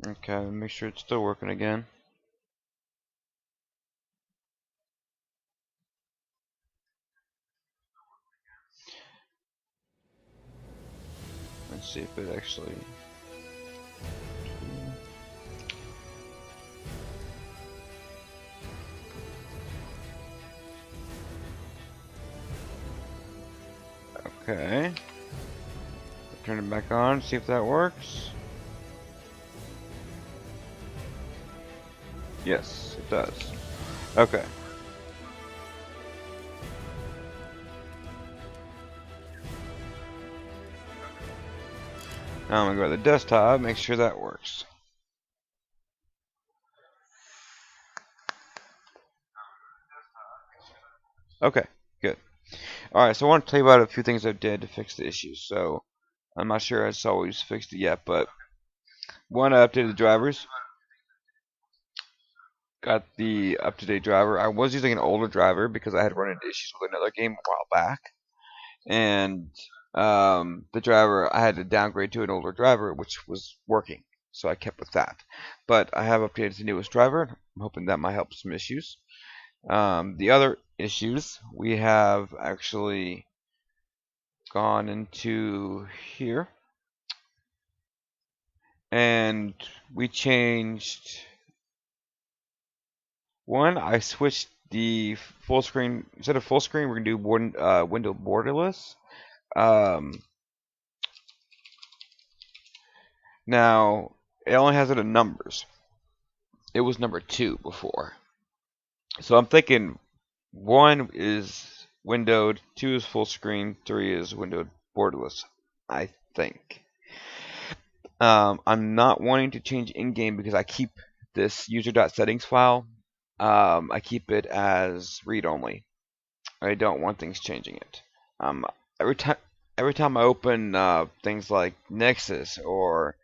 Okay, make sure it's still working again. Let's see if it actually. Okay. Turn it back on, see if that works. Yes, it does. Okay. Now I'm gonna go to the desktop, make sure that works. Okay, good. Alright, so I want to tell you about a few things I did to fix the issue. So, I'm not sure it's always fixed it yet, but one, I updated the drivers. Got the up-to-date driver. I was using an older driver because I had run into issues with another game a while back. And the driver, I had to downgrade to an older driver, which was working. So I kept with that. But I have updated to the newest driver. I'm hoping that might help some issues. The other issues, we have actually gone into here. And we changed one. I switched the full screen. Instead of full screen, we're going to do window borderless. Now, it only has it in numbers. It was number 2 before. So I'm thinking 1 is windowed, 2 is full screen, 3 is windowed borderless, I think. I'm not wanting to change in-game because I keep this user.settings file. I keep it as read-only. I don't want things changing it. Every time I open things like Nexus or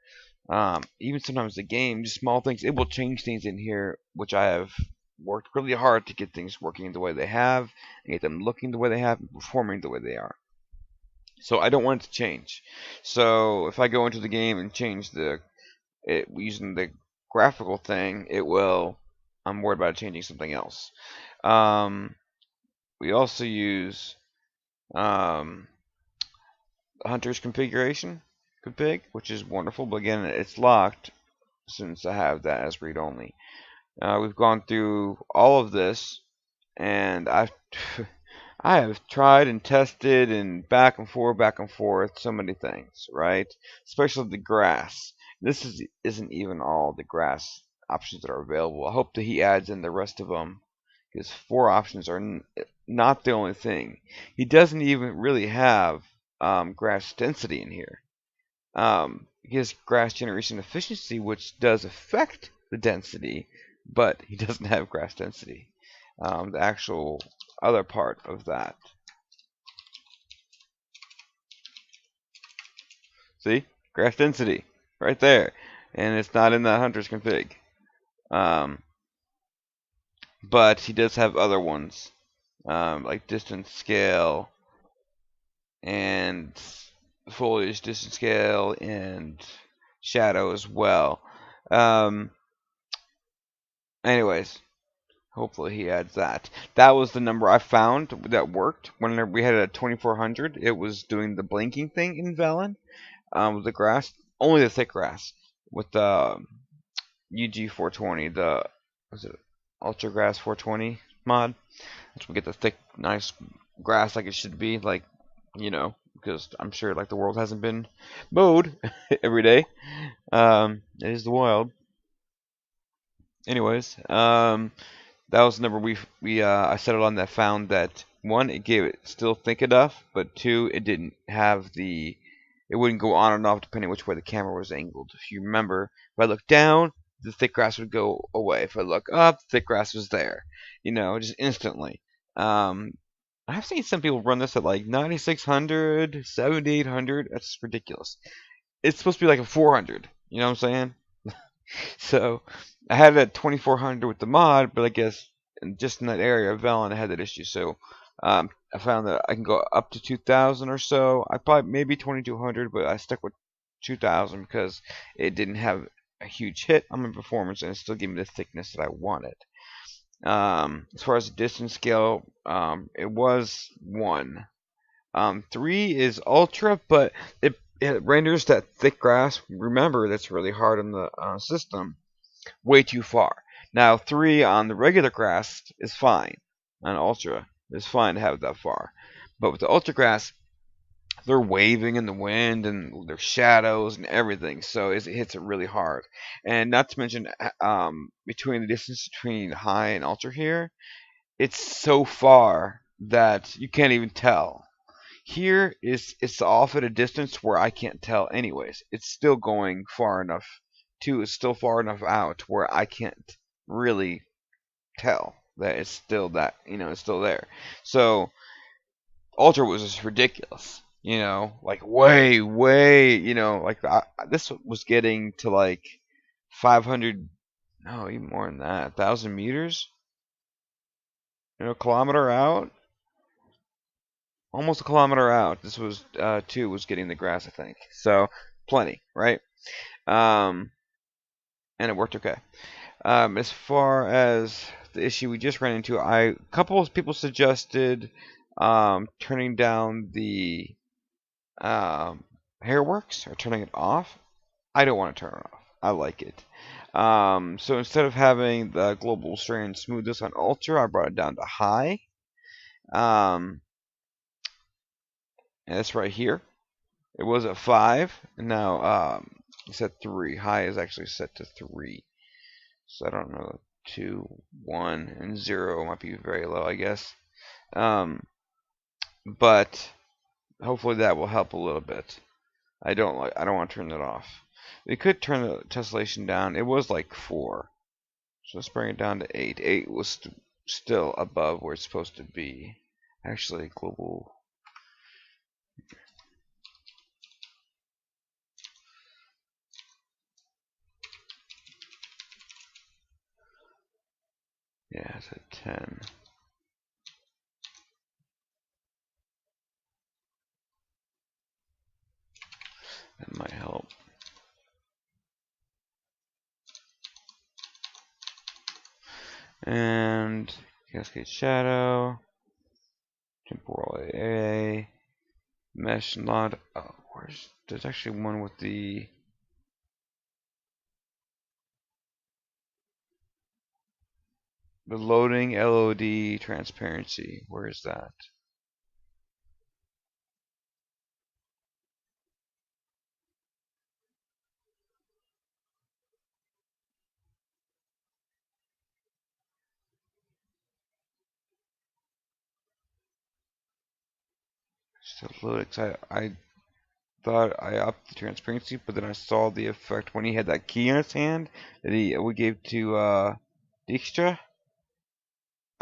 even sometimes the game, just small things, it will change things in here, which I have worked really hard to get things working the way they have, and get them looking the way they have, and performing the way they are. So I don't want it to change. So if I go into the game and change using the graphical thing, it will. I'm worried about changing something else. We also use Hunter's configuration config, which is wonderful, but again, it's locked since I have that as read-only. We've gone through all of this, and I have tried and tested and back and forth, so many things, right? Especially the grass. This isn't even all the grass options that are available. I hope that he adds in the rest of them, because 4 options are not the only thing. He doesn't even really have grass density in here. He has grass generation efficiency, which does affect the density, but he doesn't have grass density. The actual other part of that. See? Grass density. Right there. And it's not in the Hunter's config. But he does have other ones. Like distance scale and foliage distance scale and shadow as well. Anyways, hopefully he adds that. That was the number I found that worked. When we had it at 2400, it was doing the blinking thing in Velen with the grass, only the thick grass with the UG420, the was it Ultra Grass 420 mod. That's we get the thick, nice grass like it should be, like because I'm sure like the world hasn't been mowed every day. It is the wild. Anyways, that was the number I settled on that found that 1, it gave it still thick enough, but 2, it didn't have it wouldn't go on and off depending which way the camera was angled. If you remember, if I looked down, the thick grass would go away. If I look up, the thick grass was there. Just instantly. I've seen some people run this at like 9600, 7800. That's ridiculous. It's supposed to be like a 400. You know what I'm saying? So I had it at 2400 with the mod, but I guess just in that area of Velen I had that issue. So I found that I can go up to 2000 or so. I probably maybe 2200, but I stuck with 2000 because it didn't have a huge hit on my performance, and it still gave me the thickness that I wanted. As far as the distance scale, it was 1. 3 is ultra, but it renders that thick grass. Remember, that's really hard on the system. Way too far. Now 3 on the regular grass is fine. On ultra, it's fine to have it that far. But with the ultra grass, they're waving in the wind and there's shadows and everything, so it hits it really hard. And not to mention, between the distance between high and ultra here, it's so far that you can't even tell. Here it's off at a distance where I can't tell anyways. It's still going far enough to it's still far enough out where I can't really tell that it's still that it's still there. So Ultra was just ridiculous. Like way, like this was getting to like 500, no, even more than that, 1,000 meters, kilometer out, almost a kilometer out. This was 2 was getting the grass, I think. So plenty, right? And it worked okay. As far as the issue we just ran into, a couple of people suggested turning down the hairworks or turning it off. I don't want to turn it off. I like it. So instead of having the global strain smoothness on ultra, I brought it down to high. And that's right here. It was at 5, and now it's at 3. High is actually set to 3. So I don't know. 2, 1, and 0 might be very low, I guess. But hopefully that will help a little bit. I don't want to turn that off. We could turn the tessellation down. It was like 4. So let's bring it down to 8. 8 was still above where it's supposed to be. Actually, global. Yeah, it's at 10. That might help. And cascade shadow, temporal AA, mesh lot. Oh, there's actually one with the loading LOD transparency. Where is that? Still loaded. I thought I upped the transparency, but then I saw the effect when he had that key in his hand that we gave to Dijkstra.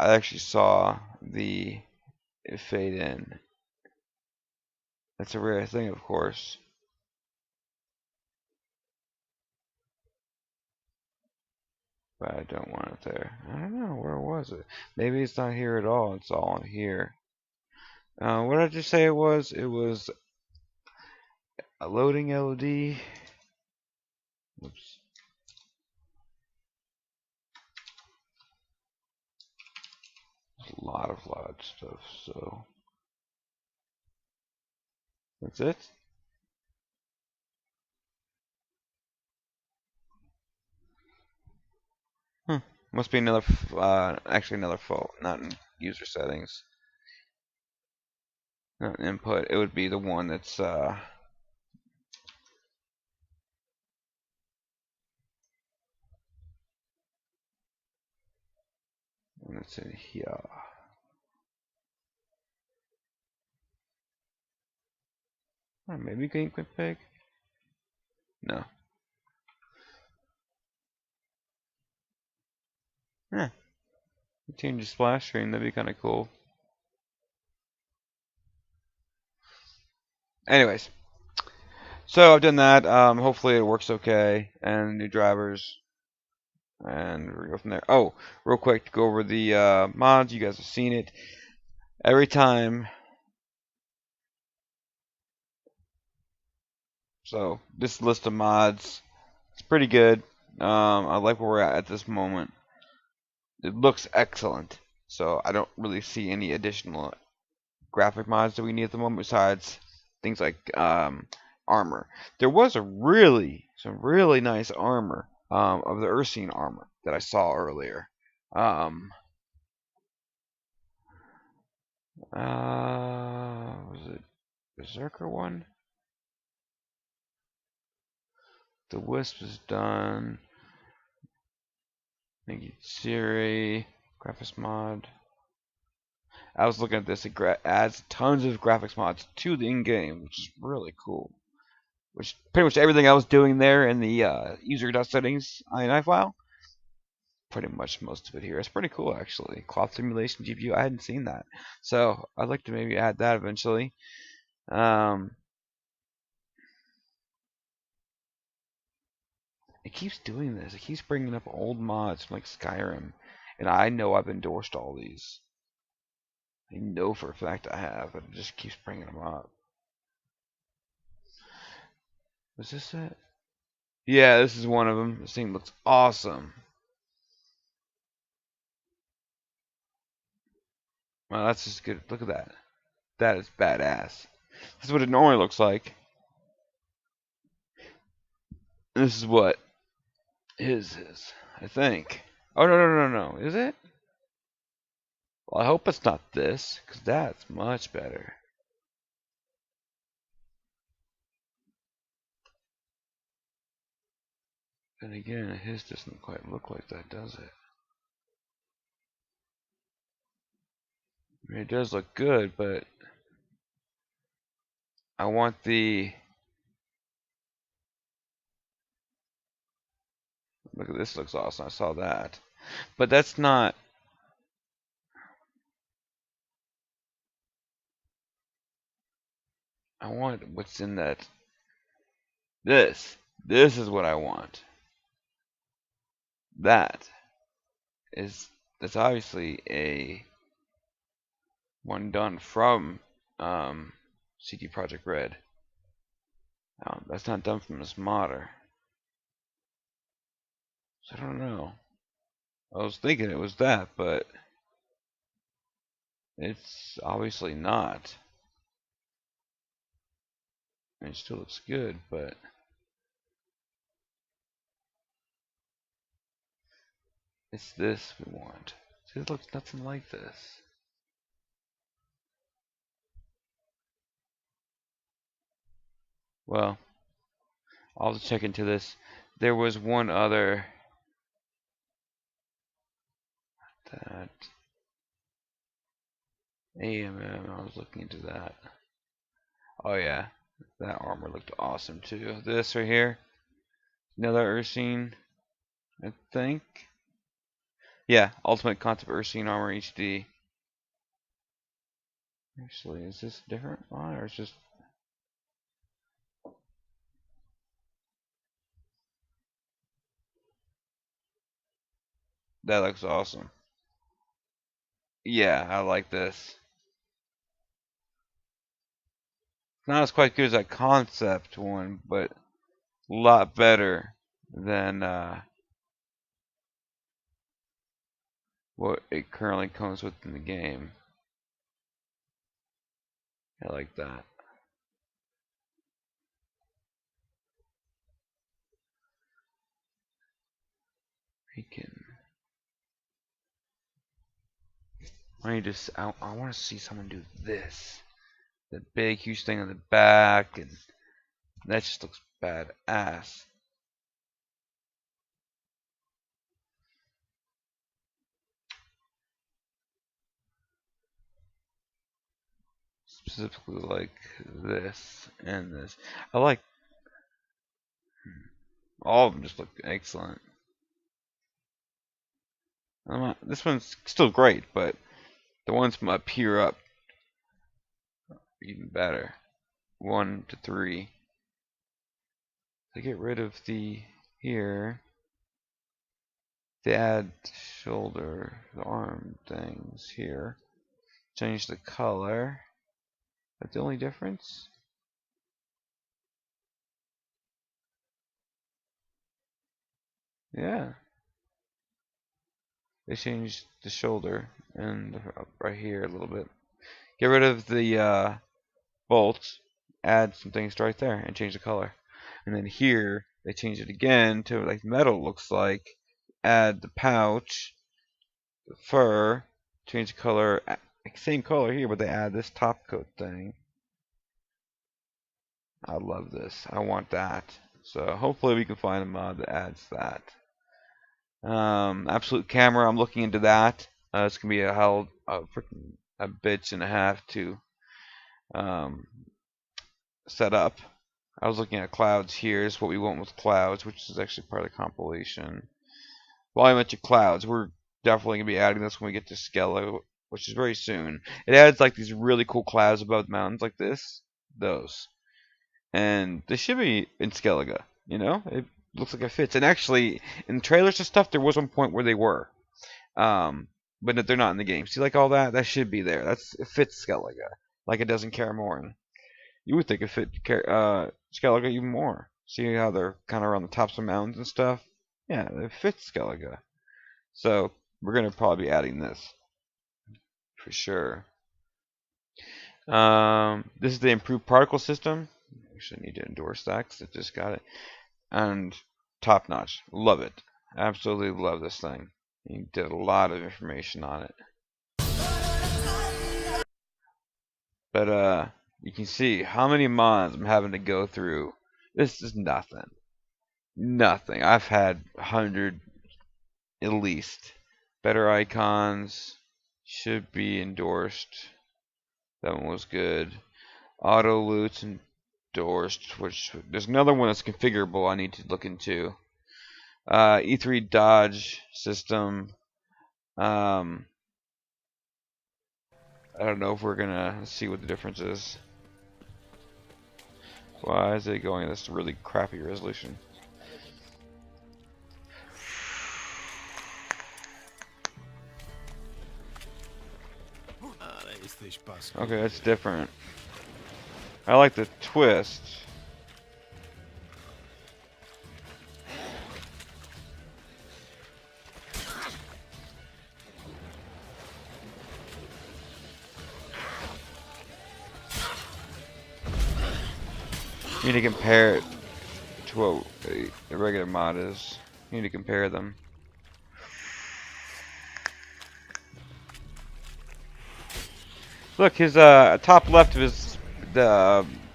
I actually saw it fade in. That's a rare thing, of course. But I don't want it there. I don't know, where was it? Maybe it's not here at all. It's all in here. What did I just say it was? It was a loading LOD. Oops. There's a lot of stuff, so that's it. Must be another, actually another fault, not in user settings, not in input. It would be the one that's, and it's in here. Or maybe Game Quick Pig? No. Yeah. Change the splash screen, that'd be kind of cool. Anyways, so I've done that. Hopefully it works okay, and new drivers, and we'll go from there. Oh, real quick to go over the mods. You guys have seen it every time. So this list of mods, it's pretty good. I like where we're at this moment. It looks excellent. So I don't really see any additional graphic mods that we need at the moment besides things like armor. There was some really nice armor of the Ursine armor that I saw earlier. Was it Berserker one? The Wisp is done. Maybe Siri, graphics mod. I was looking at this. It adds tons of graphics mods to the in-game, which is really cool. Which pretty much everything I was doing there in the user.settings INI file, pretty much most of it here. It's pretty cool actually. Cloth simulation GPU. I hadn't seen that, so I'd like to maybe add that eventually. It keeps doing this. It keeps bringing up old mods from like Skyrim, and I know I've endorsed all these. I know for a fact I have, but it just keeps bringing them up. Was this it? Yeah, this is one of them. This thing looks awesome. Well, that's just good. Look at that. That is badass. This is what it normally looks like. This is what his is, I think. Oh, no. Is it? Well, I hope it's not this, because that's much better. And again, his doesn't quite look like that, does it? I mean, it does look good, but I want the... Look at this, looks awesome. I saw that. But that's not... I want what's in that... This. This is what I want. That is... That's obviously a... one done from CD Projekt Red. That's not done from this modder. So I don't know. I was thinking it was that, but it's obviously not. I mean, it still looks good, but it's this we want. See, it looks nothing like this. Well, I'll have to check into this. There was one other that AMM. I was looking into that. Oh yeah, that armor looked awesome too. This right here, another Ursine, I think. Yeah, Ultimate Concept Ursine Armor HD. Actually, is this different one or is just... That looks awesome. Yeah, I like this. Not as quite good as that concept one, but a lot better than what it currently comes with in the game. I like that. We can... I want to see someone do this. The big, huge thing on the back, and that just looks badass. Specifically like this and this. I like... All of them just look excellent. This one's still great, but the ones from up here up are even better. 1 to 3. To get rid of the here, they add shoulder, the arm things here. Change the color. That's the only difference. Yeah, they changed the shoulder and right here a little bit. Get rid of the bolts, add some things right there, and change the color. And then here they change it again to like metal looks like. Add the pouch, the fur, change the color, same color here, but they add this top coat thing. I love this. I want that. So hopefully we can find a mod that adds that. Absolute camera. I'm looking into that. It's gonna be a freaking a bitch and a half to um, set up. I was looking at clouds here. Is what we want with clouds, which is actually part of the compilation. Volumetric clouds. We're definitely gonna be adding this when we get to Skello, which is very soon. It adds like these really cool clouds above the mountains like this. Those. And they should be in Skellige. You know, it looks like it fits. And actually, in trailers and stuff, there was one point where they were, but they're not in the game. See, like all that, that should be there. It fits Skellige, like it does in Karamorn. You would think it fit Skellige even more. See how they're kind of around the tops of mountains and stuff. Yeah, it fits Skellige. So we're gonna probably be adding this for sure. This is the improved particle system. Actually, need to endorse that because I just got it. And top notch. Love it. Absolutely love this thing. You did a lot of information on it. But you can see how many mods I'm having to go through. This is nothing. Nothing. I've had 100 at least. Better icons. Should be endorsed. That one was good. Auto loots endorsed. Which there's another one that's configurable I need to look into. E3 dodge system. I don't know if we're gonna see what the difference is. Why is it going at this really crappy resolution? Okay, that's different. I like the twist. You need to compare it to what a regular mod is. You need to compare them. Look, his top left of his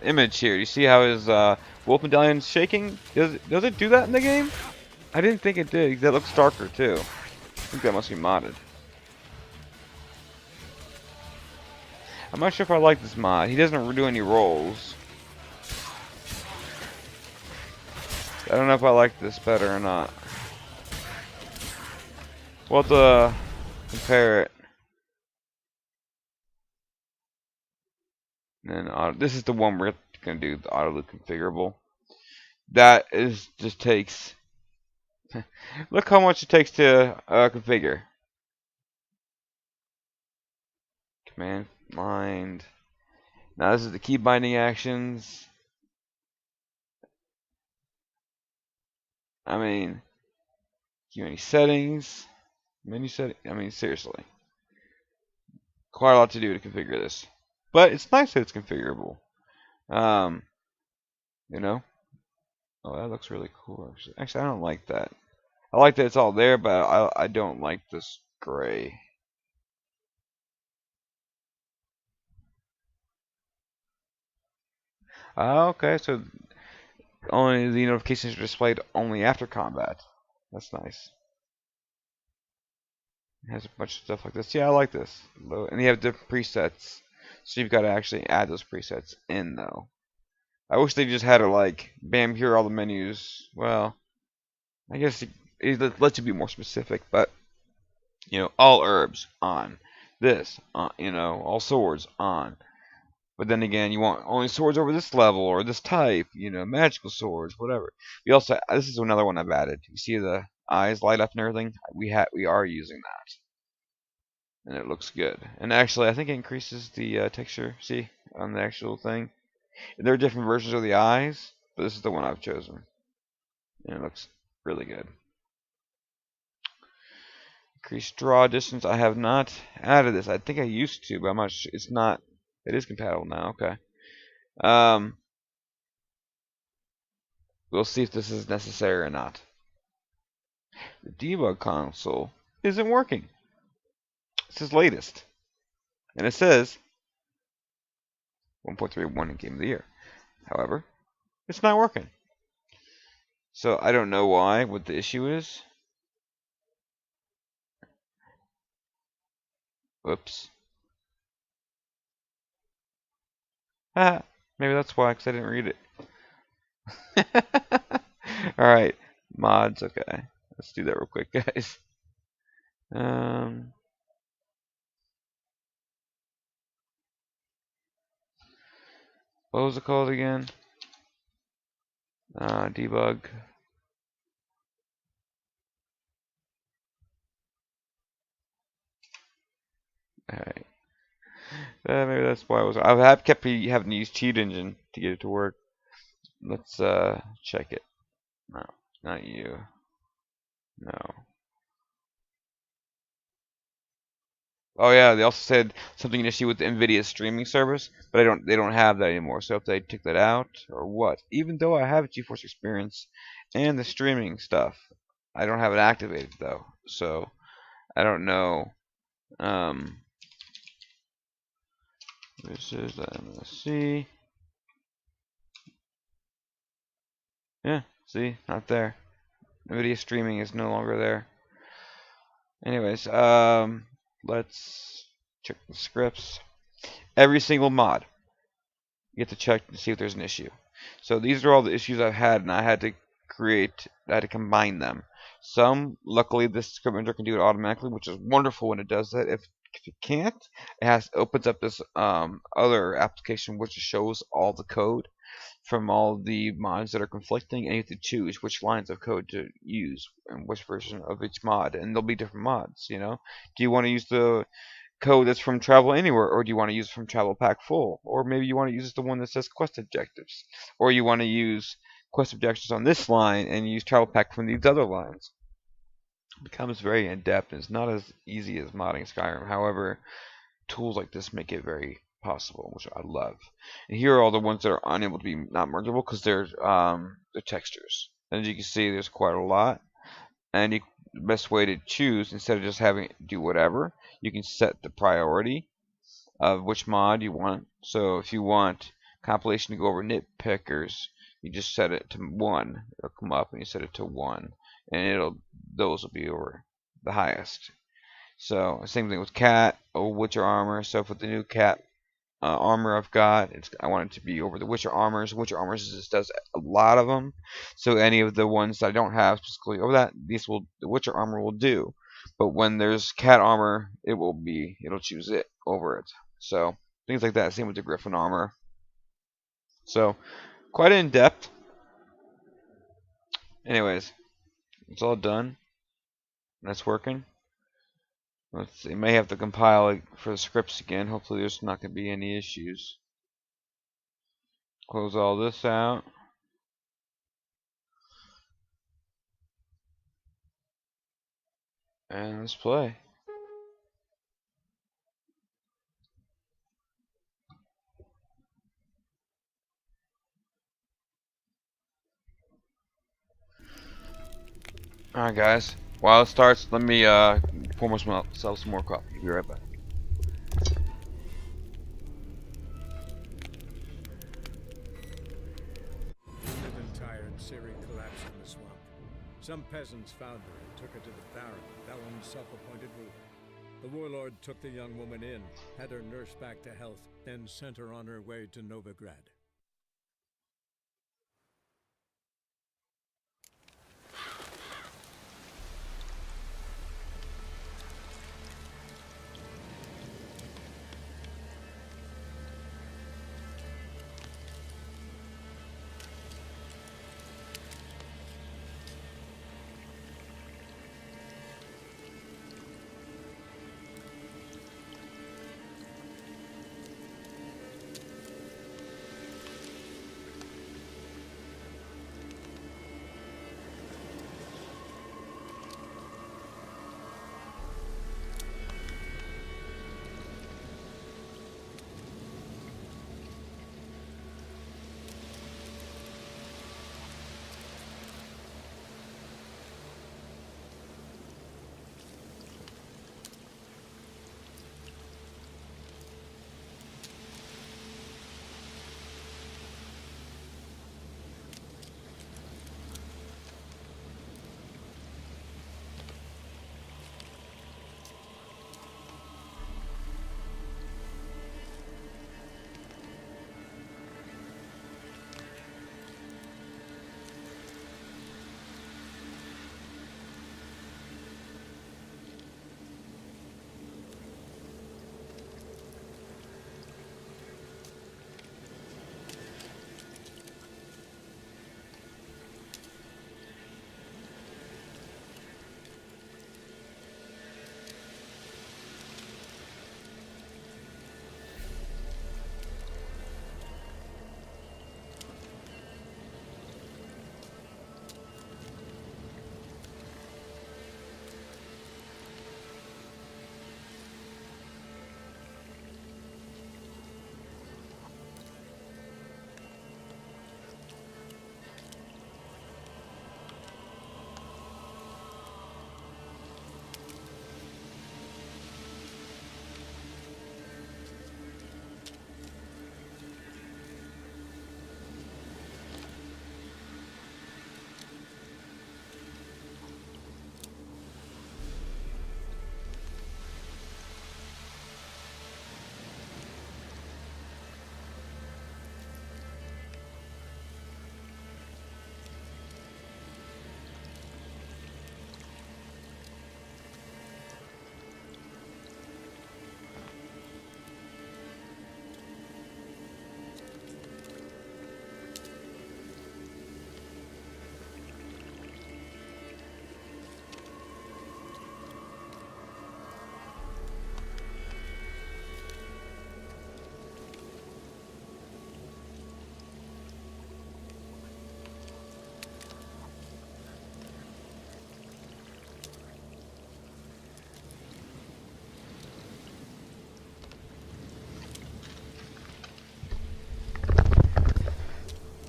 image here. You see how his wolf medallion's shaking? Does it do that in the game? I didn't think it did. That looks darker too. I think that must be modded. I'm not sure if I like this mod. He doesn't do any rolls. I don't know if I like this better or not. We'll have to compare it. And then this is the one we're gonna do, the auto loop configurable. That is just takes. Look how much it takes to configure. Command mind. Now this is the key binding actions. I mean, menu settings, menu setting. I mean, seriously, quite a lot to do to configure this. But it's nice that it's configurable. You know. Oh, that looks really cool. Actually, I don't like that. I like that it's all there, but I don't like this gray. Okay, so only the notifications are displayed only after combat. That's nice. It has a bunch of stuff like this. Yeah, I like this. And you have different presets, so you've got to actually add those presets in, though. I wish they just had it like, bam, here are all the menus. Well, I guess it lets you be more specific, but, you know, all herbs on. This, you know, all swords on. But then again, you want only swords over this level or this type, you know, magical swords, whatever. We also, this is another one I've added. You see the eyes light up and everything? We are using that, and it looks good. And actually, I think it increases the texture. See on the actual thing. There are different versions of the eyes, but this is the one I've chosen, and it looks really good. Increase draw distance. I have not added this. I think I used to, but I'm not sure. It's not. It is compatible now. Okay. We'll see if this is necessary or not. The debug console isn't working. This is latest. And it says 1.31 in Game of the Year. However, it's not working. So I don't know why, what the issue is. Whoops. Ah, maybe that's why, because I didn't read it. Alright, mods, okay. Let's do that real quick, guys. What was it called again? Debug. Alright. Maybe that's why I've kept having to use Cheat Engine to get it to work. Let's check it. No, not you. No. Oh yeah, they also said something an issue with the NVIDIA streaming service, but they don't have that anymore. So if they took that out or what, even though I have GeForce Experience and the streaming stuff, I don't have it activated though. So I don't know. This is the MSC. Yeah, see, not there. NVIDIA streaming is no longer there. Anyways, let's check the scripts. Every single mod, you get to check to see if there's an issue. So these are all the issues I've had, and I had to combine them. Some, luckily, this script editor can do it automatically, which is wonderful when it does that. If it can't, it opens up this other application which shows all the code from all the mods that are conflicting, and you have to choose which lines of code to use and which version of each mod, and there'll be different mods. Do you want to use the code that's from Travel Anywhere, or do you want to use from Travel Pack Full, or maybe you want to use the one that says Quest Objectives, or you want to use Quest Objectives on this line and use Travel Pack from these other lines. It becomes very in-depth, and it's not as easy as modding Skyrim. However, tools like this make it very possible, which I love. And here are all the ones that are unable to be not mergeable because they're textures. And as you can see, there's quite a lot. And the best way to choose, instead of just having it do whatever, you can set the priority of which mod you want. So if you want compilation to go over nitpickers, you just set it to 1. It'll come up and you set it to 1, and those will be over the highest. So same thing with cat or Witcher armor. So for the new cat armor I've got, I want it to be over the Witcher armors. Witcher armors just does a lot of them. So any of the ones that I don't have specifically over that, the Witcher armor will do. But when there's cat armor, it'll choose it over it. So things like that. Same with the Griffin armor. So quite in depth. Anyways, it's all done. That's working. Let's see. May have to compile it for the scripts again. Hopefully there's not going to be any issues. Close all this out. And let's play. Alright guys, while it starts, let me pour myself some more coffee. Be right back. Living tired, Siri collapsed in the swamp. Some peasants found her and took her to the Baron, Vellum's self-appointed ruler. The warlord took the young woman in, had her nursed back to health, then sent her on her way to Novigrad.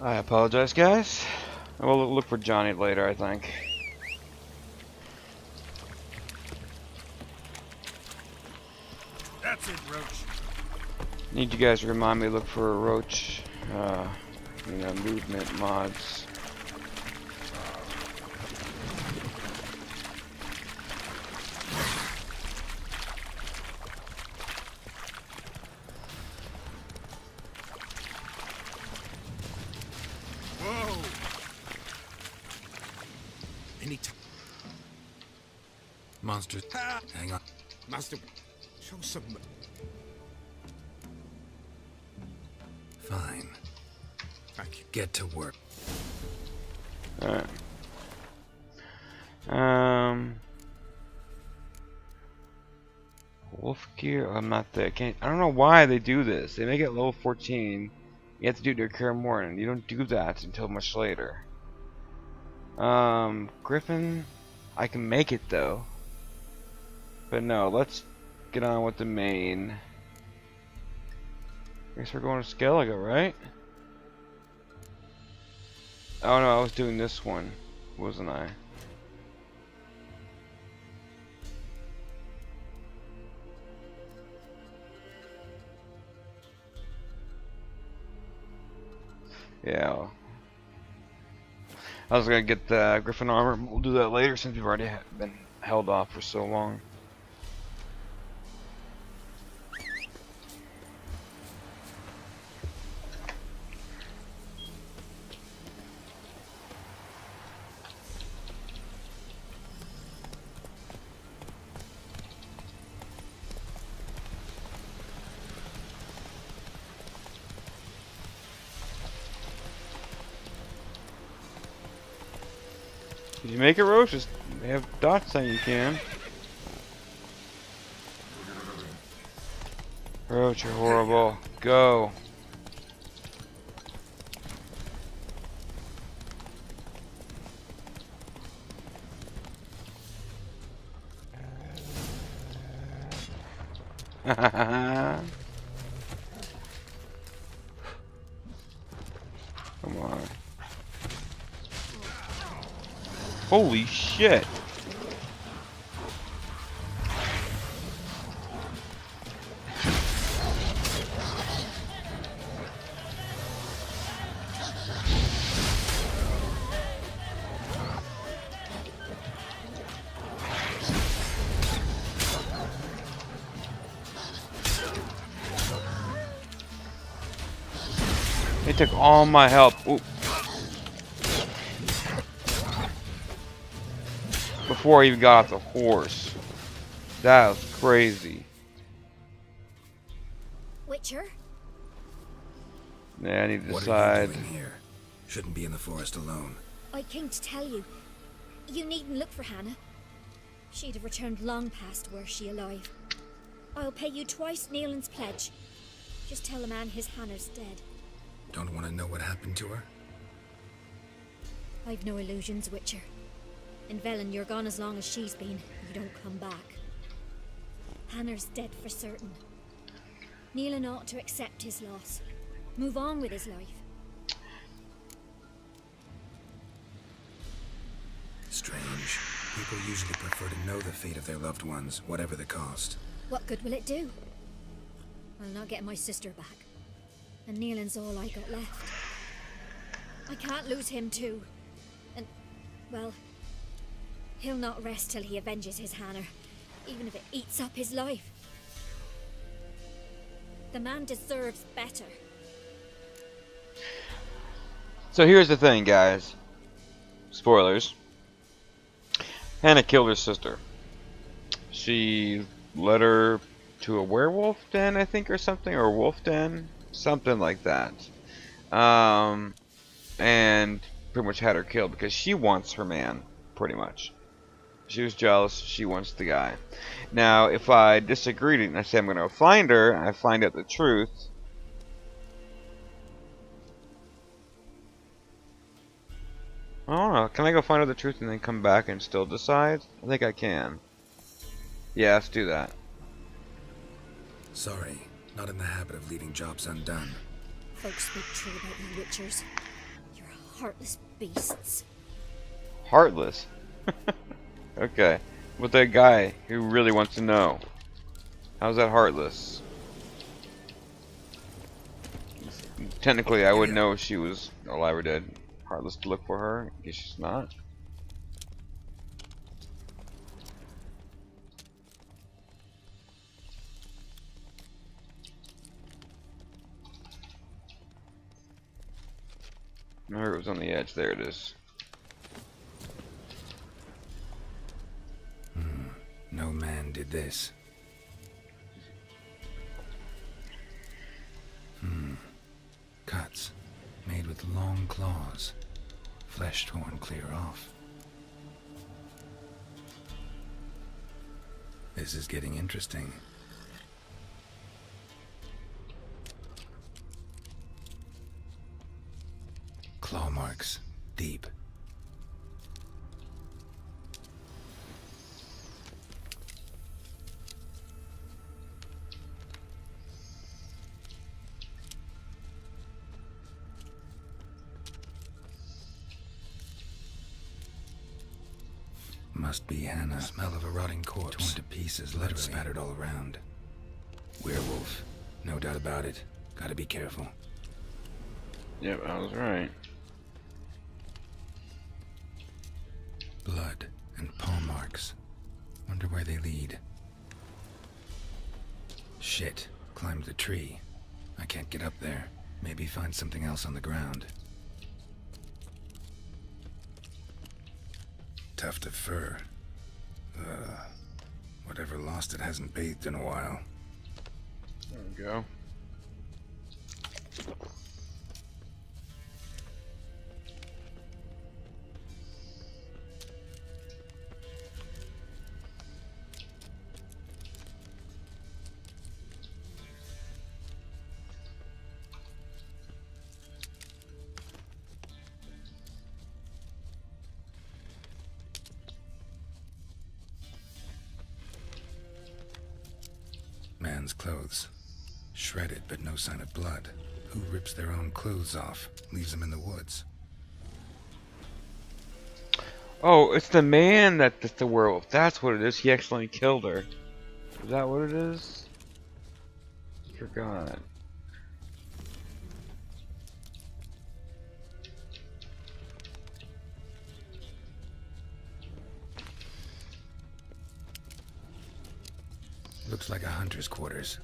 I apologize, guys. We'll look for Johnny later, I think. That's it, Roach. Need you guys to remind me to look for a Roach, movement mods. Whoa! Anytime. Monsters. Hang on. Master, show some. Fine. Thank you. Get to work. Alright. Wolf gear. I'm not there. I don't know why they do this. They make it level 14. You have to do it to occur more, and you don't do that until much later. Griffin. I can make it though. But no, let's get on with the main. I guess we're going to Skellige, right? Oh no, I was doing this one, wasn't I? Yeah. I was gonna get the Griffin armor. We'll do that later since we've already been held off for so long. Did you make it, Roach? Just they have dots saying you can. Roach, you're horrible. Go. Come on. Holy shit. They took all my help. Ooh. Before I even got off the horse. That was crazy. Witcher? Yeah, I need to What decide. are you doing here? Shouldn't be in the forest alone. I came to tell you. You needn't look for Hannah. She'd have returned long past were she alive. I'll pay you twice Nealon's pledge. Just tell the man his Hannah's dead. Don't want to know what happened to her? I've no illusions, Witcher. In Velen, you're gone as long as she's been. You don't come back. Hannah's dead for certain. Nealon ought to accept his loss. Move on with his life. Strange. People usually prefer to know the fate of their loved ones, whatever the cost. What good will it do? I'll not get my sister back. And Nealon's all I got left. I can't lose him too. And, well, he'll not rest till he avenges his Hannah, even if it eats up his life. The man deserves better. So here's the thing, guys. Spoilers. Hannah killed her sister. She led her to a werewolf den, I think, or something, or a wolf den. Something like that. And pretty much had her killed because she wants her man, pretty much. She was jealous. She wants the guy. Now, if I disagreed and I say I'm going to find her, and I find out the truth, I don't know. Can I go find out the truth and then come back and still decide? I think I can. Yeah, let's do that. Sorry, not in the habit of leaving jobs undone. Folks speak true about you Witchers. heartless beasts. Heartless. Okay. But that guy who really wants to know. How's that heartless? Technically, I would know if she was alive or dead. Heartless to look for her. I guess she's not. I heard it was on the edge. There it is. No man did this. Cuts, made with long claws, flesh torn clear off. This is getting interesting. Claw marks, deep. Must be Hannah. Smell of a rotting corpse. Torn to pieces, literally spattered all around. Werewolf. No doubt about it. Gotta be careful. Yep, I was right. Blood and paw marks. Wonder where they lead. Shit. Climbed the tree. I can't get up there. Maybe find something else on the ground. Tuft of fur. Whatever lost it hasn't bathed in a while. There we go. Man's clothes. Shredded, but no sign of blood. Who rips their own clothes off, leaves them in the woods? Oh, it's the man that's the werewolf. That's what it is. He accidentally killed her. Is that what it is? Forgot. Looks like a hunter's quarters.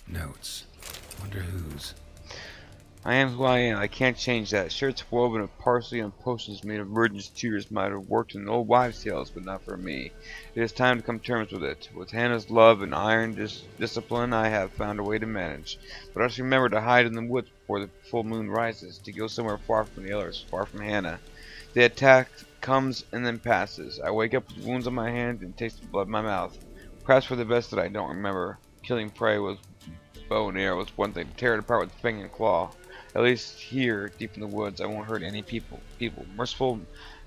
Notes. Wonder whose. I am who I am. I can't change that. Shirts woven of parsley and potions made of virgin's tears might have worked in old wives' tales, but not for me. It is time to come to terms with it. With Hannah's love and iron discipline, I have found a way to manage. But I must remember to hide in the woods before the full moon rises, to go somewhere far from the others, far from Hannah. The attack comes and then passes. I wake up with wounds on my hands and taste the blood in my mouth. Perhaps for the best that I don't remember. Killing prey with bow and arrow was one thing. Tear it apart with fang and claw. At least here, deep in the woods, I won't hurt any people. Merciful,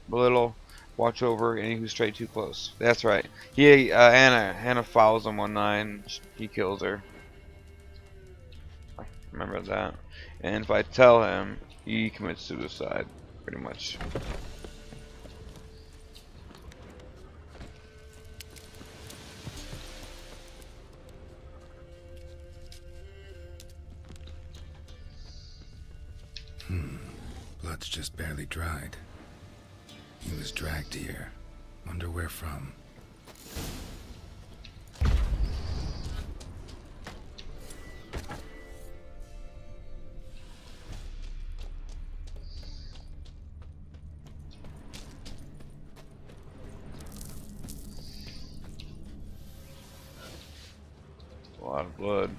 belittle, watch over any who stray too close. That's right. Hannah follows him one night and he kills her. I remember that. And if I tell him, he commits suicide. Pretty much. Blood's just barely dried. He was dragged here. Wonder where from. A lot of blood.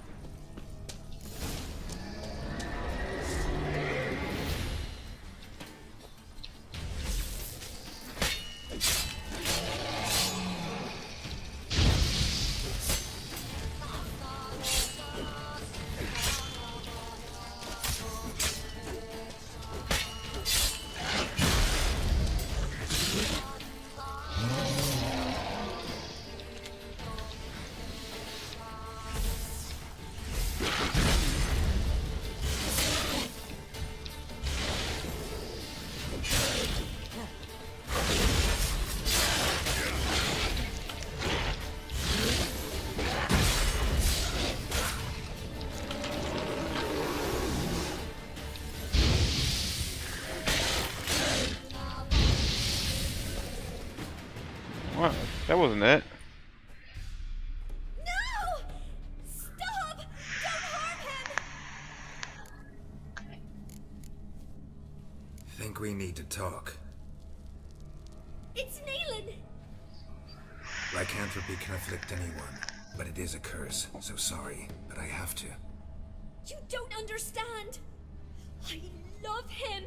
That wasn't it. No! Stop! Don't harm him! Think we need to talk. It's Neelan! Lycanthropy can afflict anyone, but it is a curse, so sorry, but I have to. You don't understand. I love him.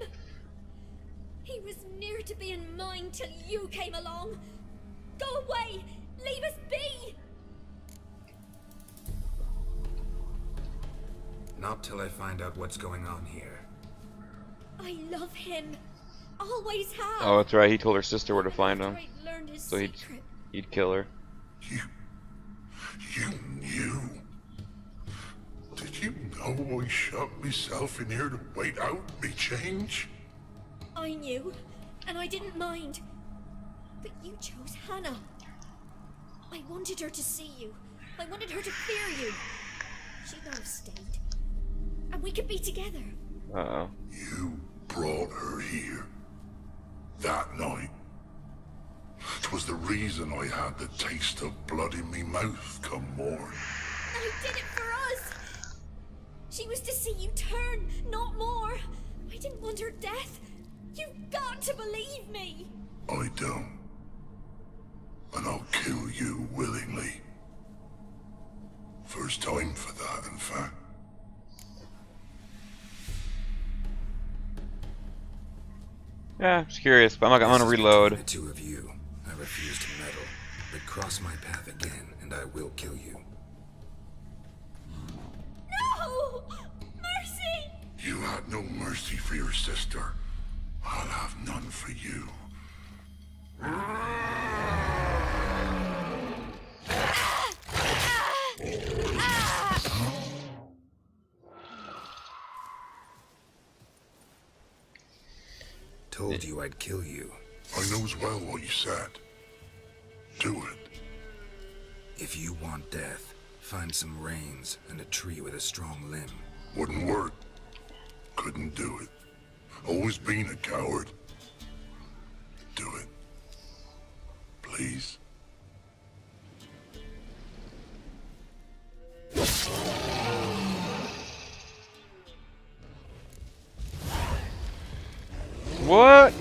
He was near to being mine till you came along. Go away! Leave us be! Not till I find out what's going on here. I love him. Always have. Oh, that's right. He told her sister where to find him, After I'd learned his so secret. he'd kill her. You knew? Did you know I shut myself in here to wait out me change? I knew, and I didn't mind. But you chose Hannah. I wanted her to see you. I wanted her to fear you. She'd not have stayed. And we could be together. Uh-oh. You brought her here. That night. 'Twas the reason I had the taste of blood in me mouth come morn. I did it for us. She was to see you turn, not more. I didn't want her death. You've got to believe me. I don't. And I'll kill you willingly. First time for that, in fact. Yeah, just curious, but I'm gonna reload. The two of you. I refuse to meddle, but cross my path again, and I will kill you. No! Mercy! You had no mercy for your sister. I'll have none for you. Told you I'd kill you. I knows well what you said. Do it. If you want death, find some reins and a tree with a strong limb. Wouldn't work. Couldn't do it. Always been a coward. Do it. Please. What?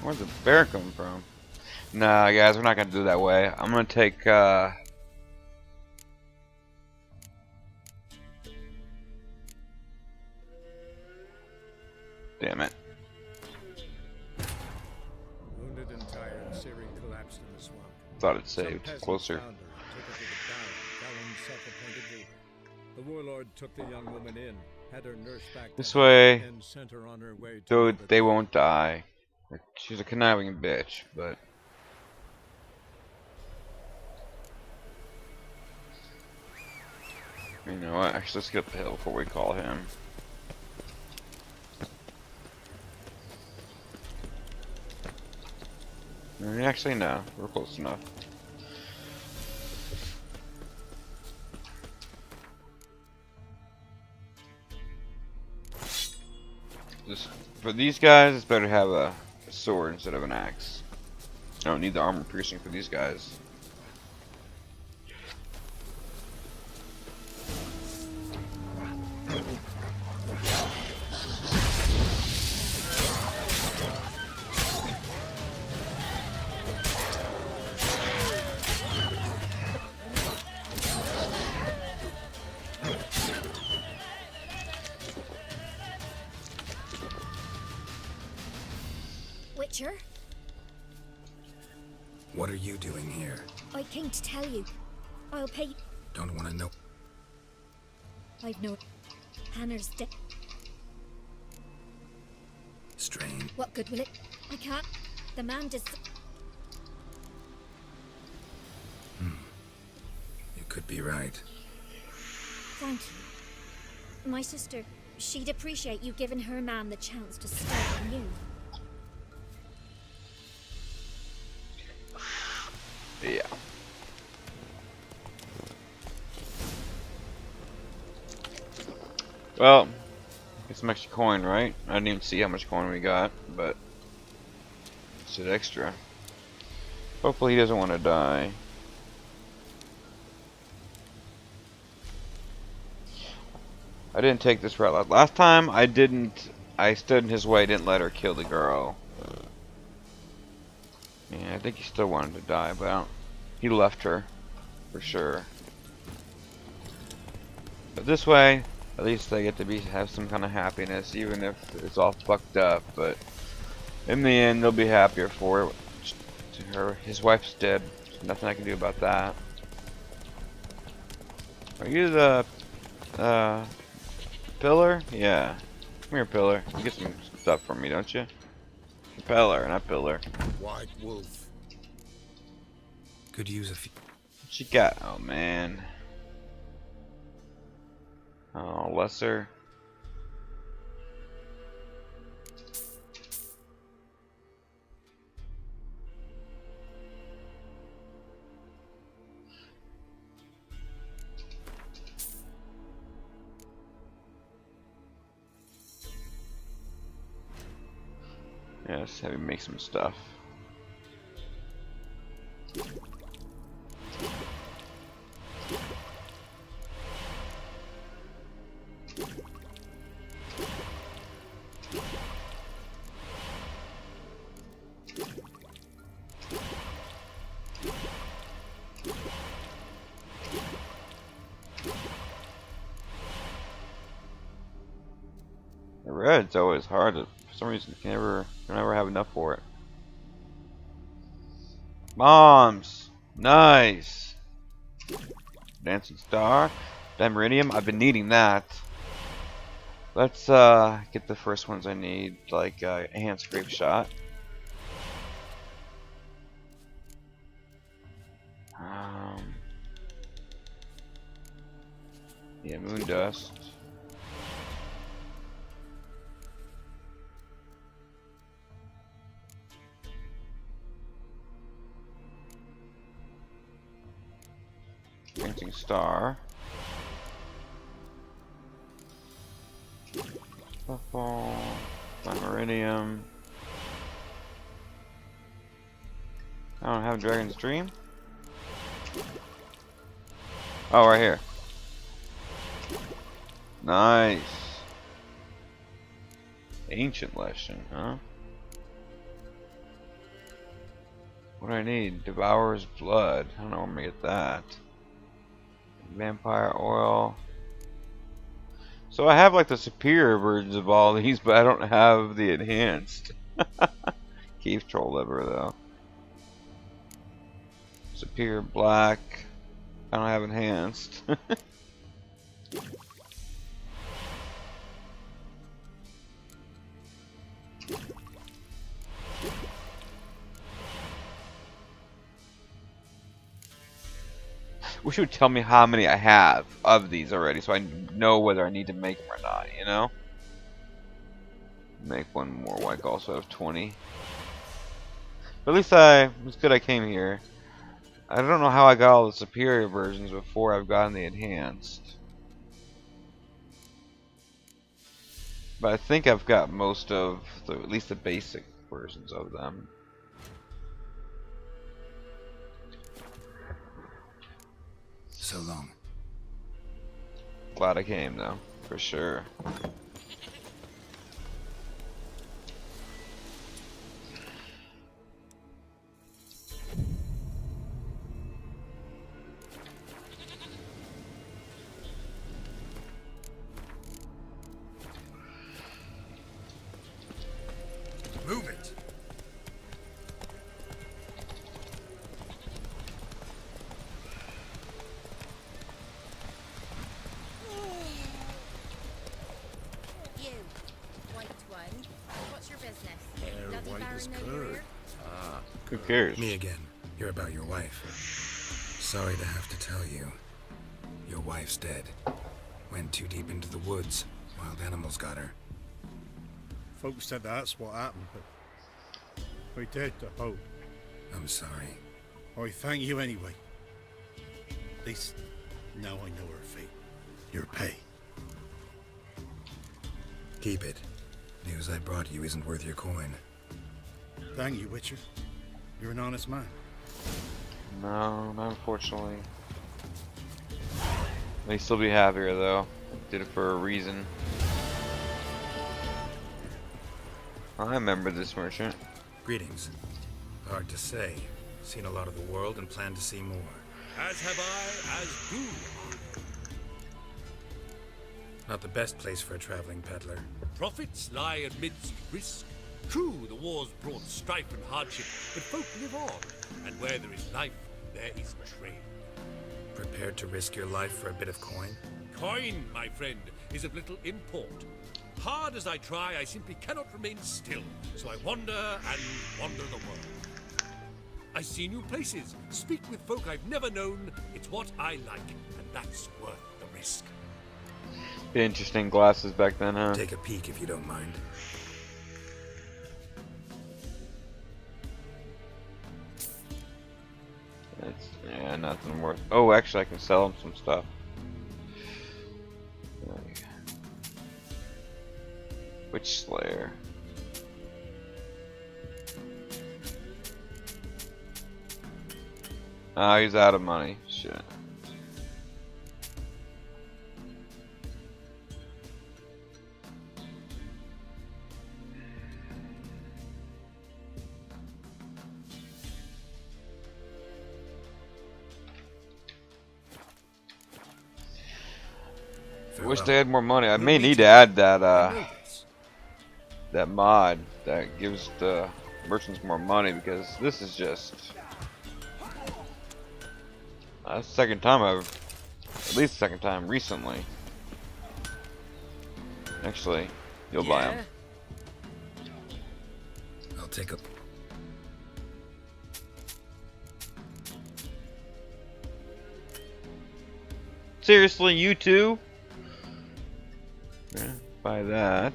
Where'd the bear come from? Nah, guys, we're not gonna do that way. I'm gonna take, damn it. Wounded and tired, Siri collapsed in the swamp. Thought it Some saved. peasants Closer. found her and took her to the Baron, Vellum's self-appointed ruler. The warlord took the young woman in, had her nursed back to This health, way. and sent her on her way to So another they town. won't die. She's a conniving bitch, but... You know what? Actually, let's get up the hill before we call him. Actually, no. We're close enough. Just, for these guys, it's better to have a sword instead of an axe. I don't need the armor piercing for these guys. Witcher, What are you doing here? I came to tell you. I'll pay. Don't want to know. I've no. Hannah's dead. Strange. What good will it? I can't. The man just. You could be right. Thank you. My sister, she'd appreciate you giving her man the chance to start anew. Yeah. Well, get some extra coin, right? I didn't even see how much coin we got, but it's an extra. Hopefully he doesn't want to die. I didn't take this route last time. I didn't. I stood in his way, didn't let her kill the girl. Yeah, I think he still wanted to die, but I don't, he left her for sure. But this way, at least they get to have some kind of happiness, even if it's all fucked up. But in the end, they'll be happier for it. His wife's dead. There's nothing I can do about that. Are you the pillar? Yeah. Come here, pillar. You get some stuff from me, don't you? Pillar, not pillar. White Wolf. Could use a few. What you got? Oh man. Oh, lesser. Yes, have him make some stuff. The red's always hard to, for some reason, you can never have enough for it. Bombs! Nice! Dancing Star. Dimeritium, I've been needing that. Let's get the first ones I need, like enhanced grape shot. Yeah, moon dust. Dancing Star. Puffball. Dimeritium. I don't have Dragon's Dream. Oh, right here. Nice. Ancient Lesson, huh? What do I need? Devourer's Blood. I don't know where I'm gonna get that. Vampire Oil. So I have like the superior versions of all these, but I don't have the enhanced. Cave Troll Liver though. Superior Black. I don't have enhanced. Wish you would tell me how many I have of these already, so I know whether I need to make them or not, you know? Make one more white also have 20. But at least it's good I came here. I don't know how I got all the superior versions before I've gotten the enhanced. But I think I've got most of at least the basic versions of them. So long. Glad I came though, for sure. Move it. Who cares? Me again. You're about your wife. Sorry to have to tell you. Your wife's dead. Went too deep into the woods. Wild animals got her. Folks said that's what happened, but we dared to hope. I'm sorry. I thank you anyway. At least now I know her fate. Your pay. Keep it. News I brought you isn't worth your coin. Thank you, Witcher. You're an honest man. No, not unfortunately. May still be happier though. Did it for a reason. I remember this merchant. Greetings. Hard to say. Seen a lot of the world and plan to see more. As have I, as do. Not the best place for a traveling peddler. Profits lie amidst risk. True, the war's brought strife and hardship, but folk live on. And where there is life, there is trade. Prepared to risk your life for a bit of coin? Coin, my friend, is of little import. Hard as I try, I simply cannot remain still. So I wander and wander the world. I see new places, speak with folk I've never known. It's what I like, and that's worth the risk. Interesting glasses back then, huh? Take a peek if you don't mind. Yeah, nothing worth. Oh, actually, I can sell him some stuff. Witch Slayer. Ah, he's out of money. Shit. Wish they had more money. I may need to add that that mod that gives the merchants more money, because this is just the second time at least second time recently. Actually, you'll buy them. I'll take a... Seriously, you too? Yeah, buy that.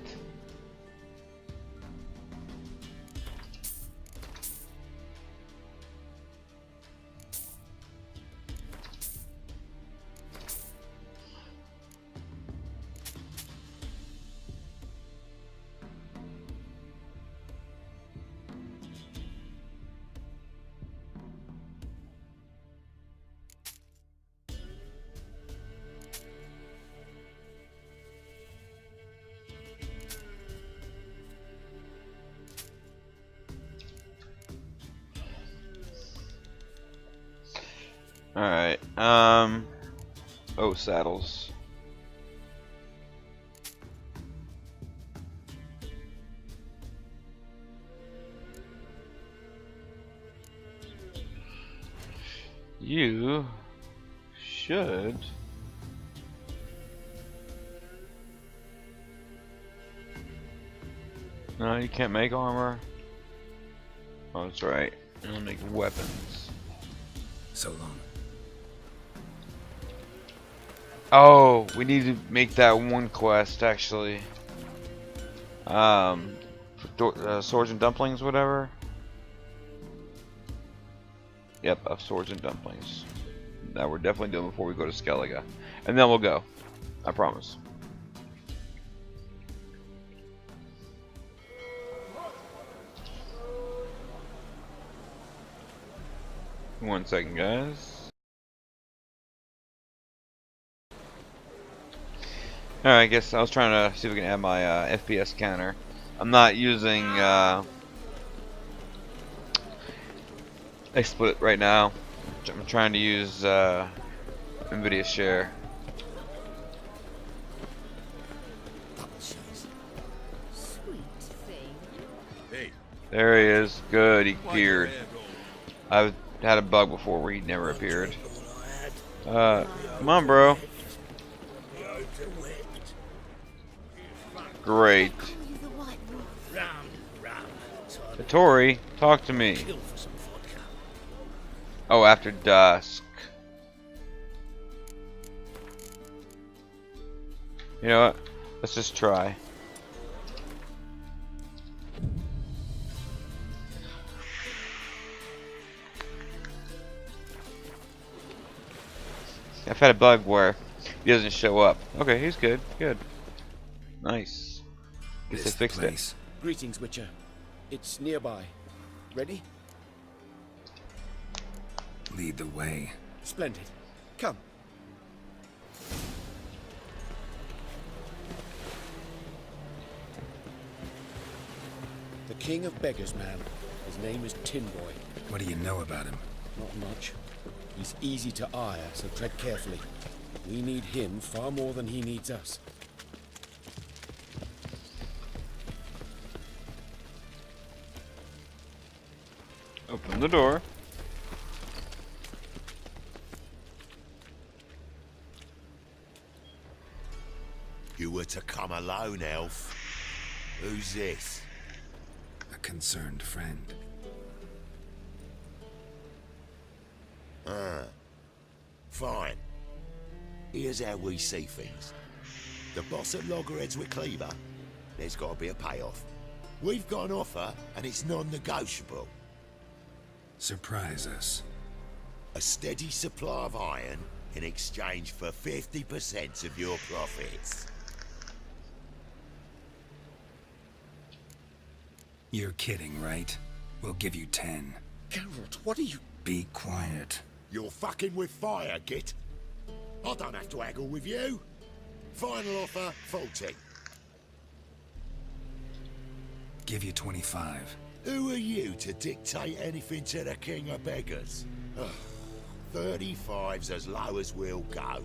Alright, oh, saddles. You should no, you can't make armor. Oh, that's right. You don't make weapons. So long. Oh, we need to make that one quest actually. Swords and dumplings, whatever. Yep, of swords and dumplings. That we're definitely doing before we go to Skellige, and then we'll go. I promise. One second, guys. Alright, I guess I was trying to see if we can add my FPS counter. I'm not using XSplit right now. I'm trying to use NVIDIA Share. Sweet thing. Hey, There he is. Good, he appeared. I've had a bug before where he never appeared. Come on, bro. Great. Tori, talk to me. Oh, after dusk. You know what? Let's just try. I've had a bug where he doesn't show up. Okay, he's good. Good. Nice. Guess they fixed it. Greetings, Witcher. It's nearby. Ready? Lead the way. Splendid. Come. The King of Beggars, man. His name is Tin Boy. What do you know about him? Not much. He's easy to ire, so tread carefully. We need him far more than he needs us. Open the door. You were to come alone, elf. Who's this? A concerned friend. Fine. Here's how we see things. The boss at Loggerheads with Cleaver, there's got to be a payoff. We've got an offer, and it's non-negotiable. Surprise us. A steady supply of iron in exchange for 50% of your profits. You're kidding, right? We'll give you 10. Geralt, what are you... Be quiet. You're fucking with fire, Git. I don't have to haggle with you. Final offer, 40. Give you 25. Who are you to dictate anything to the King of Beggars? Ugh, 35's as low as we'll go.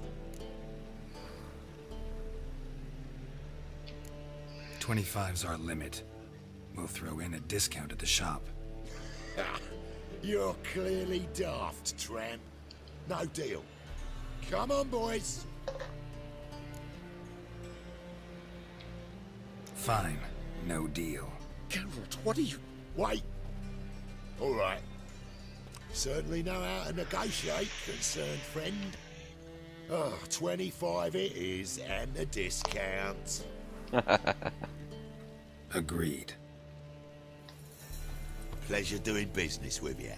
25's our limit. We'll throw in a discount at the shop. You're clearly daft, tramp. No deal. Come on, boys. Fine. No deal. Geralt, what are you... Wait. All right. Certainly know how to negotiate, concerned friend. Oh, 25 it is, and the discount. Agreed. Pleasure doing business with you.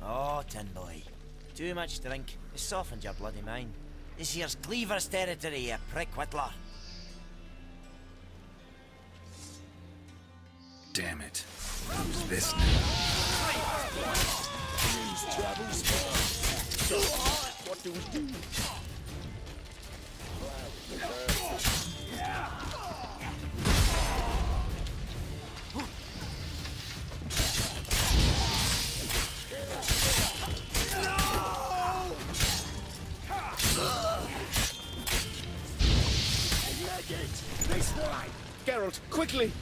Oh, Tin Boy. Too much drink. It softens your bloody mind. This here's Cleaver's territory, you prick whittler. Damn it. Who's this now? What do we do? This way! Geralt, quickly!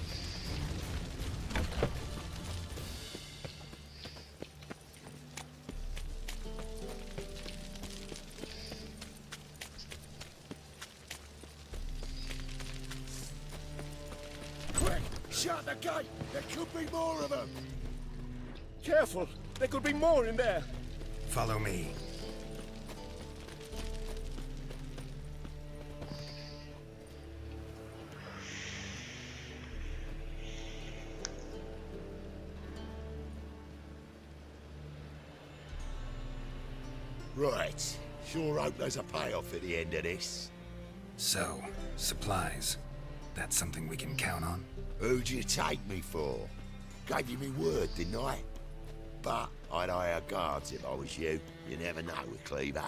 Quick! Shut the gate! There could be more of them! Careful! There could be more in there! Follow me. Right. Sure hope there's a payoff at the end of this. So, supplies. That's something we can count on? Who'd you take me for? Gave you me word, didn't I? But I'd hire guards if I was you. You never know with Cleaver.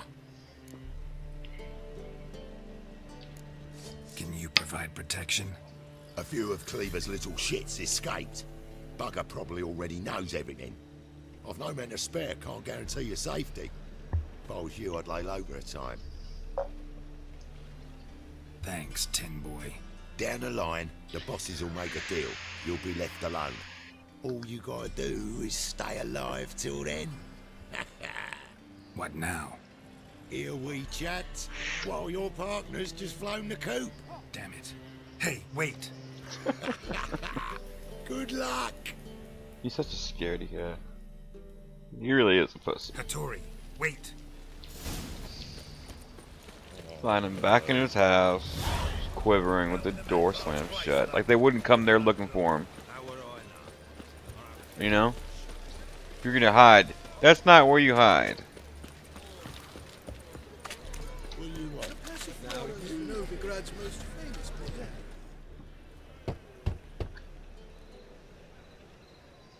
Can you provide protection? A few of Cleaver's little shits escaped. Bugger probably already knows everything. I've no men to spare, can't guarantee your safety. If I was you, I'd lay low for a time. Thanks, Tin Boy. Down the line, the bosses will make a deal. You'll be left alone. All you gotta do is stay alive till then. What now? Here we chat, while your partner's just flown the coop. Damn it. Hey, wait! Good luck! He's such a scaredy cat. He really is a pussy. Hattori, wait! Find him back in his house, quivering with the door slammed shut. Like they wouldn't come there looking for him. You know? If you're gonna hide, that's not where you hide.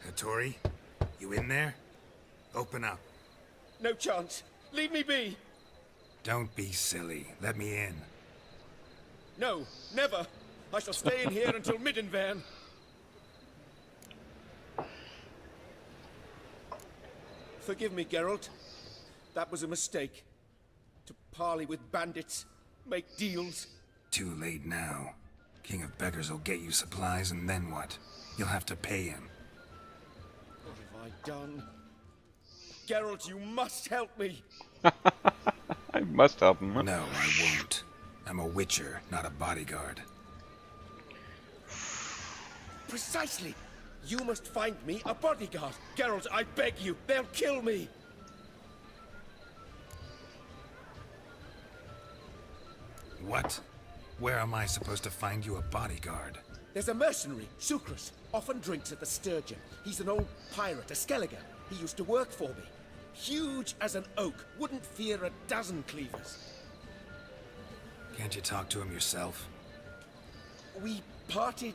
Hattori, you in there? Open up. No chance. Leave me be. Don't be silly. Let me in. No, never. I shall stay in here until Middenvern. Forgive me, Geralt. That was a mistake. To parley with bandits, make deals. Too late now. King of Beggars will get you supplies, and then what? You'll have to pay him. What have I done? Geralt, you must help me. I must help him. Huh? No, I won't. I'm a witcher, not a bodyguard. Precisely. You must find me a bodyguard. Geralt, I beg you. They'll kill me. What? Where am I supposed to find you a bodyguard? There's a mercenary, Sucrus. Often drinks at the Sturgeon. He's an old pirate, a Skelliger. He used to work for me. Huge as an oak. Wouldn't fear a dozen cleavers. Can't you talk to him yourself? We parted...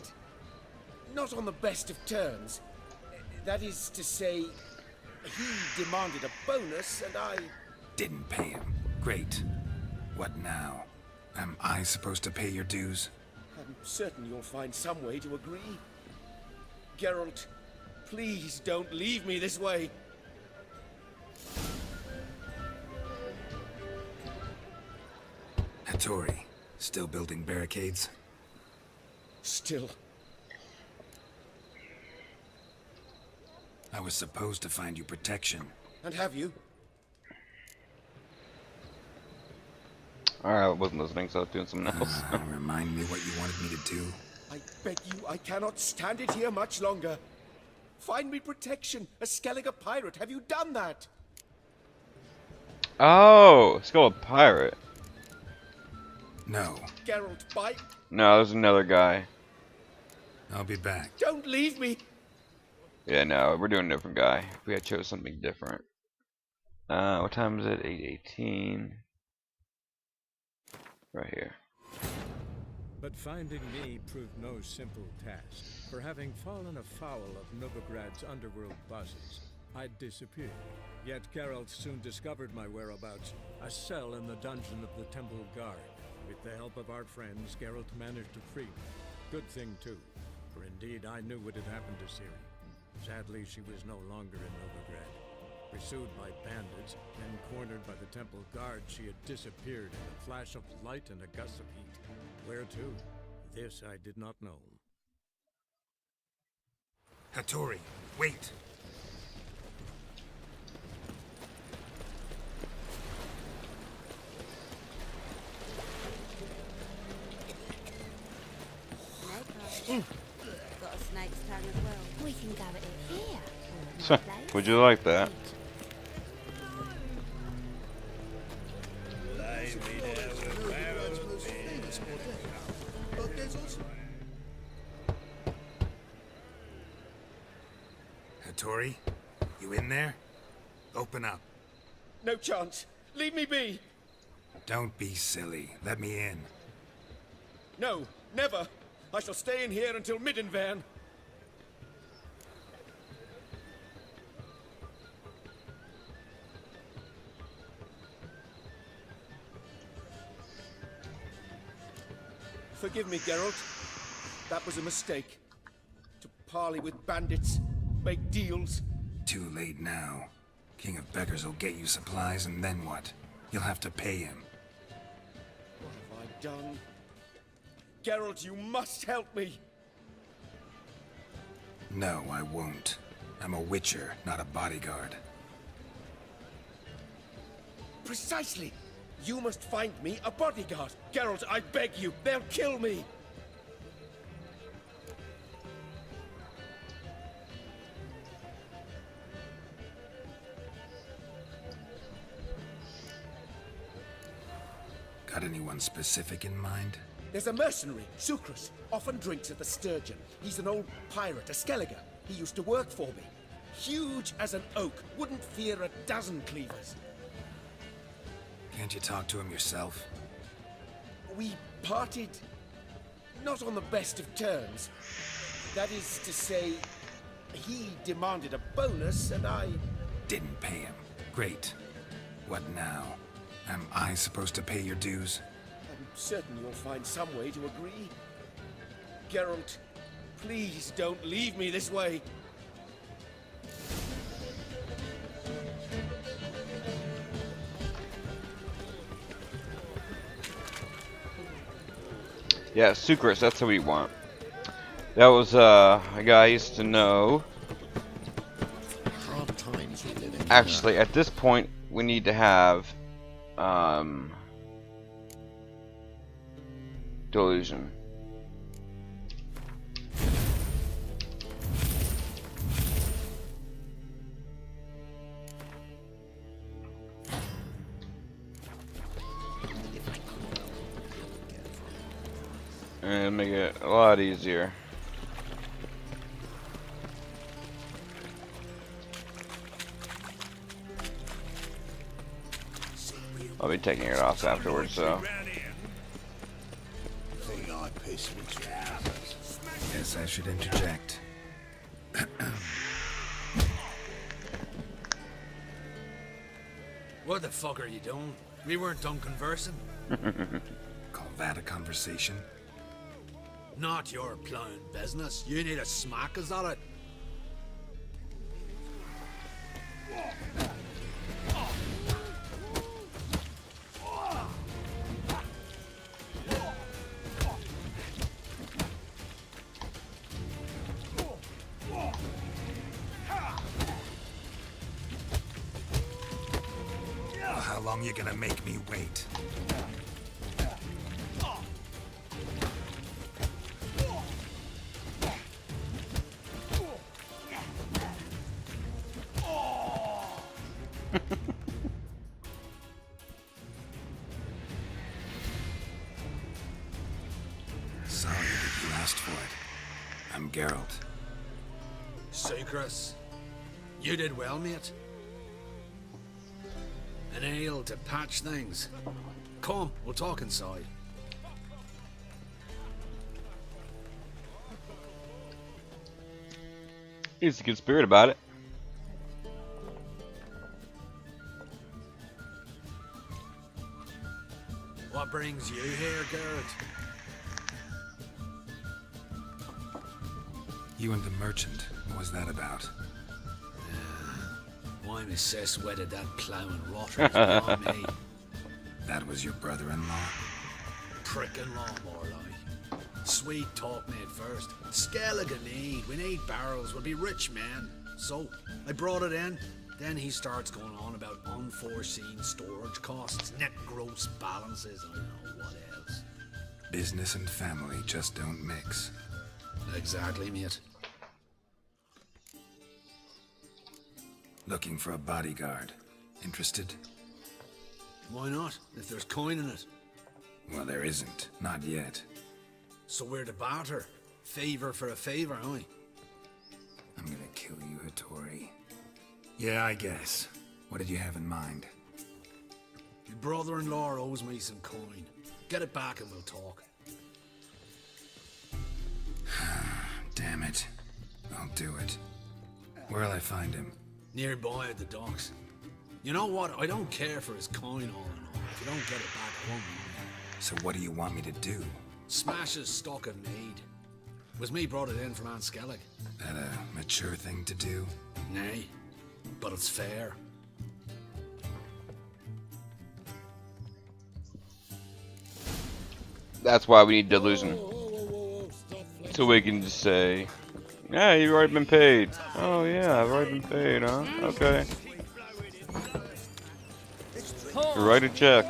not on the best of terms. That is to say, he demanded a bonus, and I... Didn't pay him. Great. What now? Am I supposed to pay your dues? I'm certain you'll find some way to agree. Geralt, please don't leave me this way. Hattori, still building barricades? Still. I was supposed to find you protection. And have you? Alright, I wasn't listening, so I was doing something else. Remind me what you wanted me to do? I beg you, I cannot stand it here much longer. Find me protection, a Skelliger pirate. Have you done that? Oh, it's called a pirate. No. Geralt, No, there's another guy. I'll be back. Don't leave me. Yeah, no, we're doing a different guy. We had chose something different. What time is it? 8:18. Right here. But finding me proved no simple task, for having fallen afoul of Novigrad's underworld bosses, I'd disappeared. Yet Geralt soon discovered my whereabouts, a cell in the dungeon of the Temple Guard. With the help of our friends, Geralt managed to free me. Good thing too, for indeed I knew what had happened to Ciri. Sadly, she was no longer in Novigrad. Pursued by bandits, then cornered by the Temple Guard, she had disappeared in a flash of light and a gust of heat. Where to? This I did not know. Hattori, wait! Got a snake's tongue as well. We can go at it here. So, would you like that? Hattori, you in there? Open up. No chance. Leave me be. Don't be silly. Let me in. No, never. I shall stay in here until Middenvern. Forgive me, Geralt. That was a mistake. To parley with bandits, make deals. Too late now. King of Beggars will get you supplies, and then what? You'll have to pay him. What have I done? Geralt, you must help me. No, I won't. I'm a witcher, not a bodyguard. Precisely. You must find me a bodyguard. Geralt, I beg you. They'll kill me. Got anyone specific in mind? There's a mercenary, Sucrus. Often drinks at the Sturgeon. He's an old pirate, a Skelliger. He used to work for me. Huge as an oak. Wouldn't fear a dozen cleavers. Can't you talk to him yourself? We parted not on the best of terms. That is to say, he demanded a bonus and I... Didn't pay him. Great. What now? Am I supposed to pay your dues? I'm certain you'll find some way to agree. Geralt, please don't leave me this way. Yeah, Sucrus, that's who we want. That was a guy I used to know. Hard times we live in. Actually, at this point, we need to have delusion. And make it a lot easier. I'll be taking it off afterwards, so. Think I piss me trousers. Guess I should interject. What the fuck are you doing? We weren't done conversing. Call that a conversation? Not your plowing business. You need a smack, is that it? How long you gonna make me wait? Sorry that you asked for it. I'm Geralt. Sucrus, you did well, mate. An ale to patch things. Come, we'll talk inside. He's a good spirit about it. What brings you here, Geralt? You and the merchant. What was that about? Why my sis wedded that ploughing rotter beyond me. That was your brother-in-law? Prick-in-law, more like. Sweet talk made first. Skellige need. We need barrels. We'll be rich men. So, I brought it in. Then he starts going on about unforeseen storage costs, net gross balances, and I don't know what else. Business and family just don't mix. Exactly, mate. Looking for a bodyguard. Interested? Why not, if there's coin in it? Well, there isn't. Not yet. So we're to barter. Favor for a favor, aren't we? I'm gonna kill you, Hattori. Yeah, I guess. What did you have in mind? Your brother-in-law owes me some coin. Get it back and we'll talk. Damn it. I'll do it. Where'll I find him? Nearby at the docks. You know what? I don't care for his coin all in all. If you don't get it back home, So what do you want me to do? smash his stock of mead. Was me brought it in from Aunt Skellig. That a mature thing to do? Nay, but it's fair. That's why we need delusion. So we can just say, yeah, you've already been paid. Oh yeah, I've already been paid, huh? Okay. Write a check.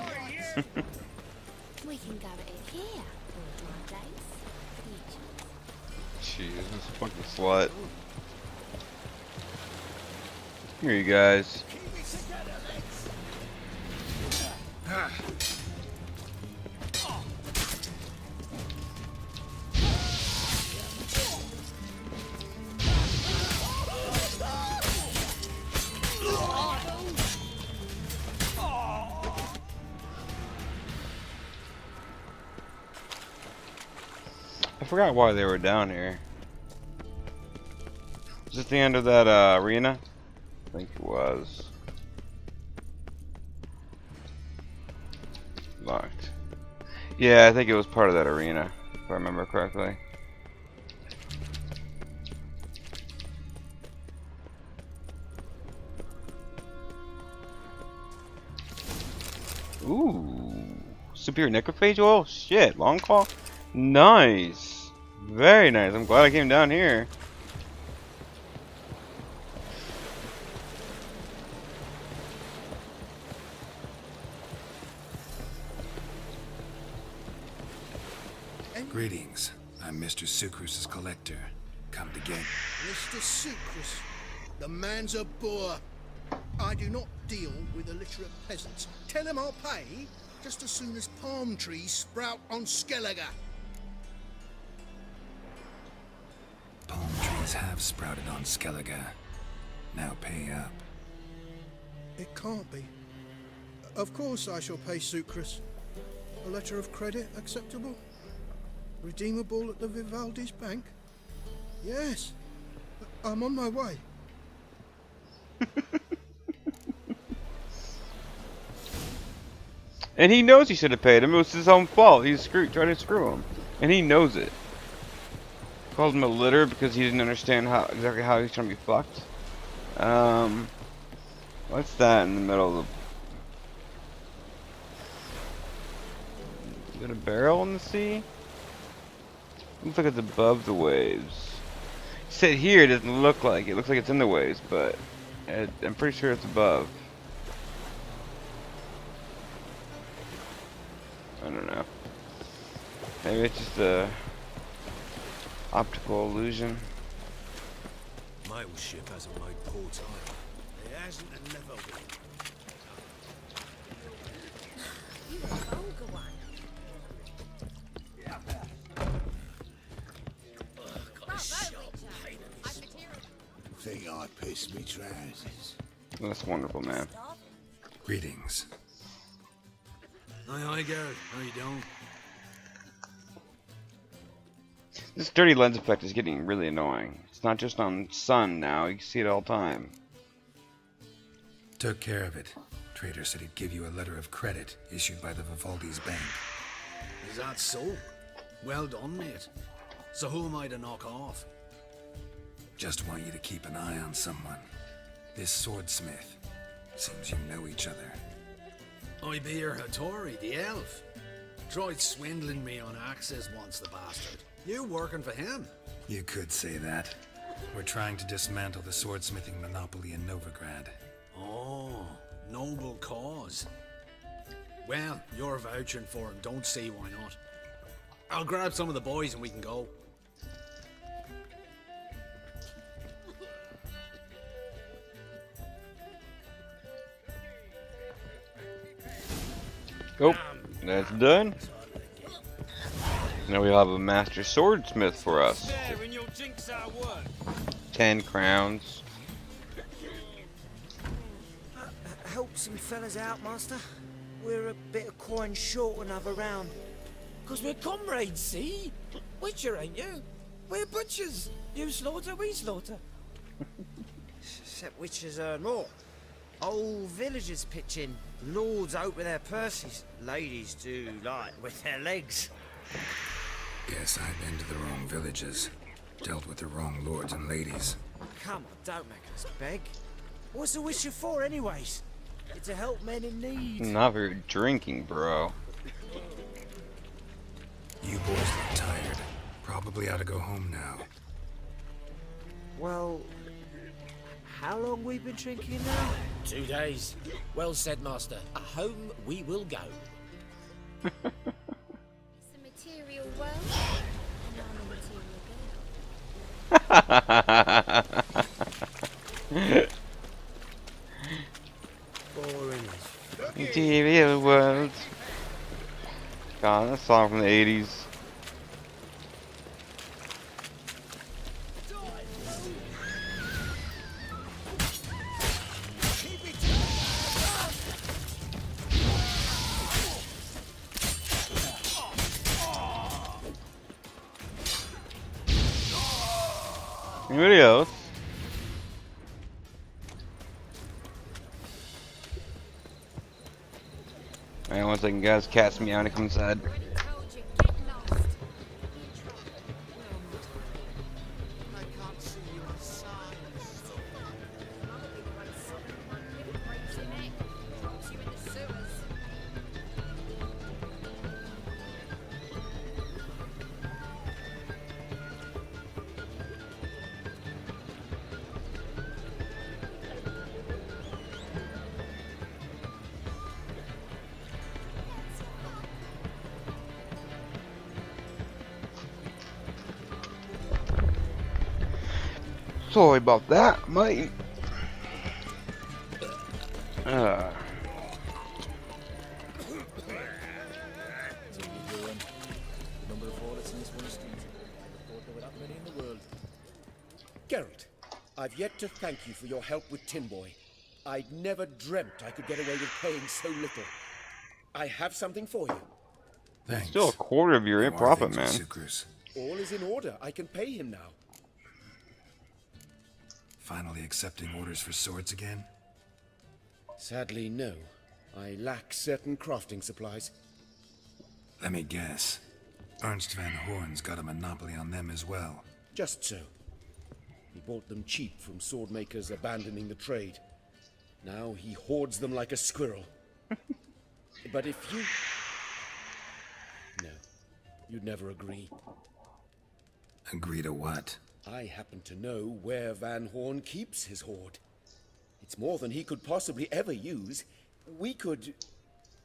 We can go at it here. My place. Jeez, this fucking slut. Here you guys. forgot why they were down here. Was this the end of that arena? I think it was. Locked. Yeah, I think it was part of that arena, if I remember correctly. Ooh, superior necrophage oil? Shit, long claw? Nice. Very nice. I'm glad I came down here. Greetings. I'm Mr. Sucrus's collector. Come to get... Mr. Sucrus, the man's a boor. I do not deal with illiterate peasants. Tell him I'll pay just as soon as palm trees sprout on Skellige. Palm trees have sprouted on Skellige. Now pay up. It can't be. Of course I shall pay Sucrus. A letter of credit acceptable? Redeemable at the Vivaldi's bank? Yes. I'm on my way. And he knows he should have paid him. It was his own fault. He tried to screw him. And he knows it. Called him a litter because he didn't understand exactly how he's trying to be fucked. What's that in the middle of the... Is it a barrel in the sea? Looks like it's above the waves. Sit here, it doesn't look like it. It looks like it's in the waves, but I'm pretty sure it's above. I don't know. Maybe it's just a optical illusion. My old ship hasn't made port either. It hasn't and never will. You a vulgar one. Think I pissed me trousers. That's wonderful, man. Greetings. Aye, Garrett. How you doing? This dirty lens effect is getting really annoying. It's not just on sun now, you can see it all the time. Took care of it. Trader said he'd give you a letter of credit issued by the Vivaldi's bank. Is that so? Well done, mate. So who am I to knock off? Just want you to keep an eye on someone. This swordsmith. Seems you know each other. I be your Hattori, the elf. Tried swindling me on access once, the bastard. You working for him? You could say that. We're trying to dismantle the swordsmithing monopoly in Novigrad. Oh, noble cause. Well, you're vouching for him, don't see why not. I'll grab some of the boys and we can go. Oh, that's done. Now we'll have a master swordsmith for us. 10 crowns. Help some fellas out, master. We're a bit of coin short another round. 'Cause we're comrades, see? Witcher, ain't you? We're butchers. You slaughter, we slaughter. Except witchers earn more. Old villagers pitch in. Lords out with their purses. Ladies do like with their legs. Guess I've been to the wrong villages. Dealt with the wrong lords and ladies. Come on, don't make us beg. What's a witcher for, anyways? It's to help men in need. Not very drinking, bro. You boys look tired. Probably ought to go home now. Well, how long we been drinking now? 2 days. Well said, master. Home we will go. It's a material world, and I'm a material girl. Boring. Material world. God, that song from the 80s. Anybody else? Alright, one second, guys. Cat's meowing to come inside. Sorry about that, mate. Geralt, I've yet to thank you for your help with Tin Boy. I'd never dreamt I could get away with paying so little. I have something for you. Thanks. Still a quarter of your profit, man. All is in order. I can pay him now. Finally accepting orders for swords again? Sadly, no. I lack certain crafting supplies. Let me guess. Ernst van Horn's got a monopoly on them as well. Just so. He bought them cheap from sword makers abandoning the trade. Now he hoards them like a squirrel. But if you... No, you'd never agree. Agree to what? I happen to know where Van Horn keeps his hoard. It's more than he could possibly ever use. We could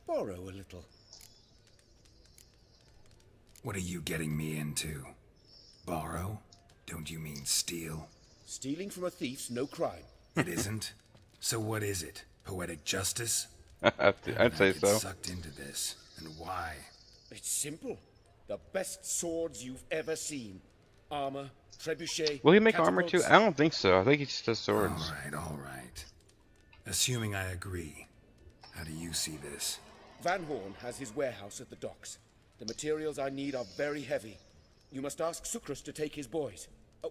borrow a little. What are you getting me into? Borrow? Don't you mean steal? Stealing from a thief's no crime. It isn't? So what is it? Poetic justice? I'd say so. Sucked into this. And why? It's simple. The best swords you've ever seen. Armor, trebuchet. Will he make armor too? I don't think so. I think he just does swords. All right. Assuming I agree, how do you see this? Van Horn has his warehouse at the docks. The materials I need are very heavy. You must ask Sucrus to take his boys.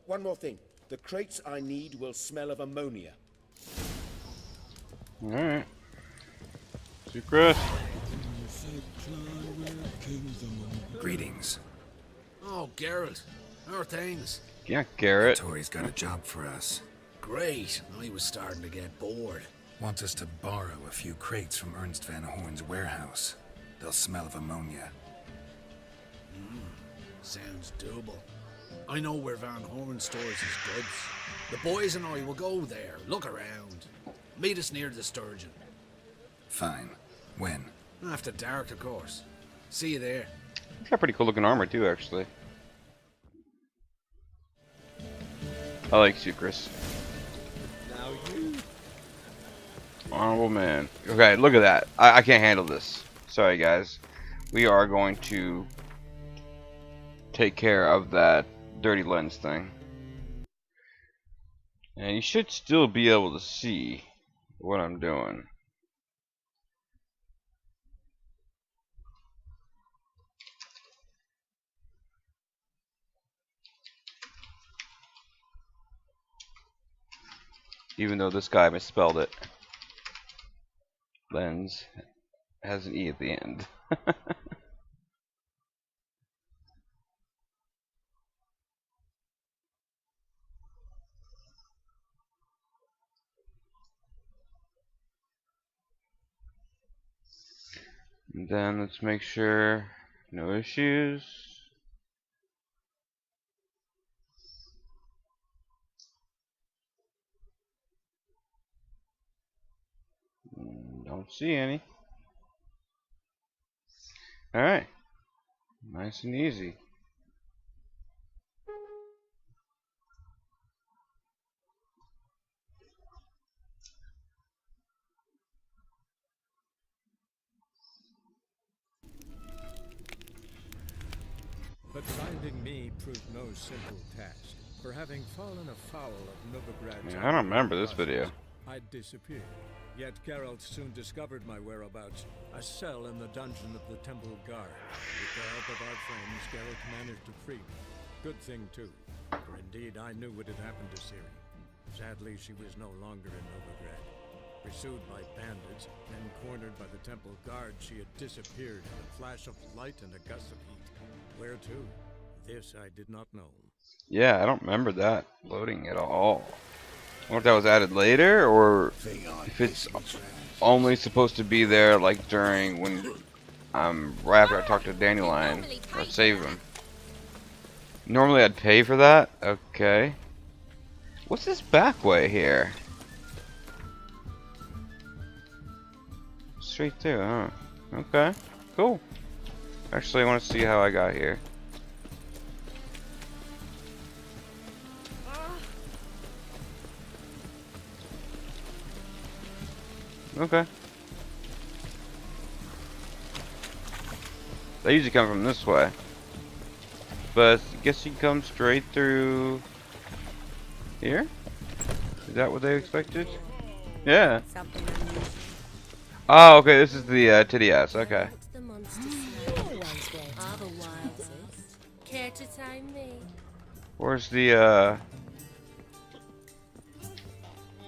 One more thing. The crates I need will smell of ammonia. Alright. Sucrus. Greetings. Oh, Geralt. How are things? Yeah, Garrett. Tori's got a job for us. Great. I was starting to get bored. Wants us to borrow a few crates from Ernst van Horn's warehouse. They'll smell of ammonia. Sounds doable. I know where Van Horn stores his goods. The boys and I will go there, look around. Meet us near the Sturgeon. Fine. When? After dark, of course. See you there. He's got pretty cool looking armor too, actually. I like Sucrus. Now you. Honorable man. Okay, look at that. I can't handle this. Sorry, guys. We are going to take care of that dirty lens thing. And you should still be able to see what I'm doing. Even though this guy misspelled it. Lens has an E at the end. And then let's make sure no issues. Don't see any. Alright. Nice and easy. But finding me proved no simple task. For having fallen afoul of Novigrad's... Yeah, I don't remember this video. I'd disappeared. Yet Geralt soon discovered my whereabouts. A cell in the dungeon of the Temple Guard. With the help of our friends, Geralt managed to free me. Good thing, too. For indeed, I knew what had happened to Ciri. Sadly, she was no longer in Novigrad. Pursued by bandits, then cornered by the temple guard, she had disappeared in a flash of light and a gust of heat. Where to? This I did not know. Yeah, I don't remember that loading at all. I wonder if that was added later, or if it's only supposed to be there like during when right after I talk to Dandelion or save him. Normally I'd pay for that. Okay. What's this back way here? Straight through, huh? Okay. Cool. Actually, I want to see how I got here. Okay. They usually come from this way. But I guess you can come straight through here? Is that what they expected? Yeah. Oh, okay, this is the titty ass, okay. Care to time me? Where's the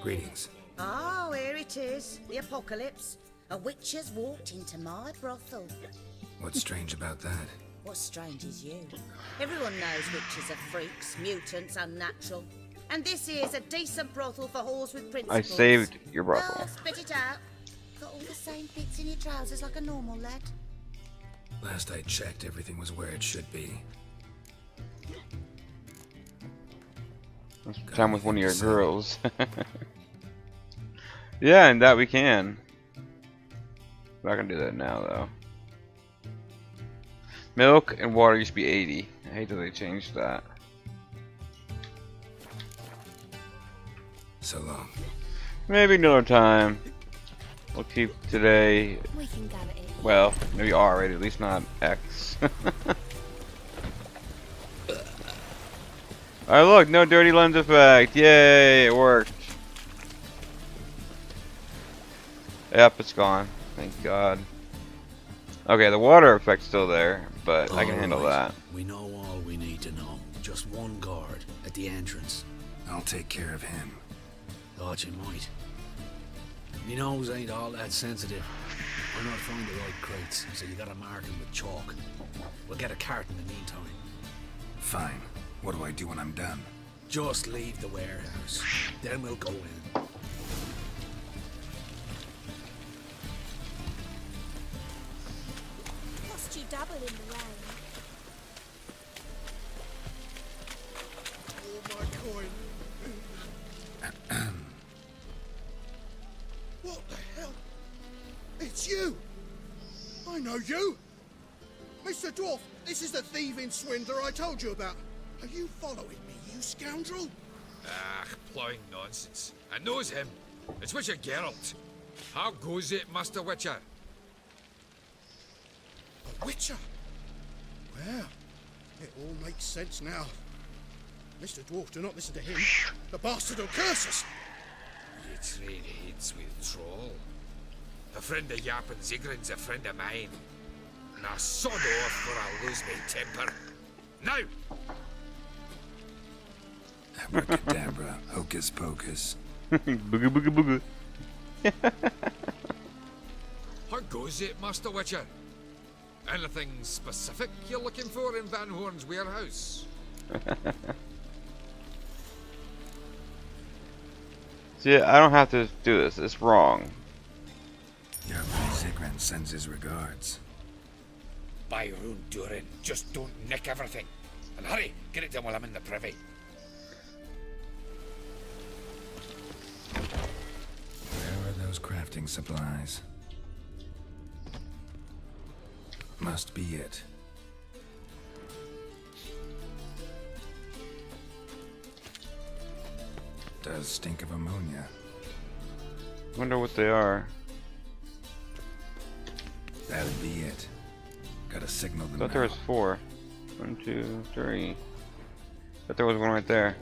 Greetings. Oh, here it is. The apocalypse. A witch has walked into my brothel. What's strange about that? What's strange is you. Everyone knows witches are freaks, mutants, unnatural. And this here's a decent brothel for whores with principles. I saved your brothel. Oh, spit it out. Got all the same bits in your trousers like a normal lad. Last I checked, everything was where it should be. Time with one of your girls. Yeah, and that we can. I'm not gonna do that now though. Milk and water used to be 80. I hate that they changed that. So long. Maybe another time. We'll keep today. We can gather it. Well, maybe R rated, at least not X. Alright, look, no dirty lens effect. Yay, it worked. Yep, it's gone. Thank God. Okay, the water effect's still there, but I can handle that. We know all we need to know. Just one guard at the entrance. I'll take care of him. Thought you might. Me nose ain't all that sensitive. Why not find the right crates, so you gotta mark them with chalk. We'll get a cart in the meantime. Fine. What do I do when I'm done? Just leave the warehouse. Then we'll go in. Must you dabble in the rain? Oh, my coin. What the hell? It's you! I know you! Mr. Dwarf, this is the thieving swindler I told you about. Are you following me, you scoundrel? Ah, plowing nonsense. I knows him. It's Witcher Geralt. How goes it, Master Witcher? A witcher? Well, it all makes sense now. Mr. Dwarf, do not listen to him. The bastard will curse us. You trade heads with troll. A friend of Yappin Zigrin's a friend of mine. Now sod off or I'll lose my temper. Now! Abracadabra, hocus pocus. Booga booga booga. How goes it, Master Witcher? Anything specific you're looking for in Van Horn's warehouse? See, I don't have to do this. It's wrong. Yappin Zigran sends his regards. By Rune Durin, just don't nick everything. And hurry, get it done while I'm in the privy. Where are those crafting supplies? Must be it. Does stink of ammonia. Wonder what they are. That'd be it. Gotta signal them. I thought there was 4. 1, 2, 3. Thought there was one right there.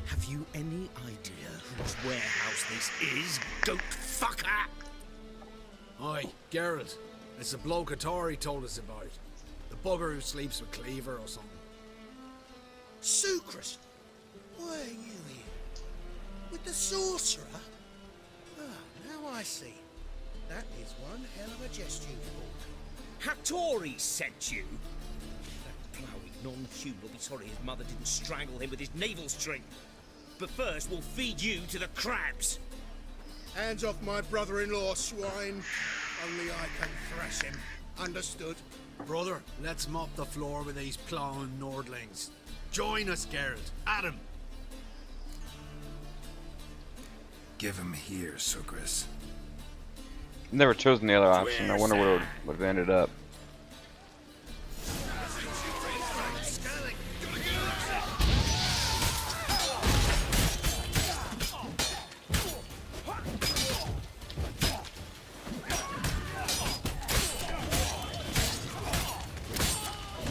Have you any idea whose warehouse this is, goat fucker? Oi, Geralt. It's the bloke Tori told us about. The bugger who sleeps with Cleaver or something. Sucrus, why are you here? With the sorcerer? Ah, now I see. That is one hell of a jest you pulled. Hattori sent you? That ploughing non-human will be sorry his mother didn't strangle him with his navel string. But first, we'll feed you to the crabs. Hands off my brother-in-law, swine. Only I can thrash him. Understood? Brother, let's mop the floor with these plowing Nordlings. Join us, Geralt. Adam. Give him here, Sucrus. Never chosen the other option. I wonder what it would have ended up.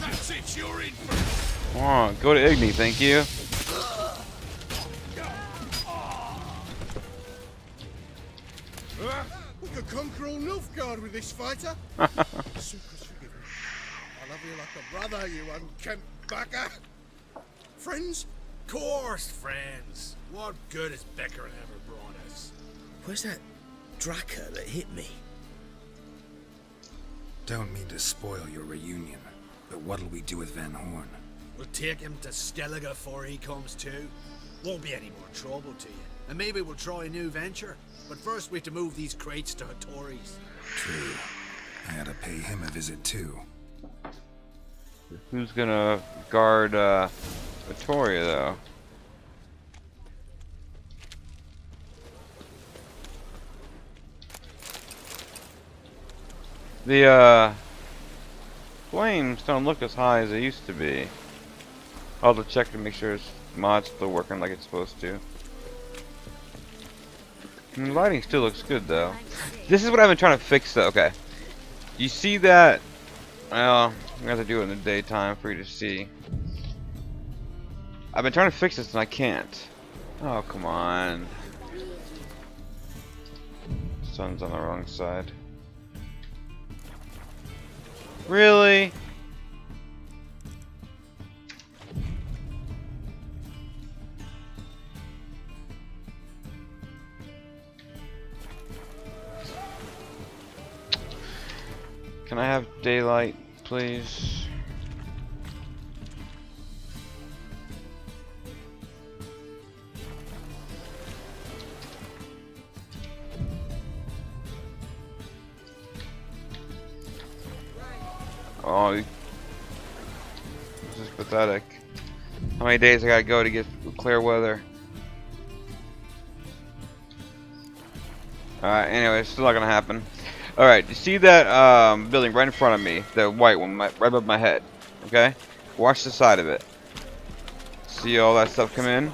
That's it, you're in. Come on, go to Igni, thank you. We could conquer all Nilfgaard with this fighter. Sucrus, forgive me. I love you like a brother, you unkempt bugger. Friends? Course, friends. What good has Becker ever brought us? Where's that Draka that hit me? Don't mean to spoil your reunion, but what'll we do with Van Horn? We'll take him to Skellige before he comes to. Won't be any more trouble to you. And maybe we'll try a new venture. But first we have to move these crates to Hattori's. True. I had to pay him a visit too. Who's gonna guard Victoria though? The flames don't look as high as they used to be. I'll have to check to make sure his mod's still working like it's supposed to. And the lighting still looks good though. This is what I've been trying to fix though. Okay. You see that? Well, I'm gonna have to do it in the daytime for you to see. I've been trying to fix this and I can't. Oh, come on. Sun's on the wrong side. Really? Can I have daylight, please? Oh, this is pathetic. How many days I gotta go to get clear weather? Alright, anyway, it's still not gonna happen. Alright, you see that building right in front of me? The white one, right above my head. Okay? Watch the side of it. See all that stuff come in?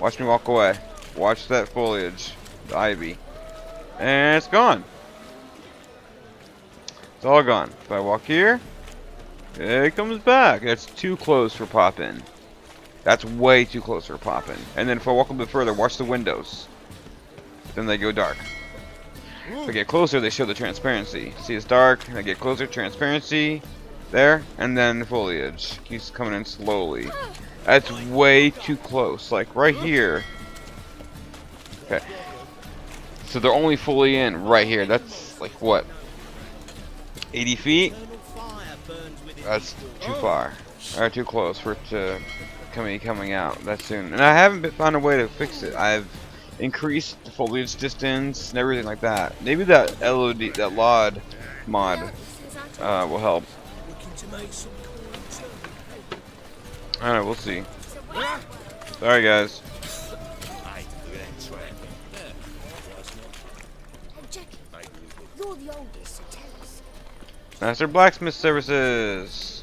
Watch me walk away. Watch that foliage. The ivy. And it's gone. It's all gone. If I walk here, it comes back. That's too close for pop-in. That's way too close for pop-in. And then if I walk a bit further, watch the windows. Then they go dark. If I get closer, they show the transparency. See, it's dark, and I get closer, transparency, there, and then foliage. Keeps coming in slowly. That's way too close, like right here. Okay. So they're only fully in right here. That's like what? 80 feet? That's too far. Or too close for it to coming out that soon. And I haven't found a way to fix it. I've increased the foliage distance and everything like that. Maybe that LOD, that LOD mod will help. I don't know, we'll see. Sorry guys. You're the oldest, so tell us. Master Blacksmith Services.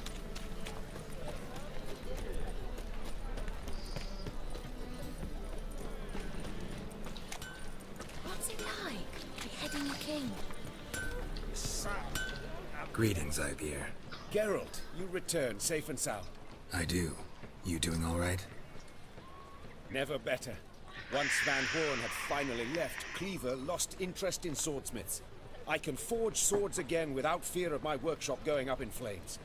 What's it like, beheading the king? Greetings, Ivier. Geralt, you return safe and sound. I do. You doing all right? Never better. Once Van Horn had finally left, Cleaver lost interest in swordsmiths. I can forge swords again without fear of my workshop going up in flames.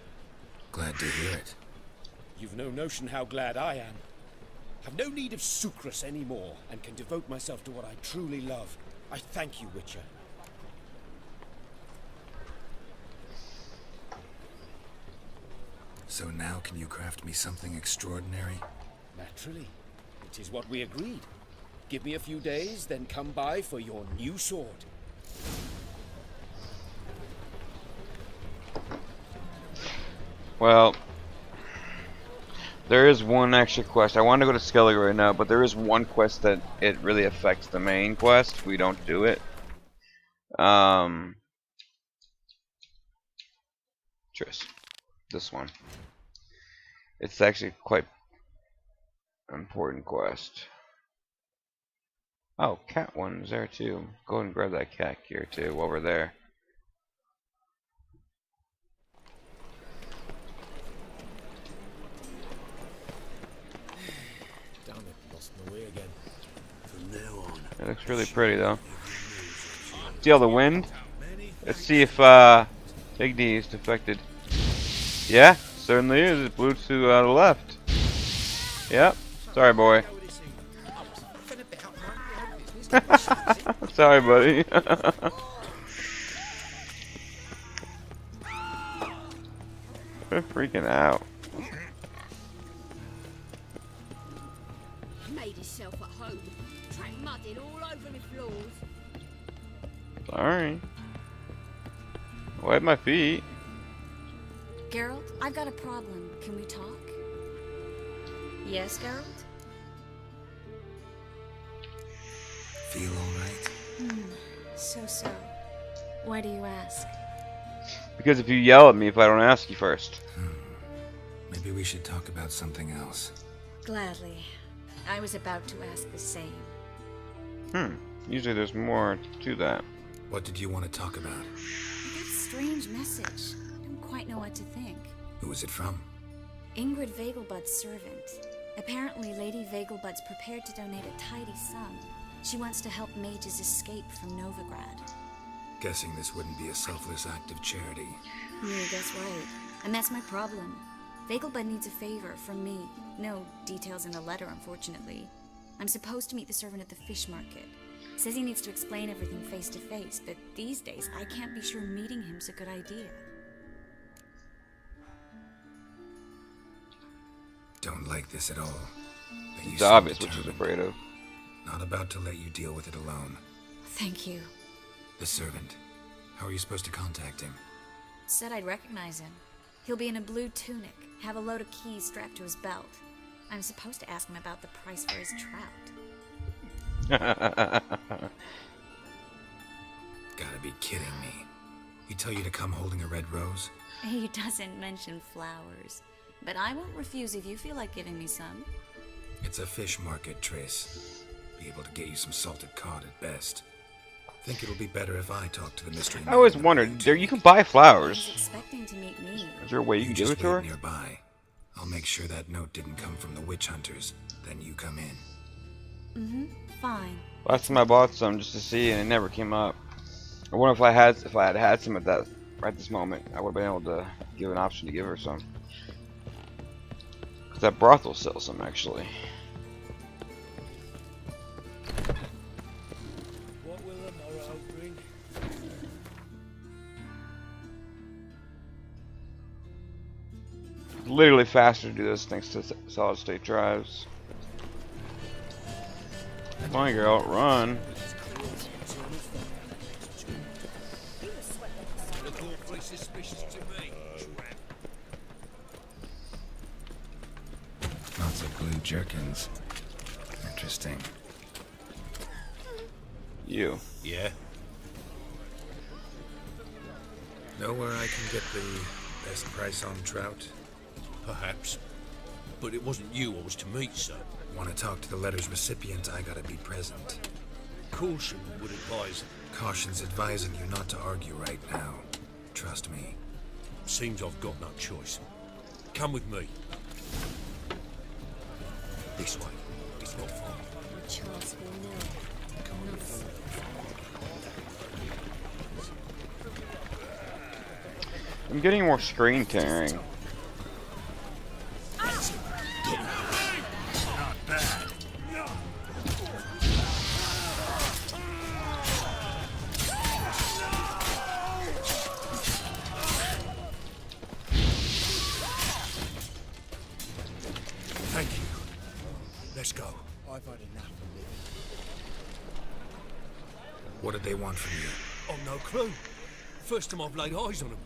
Glad to hear it. You've no notion how glad I am. Have no need of Sucrus anymore, and can devote myself to what I truly love. I thank you, Witcher. So now can you craft me something extraordinary? Naturally. It is what we agreed. Give me a few days, then come by for your new sword. Well, there is one extra quest. I want to go to Skellige right now, but there is one quest that it really affects the main quest if we don't do it. Tris, this one. It's actually quite an important quest. Oh, cat one's there too. Go ahead and grab that cat gear too while we're there. Damn it, lost my way again. From now on. It looks really pretty though. See all the wind? Let's see if Big D is defected. Yeah, certainly is. It blew to the left. Yep. Sorry, boy. Sorry, buddy. We're freaking out. Made yourself at home. Track mudded all over my floors. Sorry. Wipe my feet. Geralt, I've got a problem. Can we talk? Yes, Geralt? Feel alright? So. Why do you ask? Because if you yell at me if I don't ask you first. Maybe we should talk about something else. Gladly. I was about to ask the same. Usually there's more to that. What did you want to talk about? I got a strange message. I don't quite know what to think. Who was it from? Ingrid Vegelbud's servant. Apparently, Lady Vegelbud's prepared to donate a tidy sum. She wants to help mages escape from Novigrad. Guessing this wouldn't be a selfless act of charity. You guess right. And that's my problem. Vegelbud needs a favor from me. No details in the letter, unfortunately. I'm supposed to meet the servant at the fish market. Says he needs to explain everything face to face, but these days I can't be sure meeting him's a good idea. Don't like this at all. But you It's seem obvious what she's determined. afraid of. Not about to let you deal with it alone. Thank you. The servant. How are you supposed to contact him? Said I'd recognize him. He'll be in a blue tunic, have a load of keys strapped to his belt. I'm supposed to ask him about the price for his trout. Gotta be kidding me. He tell you to come holding a red rose? He doesn't mention flowers, but I won't refuse if you feel like giving me some. It's a fish market, Trace. Be able to get you some salted cod at best. Think it'll be better if I talk to the mystery man. I always wondered, there you can buy flowers. He's expecting to meet me. Is there a way you can give it to her? Nearby. I'll make sure that note didn't come from the witch hunters. Then you come in. Fine. Last time I bought some just to see, and it never came up. I wonder if I had some at this moment, I would have been able to give an option to give her some. Cause that brothel sells some actually. What will the morrow bring? Literally faster to do this thanks to solid state drives. Come on, girl, run. Look awfully suspicious to me. Lots of blue jerkins. Interesting. You. Yeah? Know where I can get the best price on trout? Perhaps. But it wasn't you I was to meet, sir. Want to talk to the letter's recipient, I gotta be present. Caution would advise. Caution's advising you not to argue right now. Trust me. Seems I've got no choice. Come with me. This way. It's not far. Chance will know. I'm getting more screen tearing. Not bad. Thank you. Let's go. I've had enough of living. What did they want from you? Oh, no clue. First time I've laid eyes on them.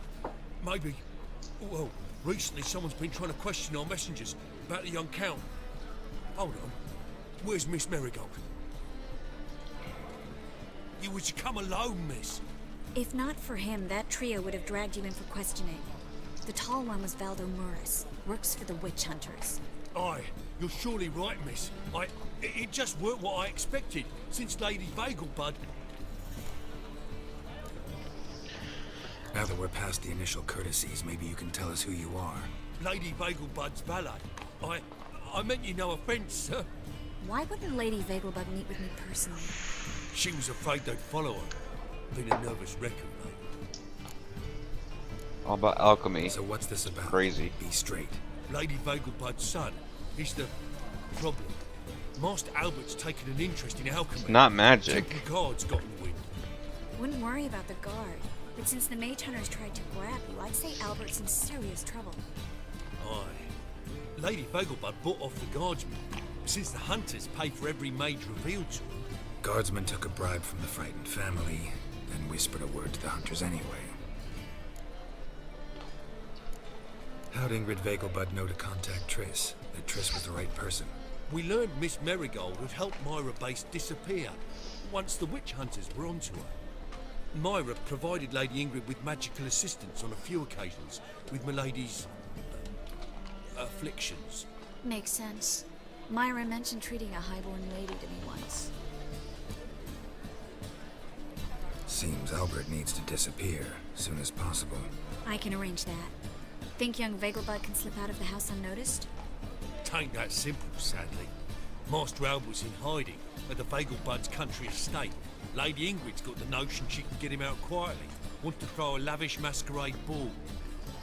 Maybe... Well, recently someone's been trying to question our messengers about the young Count. Hold on. Where's Miss Marigold? You was to come alone, miss. If not for him, that trio would have dragged you in for questioning. The tall one was Valdo Murris, works for the witch hunters. Aye, you're surely right, miss. It just weren't what I expected, since Lady Vagelbud... Now that we're past the initial courtesies, maybe you can tell us who you are. Lady Vagelbud's valet. I meant you no offence, sir. Why wouldn't Lady Vagelbud meet with me personally? She was afraid they'd follow her. Been a nervous wreck of late. All about alchemy. So what's this about? Crazy. Be straight. Lady Vagelbud's son. He's the problem. Master Albert's taken an interest in alchemy. It's not magic. Temple Guard's got in the wind. Wouldn't worry about the guard. But since the mage hunters tried to grab you, I'd say Albert's in serious trouble. Aye. Lady Vagelbud bought off the guardsmen, since the hunters pay for every mage revealed to them. Guardsmen took a bribe from the frightened family, then whispered a word to the hunters anyway. How'd Ingrid Vagelbud know to contact Triss? That Triss was the right person? We learned Miss Marigold had helped Myra Base disappear, once the witch hunters were onto her. Myra provided Lady Ingrid with magical assistance on a few occasions with Milady's afflictions. Makes sense. Myra mentioned treating a highborn lady to me once. Seems Albert needs to disappear soon as possible. I can arrange that. Think young Vagelbud can slip out of the house unnoticed? Tain't that simple, sadly. Master Albert's in hiding at the Vagelbud's country estate. Lady Ingrid's got the notion she can get him out quietly. Want to throw a lavish masquerade ball.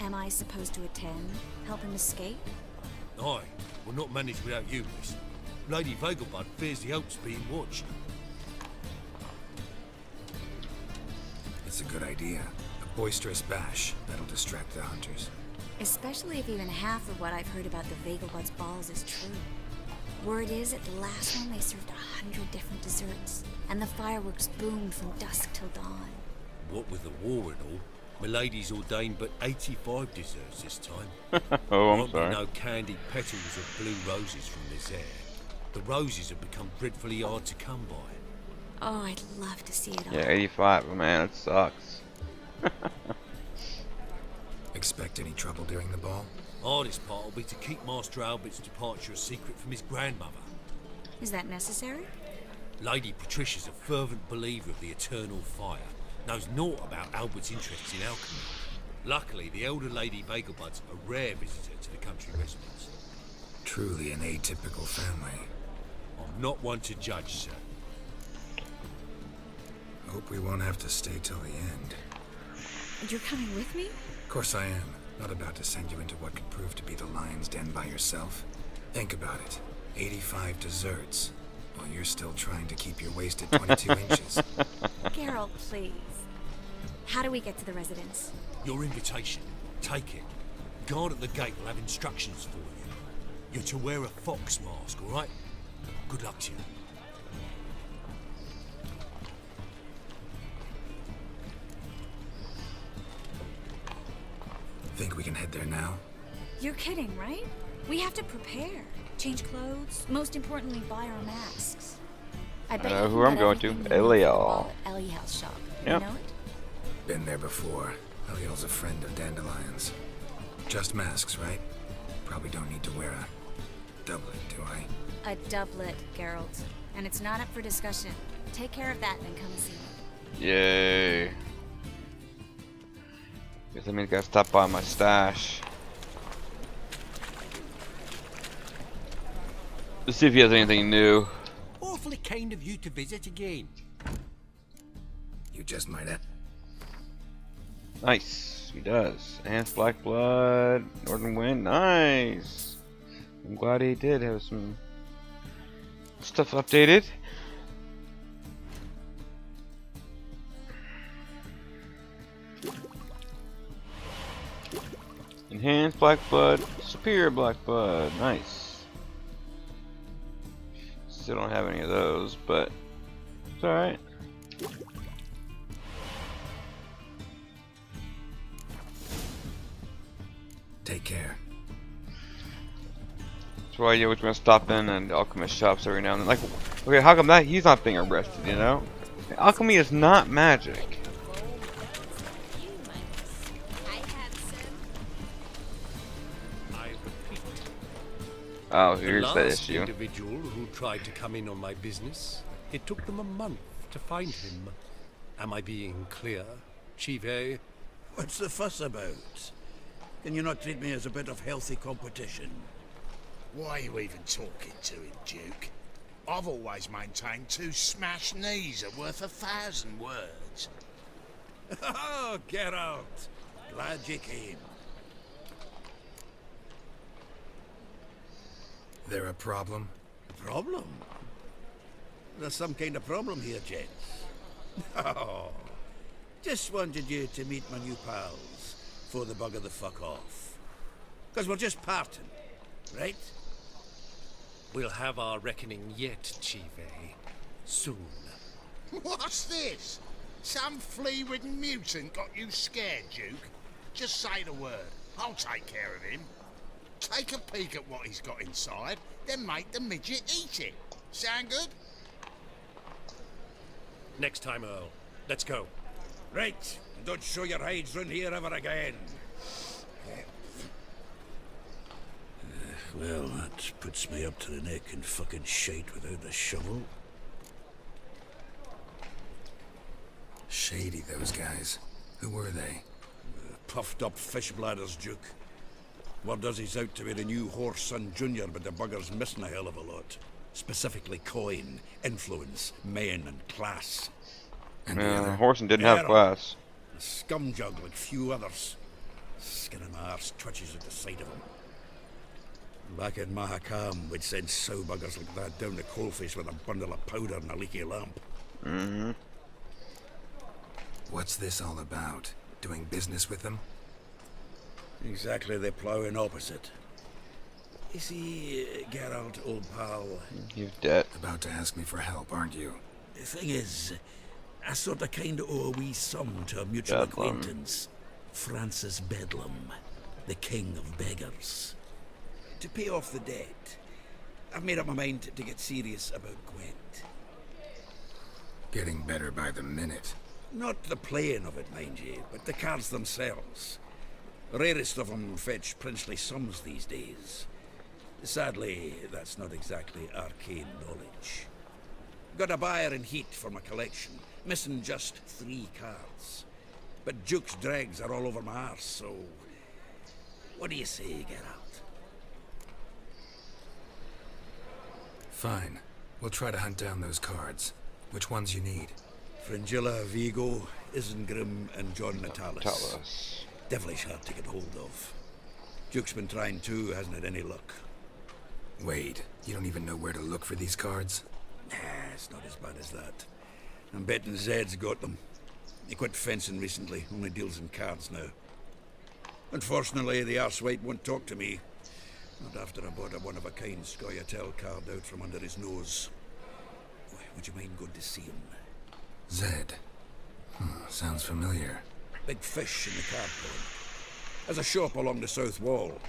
Am I supposed to attend? Help him escape? Aye, we'll not manage without you, miss. Lady Vagelbud fears the Alps being watched. It's a good idea. A boisterous bash. That'll distract the hunters. Especially if even half of what I've heard about the Vagelbud's balls is true. Word is, at the last one they served 100 different desserts, and the fireworks boomed from dusk till dawn. What with the war and all, Milady's ordained but 85 desserts this time. Oh, I'm Won't sorry. be no candied petals of blue roses from this air. The roses have become dreadfully hard to come by. Oh, I'd love to see it all. Yeah, 85, man, it sucks. Expect any trouble during the ball? Hardest part will be to keep Master Albert's departure a secret from his grandmother. Is that necessary? Lady Patricia's a fervent believer of the eternal fire. Knows naught about Albert's interests in alchemy. Luckily, the elder Lady Vagelbud's a rare visitor to the country residence. Truly an atypical family. I'm not one to judge, sir. Hope we won't have to stay till the end. You're coming with me? Of course I am. Not about to send you into what could prove to be the lion's den by yourself. Think about it. 85 desserts, while you're still trying to keep your waist at 22 inches. Geralt, please. How do we get to the residence? Your invitation. Take it. Guard at the gate will have instructions for you. You're to wear a fox mask, all right? Good luck to you. Think we can head there now? You're kidding, right? We have to prepare. Change clothes. Most importantly, buy our masks. I bet know you who can I'm get going to. everything you need at the ball Eliel. at Eliel's shop. Yep. You know it? Been there before. Eliel's a friend of Dandelion's. Just masks, right? Probably don't need to wear a doublet, do I? A doublet, Geralt. And it's not up for discussion. Take care of that, then come and see me. Yay. Guess that means I gotta stop by my stash. Let's see if he has anything new. Awfully kind of you to visit again. You just might have. Nice. Yes, he does. Enhanced Black Blood, Northern Wind, nice. I'm glad he did have some stuff updated. Enhanced Black Blood, Superior Black Blood, nice. Still don't have any of those, but it's alright. Take care. That's why you always want to stop in and alchemist shops every now and then. Like, okay, how come that he's not being arrested, you know? Alchemy is not magic. Oh, here's that issue. The last individual who tried to come in on my business, it took them a month to find him. Am I being clear, Chive? What's the fuss about? Can you not treat me as a bit of healthy competition? Why are you even talking to him, Duke? I've always maintained 2 smashed knees are worth 1,000 words. Oh, get out! Glad you came. There a problem? Problem? There's some kind of problem here, gents. Oh, just wanted you to meet my new pals before they bugger the fuck off. Because we're just parting, right? We'll have our reckoning yet, Chive. Soon. What's this? Some flea-ridden mutant got you scared, Duke? Just say the word. I'll take care of him. Take a peek at what he's got inside, then make the midget eat it. Sound good? Next time, Earl. Let's go. Right. Don't show your hides round here ever again. Well, that puts me up to the neck in fucking shite without the shovel. Shady, those guys. Who were they? Puffed up fish bladders, Duke. Word does he's out to be the new Horse Son Jr., but the bugger's missing a hell of a lot. Specifically coin, influence, men, and class. And the other? Horson didn't have class. A scumjug like few others. Skin in my arse twitches at the sight of him. Back in Mahakam, we'd send sow buggers like that down the coalface with a bundle of powder and a leaky lamp. Mm-hmm. What's this all about? Doing business with them? Exactly the ploughing opposite. You see, Geralt, old pal... You've dead. About to ask me for help, aren't you? The thing is, I sort of kind of owe a wee sum to a mutual acquaintance. Francis Bedlam, the king of beggars. To pay off the debt, I've made up my mind to get serious about Gwent. Getting better by the minute. Not the playing of it, mind you, but the cards themselves. The rarest of them fetch princely sums these days. Sadly, that's not exactly arcane knowledge. Got a buyer in heat for my collection, missing just 3 cards. But Duke's dregs are all over my arse, so... What do you say, Geralt? Fine. We'll try to hunt down those cards. Which ones you need? Fringilla, Vigo, Isengrim, and John Natalis. Devilish hard to get hold of. Duke's been trying too, hasn't had any luck. Wait, you don't even know where to look for these cards? Nah, it's not as bad as that. I'm betting Zed's got them. He quit fencing recently, only deals in cards now. Unfortunately, the arsewipe won't talk to me. Not after I bought a one-of-a-kind Scoia'tael card out from under his nose. Would you mind going to see him? Zed. Sounds familiar. Big fish in the card pulling. There's a shop along the south wall.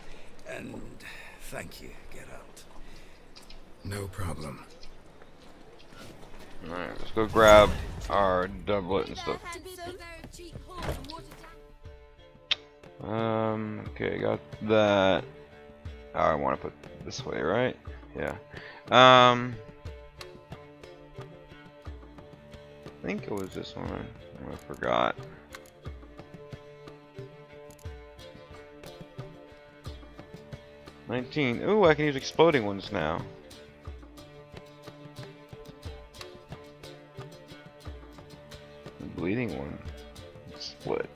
And thank you, Geralt. No problem. Alright, let's go grab our doublet and stuff. Okay, got that. Oh, I want to put this way, right? Yeah. I think it was this one. I forgot. $19. Ooh, I can use exploding ones now. The bleeding one. Split.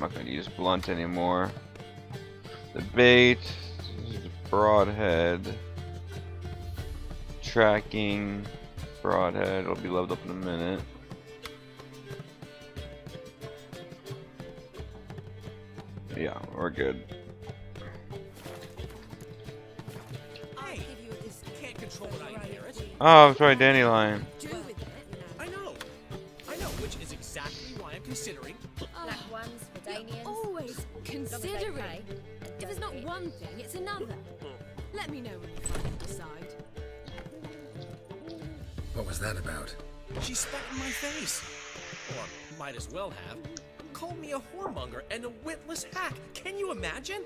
not going to use blunt anymore. The bait, this is the broadhead, tracking, broadhead, it'll be leveled up in a minute. Yeah, we're good. Hey, can't control what I inherit. Oh, that's right, Dandelion. I know, which is exactly why I'm considering. Black ones, Redanians. Always considering. If it's not one thing, it's another. Let me know when you finally decide. What was that about? She spat in my face. Or might as well have. Called me a whoremonger and a witless hack. Can you imagine?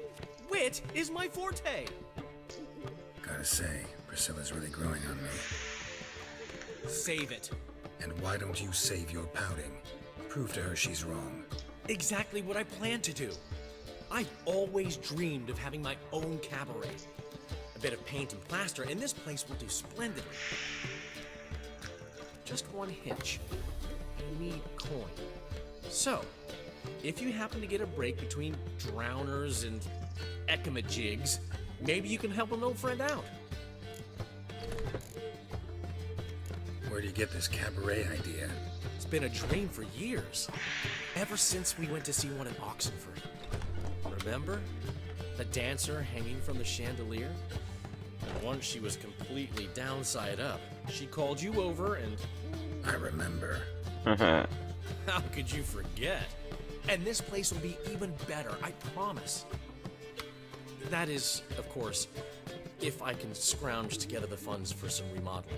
Wit is my forte. Gotta say, Priscilla's really growing on me. Save it. And why don't you save your pouting? Prove to her she's wrong. Exactly what I plan to do. I've always dreamed of having my own cabaret. A bit of paint and plaster, and this place will do splendidly. Just one hitch. I need coin. So, if you happen to get a break between drowners and ekamajigs, maybe you can help an old friend out. Where do you get this cabaret idea? It's been a dream for years. Ever since we went to see one in Oxenford. Remember? The dancer hanging from the chandelier? And once she was completely downside up, she called you over and... I remember. How could you forget? And this place will be even better, I promise. That is, of course, if I can scrounge together the funds for some remodeling.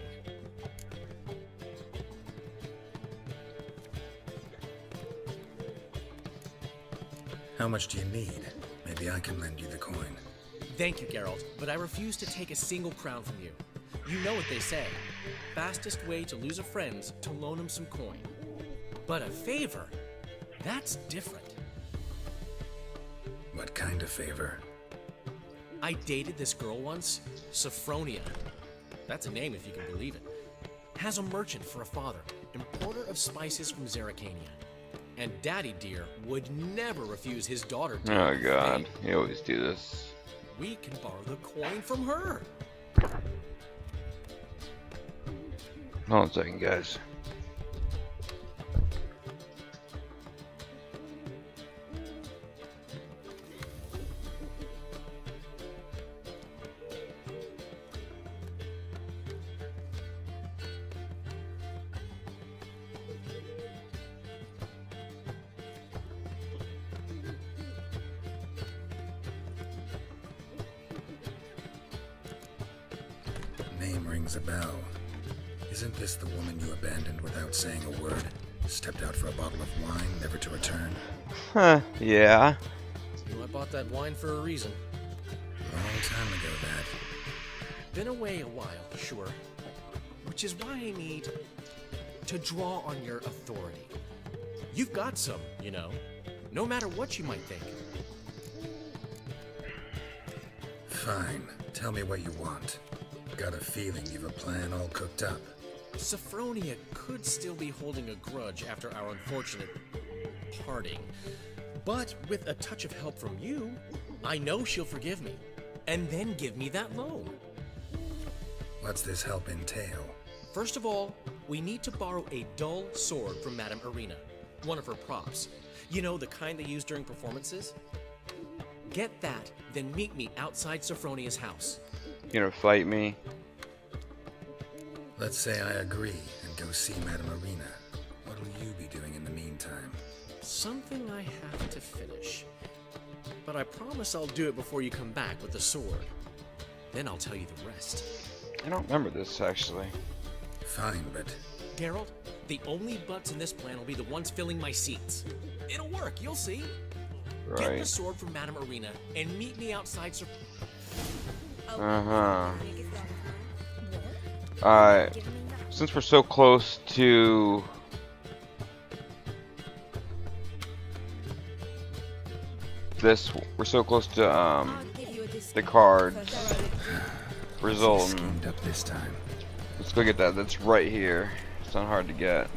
How much do you need? Maybe I can lend you the coin. Thank you, Geralt, but I refuse to take a single crown from you. You know what they say. Fastest way to lose a friend's to loan him some coin. But a favor, that's different. What kind of favor? I dated this girl once, Sophronia. That's a name if you can believe it. Has a merchant for a father, importer of spices from Zerrikania. And Daddy Dear would never refuse his daughter. Oh god, you always do this. We can borrow the coin from her. Hold on a second, guys. Name rings a bell. Isn't this the woman you abandoned without saying a word? Stepped out for a bottle of wine, never to return? Huh, yeah. You know, I bought that wine for a reason. Long time ago, that. Been away a while, sure. Which is why I need to draw on your authority. You've got some, you know. No matter what you might think. Fine. Tell me what you want. Got a feeling you've a plan all cooked up. Sophronia could still be holding a grudge after our unfortunate parting. But with a touch of help from you, I know she'll forgive me. And then give me that loan. What's this help entail? First of all, we need to borrow a dull sword from Madame Irina. One of her props. You know, the kind they use during performances? Get that, then meet me outside Sophronia's house. You gonna fight me? Let's say I agree and go see Madame Irina. What'll you be doing in the meantime? Something I have to finish. But I promise I'll do it before you come back with the sword. Then I'll tell you the rest. I don't remember this, actually. Fine, but... Geralt, the only butts in this plan will be the ones filling my seats. It'll work, you'll see. Right. Get the sword from Madame Irina and meet me outside Uh-huh. Alright. Since we're so close to... this, we're so close to, the cards. Result. Schemed up this time. Let's go get that. That's right here. It's not hard to get.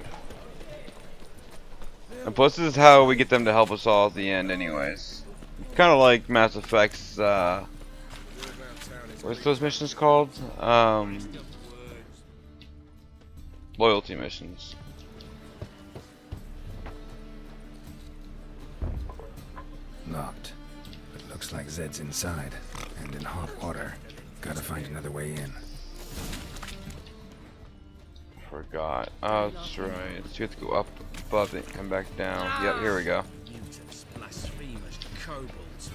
And plus, this is how we get them to help us all at the end, anyways. Kind of like Mass Effect's, what's those missions called? Loyalty missions. Locked. But looks like Zed's inside. And in hot water. Gotta find another way in. Forgot. Oh, that's right. So you have to go up above it and come back down. Yep, here we go. Mutants, blasphemers, kobolds.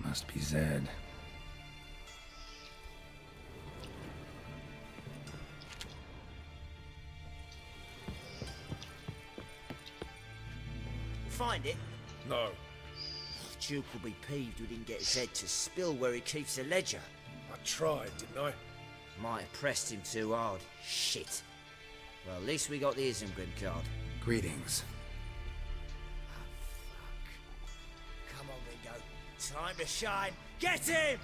Must be Zed. Find it? No. Duke will be peeved we didn't get Zed to spill where he keeps the ledger. I tried, didn't I? Might have pressed him too hard. Shit. Well, at least we got the Isengrim card. Greetings. Come on, Ringo. Time to shine. Get him!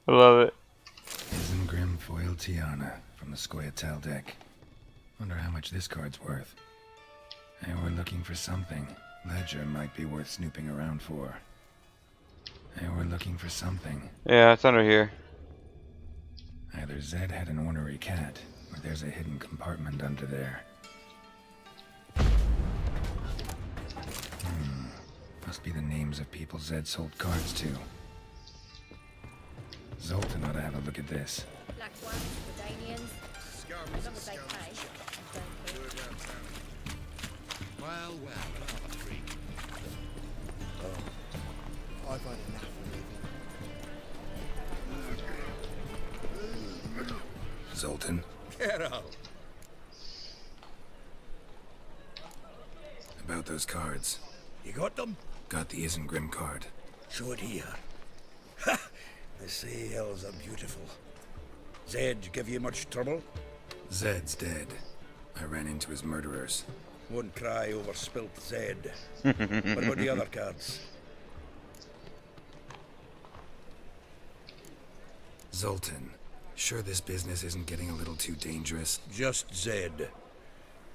Love it. Isengrim Foil Tiana from the Scoia'tael deck. Wonder how much this card's worth. Hey, we're looking for something. Ledger might be worth snooping around for. Hey, we're looking for something. Yeah, it's under here. Either Zed had an ornery cat, or there's a hidden compartment under there. Must be the names of people Zed sold cards to. Zoltan ought to have a look at this. Black ones, the Danians. As long as they pay. Well, another freak. Oh, I've had enough of living. Zoltan. Get out. About those cards. You got them? Got the Isengrim card. Show it here. Ha! They say elves are beautiful. Zed give you much trouble? Zed's dead. I ran into his murderers. Won't cry over spilt Zed. What about the other cards? Zoltan, sure this business isn't getting a little too dangerous? Just Zed.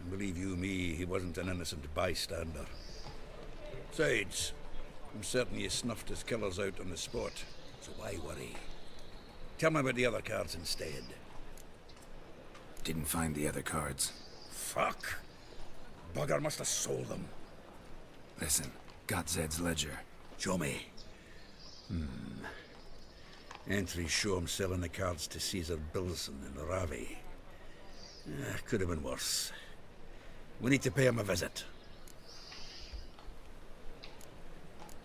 And believe you me, he wasn't an innocent bystander. Besides, I'm certain you snuffed his killers out on the spot, so why worry? Tell me about the other cards instead. Didn't find the other cards. Fuck! Bugger must have sold them. Listen, got Zed's ledger. Show me. Entries show him selling the cards to Caesar Bilson in Ravi. Could have been worse. We need to pay him a visit.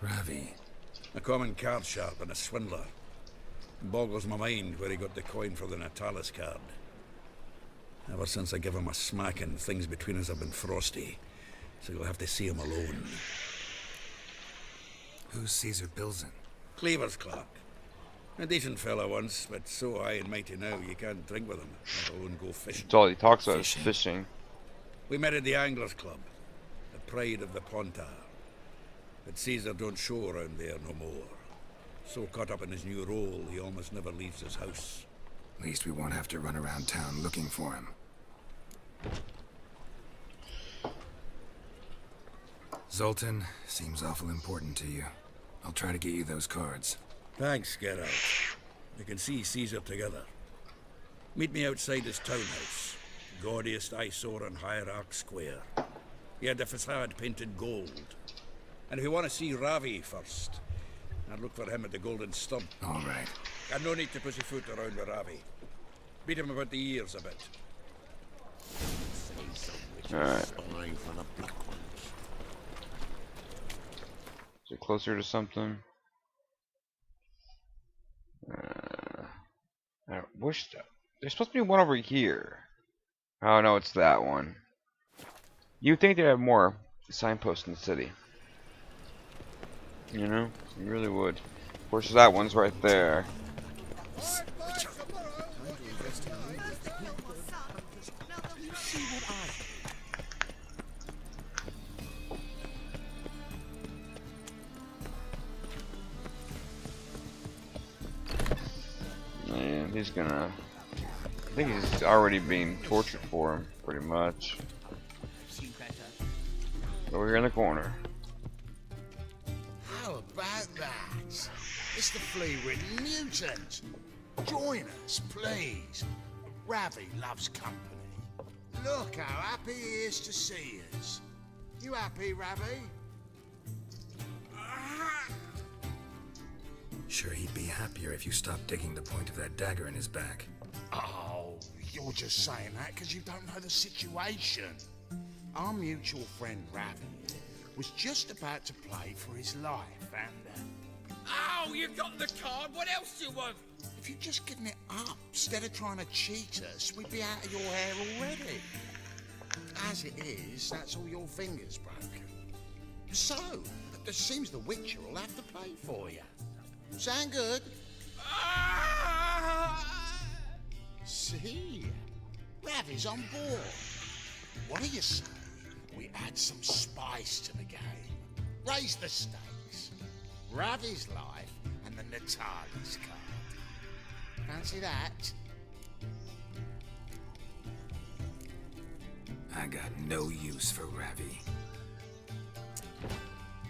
Ravi. A common card sharp and a swindler. Boggles my mind where he got the coin for the Natalis card. Ever since I gave him a smacking, things between us have been frosty. So you'll have to see him alone. Who's Caesar Bilson? Cleaver's clerk. A decent fellow once, but so high and mighty now you can't drink with him, let alone go fishing. That's all he talks about is fishing. We met at the Anglers Club, the pride of the Pontar. But Caesar don't show around there no more. So caught up in his new role, he almost never leaves his house. At least we won't have to run around town looking for him. Zoltan, seems awful important to you. I'll try to get you those cards. Thanks, Geralt. We can see Caesar together. Meet me outside his townhouse. Gaudiest eyesore on Hierarch Square. He had the facade painted gold. And if you want to see Ravi first, I'd look for him at the Golden Stump. All right. And no need to pussyfoot around with Ravi. Beat him about the ears a bit. Alright. Is it closer to something? I wish that. There's supposed to be one over here. Oh no, it's that one. You'd think they'd have more signposts in the city. You know? You really would. Of course, that one's right there. Man, he's gonna... I think he's already being tortured for him, pretty much. Over here in the corner. How about that? It's the flea-ridden mutant. Join us, please. Ravi loves company. Look how happy he is to see us. You happy, Ravi? Sure, he'd be happier if you stopped digging the point of that dagger in his back. Oh, you're just saying that because you don't know the situation. Our mutual friend Ravi was just about to play for his life, and... Oh, you got the card. What else do you want? If you'd just given it up, instead of trying to cheat us, we'd be out of your hair already. As it is, that's all your fingers broken. So, it seems the Witcher will have to play for you. Sound good? See? Ravi's on board. What do you say? We add some spice to the game. Raise the stakes. Ravi's life and the Natali's card. Fancy that? I got no use for Ravi.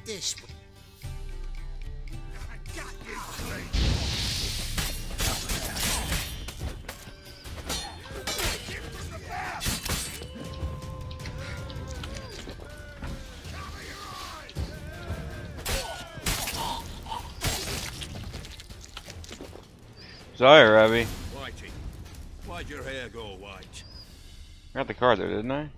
This one. I got you, Sorry, Ravi. Whitey, why'd your hair go white? I got the card there, didn't I?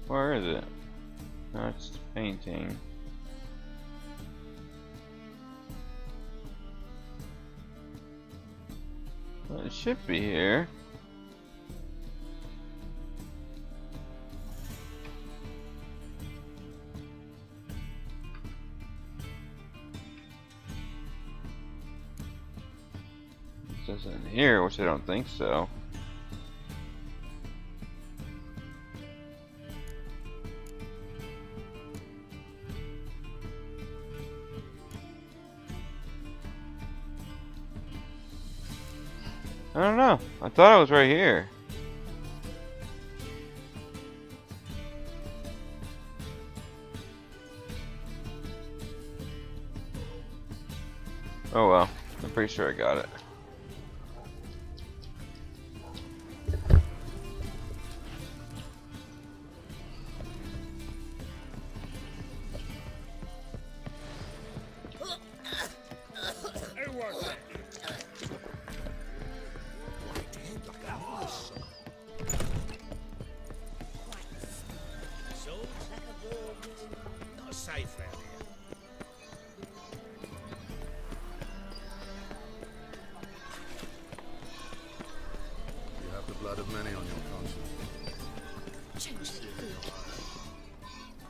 Where is it? No, it's the painting. Well, it should be here. It says in here, which I don't think so. I don't know. I thought I was right here. Oh well. I'm pretty sure I got it.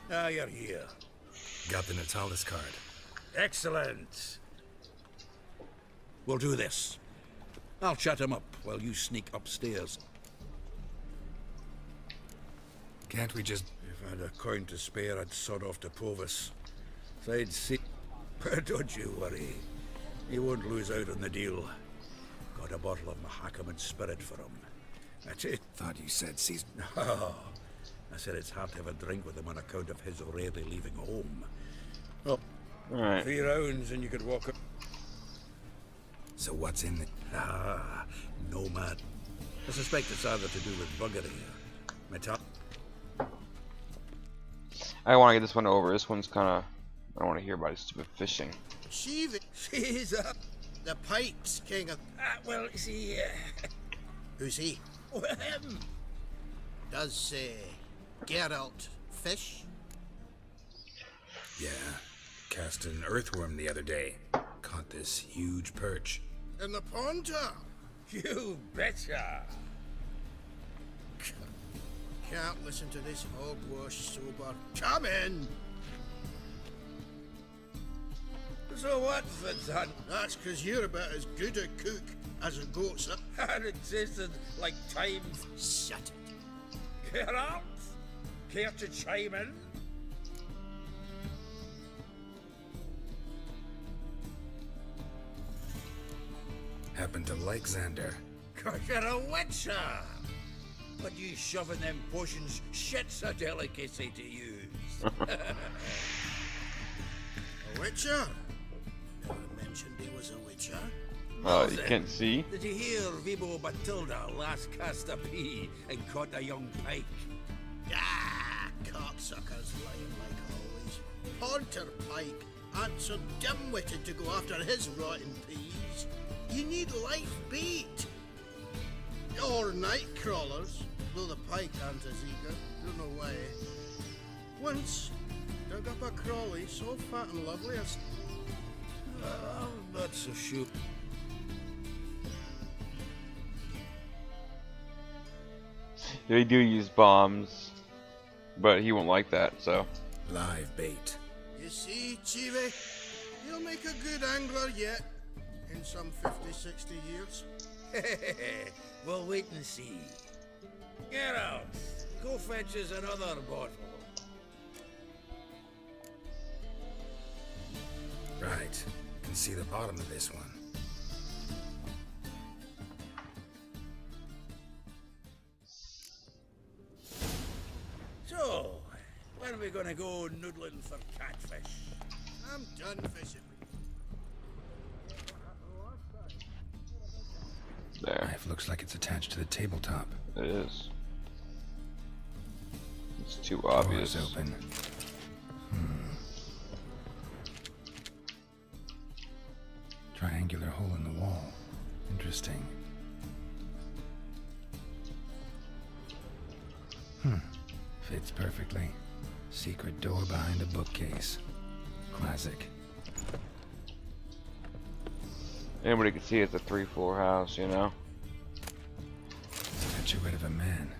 Ah, you're here. Got the Natalis card. Excellent. We'll do this. I'll chat him up while you sneak upstairs. Can't we just... If I had a coin to spare, I'd sod off to Provis. So I'd see... But don't you worry. He won't lose out on the deal. Got a bottle of Mahakaman spirit for him. That's it. Thought you said season... No. I said it's hard to have a drink with him on account of his rarely leaving home. Oh, right. 3 rounds and you could walk up. So what's in it? Ah, nomad. I suspect it's either to do with buggery or metal. I want to get this one over. This one's kind of... I don't want to hear about his stupid fishing. She's up. The pipes, King of... Well, see, Who's he? Oh, him! Does Geralt fish? Yeah. Cast an earthworm the other day. Caught this huge perch. In the pond? You betcha! Can't listen to this hogwash sober. Come in! So what's the done? That's 'cause you're about as good a cook as a goat, sir. Had existed like time. Shut it. Get out! Care to chime in? Happen to like Xander. 'Cause you're a witcher! But you shoving them potions shit's a delicacy to use. A witcher? Never mentioned he was a witcher. Oh, you can't see? Did you hear Vibo Batilda last cast a pea and caught a young pike? Ah, cocksuckers lying like always. Haunter Pike aren't so dim-witted to go after his rotten peas. You need life bait. Or night crawlers, though the pike aren't as eager. Don't know why. Once dug up a crawly so fat and lovely as... I'm not so sure. They do use bombs, but he won't like that, so. Live bait. You see, Chibi, you'll make a good angler yet. In some 50, 60 years. We'll wait and see. Get out. Go fetch us another bottle. Right. Can see the bottom of this one. So, when are we gonna go noodling for catfish? I'm done fishing. There. Knife looks like it's attached to the tabletop. It is. It's too obvious. Door's open. Triangular hole in the wall. Interesting. Fits perfectly. Secret door behind a bookcase. Classic. Anybody can see it's a 3-floor house, you know? Statuette of a man.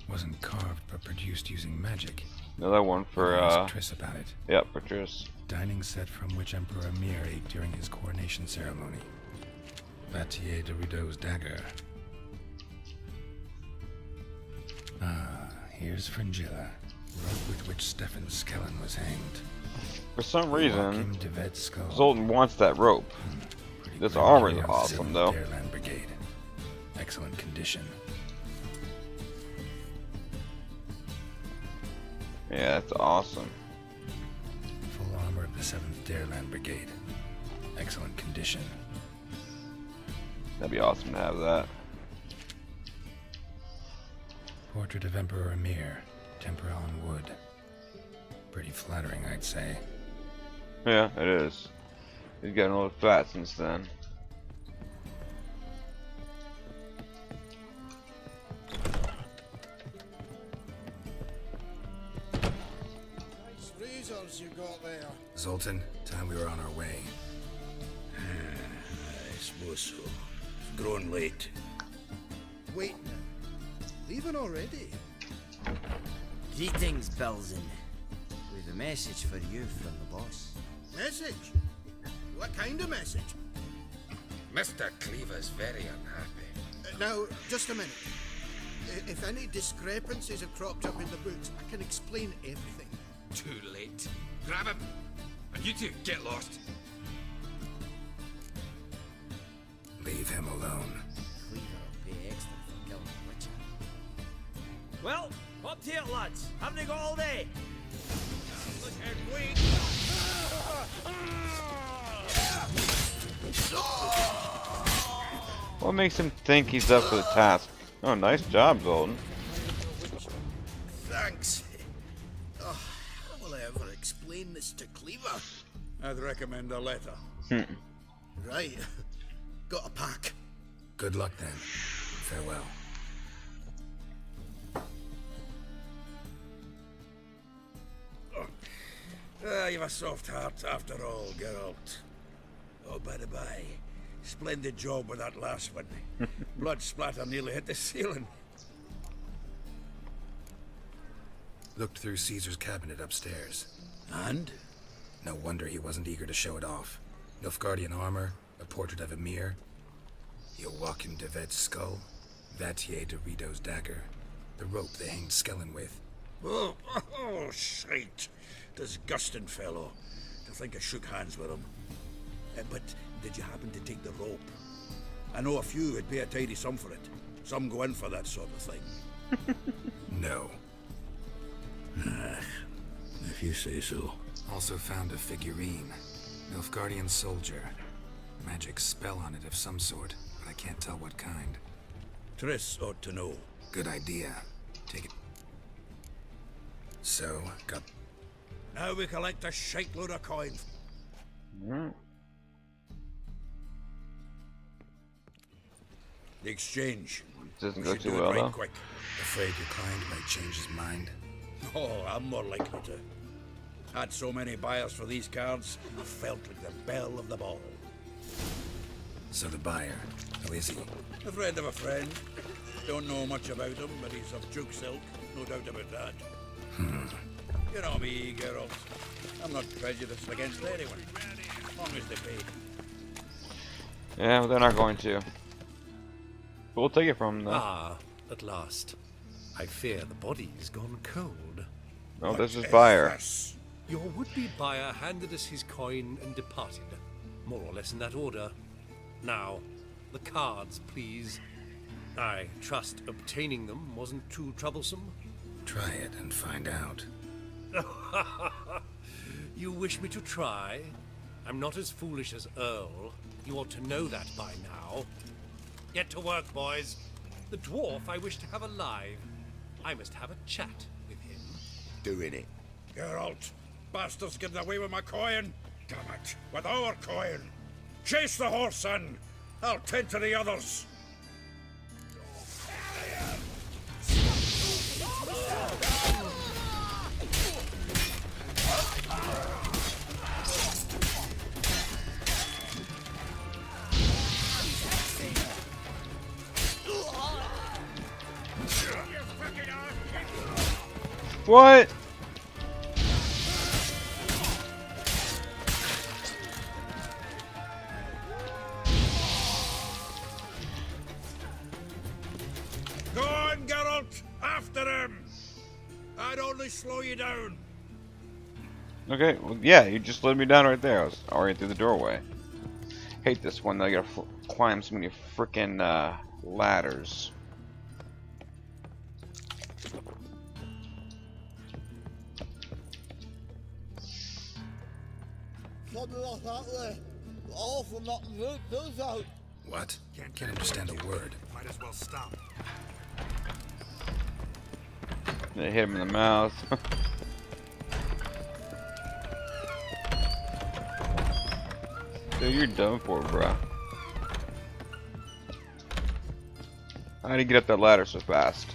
Wasn't carved but produced using magic. Another one for Triss about it. Yep, for Triss. Dining set from which Emperor Emir ate during his coronation ceremony. Batier de Rideau's dagger. Ah, here's Fringilla, rope with which Stefan Skellen was hanged. For some reason, Joachim de Ved's skull. Zoltan wants that rope. This armor is awesome, though. Airland Brigade. Excellent condition. Yeah, that's awesome. Full armor of the 7th Dareland Brigade. Excellent condition. That'd be awesome to have that. Portrait of Emperor Emir. Tempera on wood. Pretty flattering, I'd say. Yeah, it is. He's gotten a little fat since then. Nice razors you got there. Zoltan, time we were on our way. I suppose so. It's growing late. Wait now. Leaving already? Greetings, Belzen. We've a message for you from the boss. Message? What kind of message? Mr. Cleaver's very unhappy. Now, just a minute. If any discrepancies have cropped up in the books, I can explain everything. Too late. Grab him! And you two, get lost. Leave him alone. Cleaver will pay extra for killing the Witcher. Well, up to it, lads. Haven't they got all day? Look and wait! What makes him think he's up for the task? Oh, nice job, Zoltan. Thanks. Oh, how will I ever explain this to Cleaver? I'd recommend a letter. Right. Got a pack. Good luck then. Farewell. You've a soft heart after all, Geralt. Oh, by the by, splendid job with that last one. Blood splatter nearly hit the ceiling. Looked through Caesar's cabinet upstairs. And? No wonder he wasn't eager to show it off. Nilfgaardian armor, a portrait of Emir, Joachim de Vet's skull, Vatier de Rideau's dagger, the rope they hanged Skellen with. Oh, shite. Disgusting fellow. To think I shook hands with him. But did you happen to take the rope? I know a few would pay a tidy sum for it. Some go in for that sort of thing. No. If you say so. Also found a figurine. Nilfgaardian soldier. Magic spell on it of some sort, but I can't tell what kind. Triss ought to know. Good idea. Take it. So, got... Now we collect a shitload of coin. The exchange. Doesn't We go should too do it well, right though. quick. Afraid your client might change his mind? Oh, I'm more likely to. Had so many buyers for these cards, I felt like the belle of the ball. So the buyer, who is he? A friend of a friend. Don't know much about him, but he's of Duke silk, no doubt about that. You know me, Geralt. I'm not prejudiced against anyone, as long as they pay. Yeah, but they're not going to. But we'll take it from them, though. Ah, at last. I fear the body's gone cold. Oh, this is buyer. Your would-be buyer handed us his coin and departed. More or less in that order. Now, the cards, please. I trust obtaining them wasn't too troublesome. Try it and find out. You wish me to try? I'm not as foolish as Earl. You ought to know that by now. Get to work, boys. The dwarf I wish to have alive. I must have a chat with him. Doing it. Geralt, bastards getting away with my coin. Damn it, with our coin. Chase the horse in. I'll tend to the others. What? Go on, Geralt! After him! I'd only slow you down. Okay, well, yeah, you just led me down right there. I was already through the doorway. Hate this one, though. You gotta climb so many frickin' ladders. What? Can't understand a word. Might as well stop. They hit him in the mouth. Dude, you're done for, bro. How'd he get up that ladder so fast?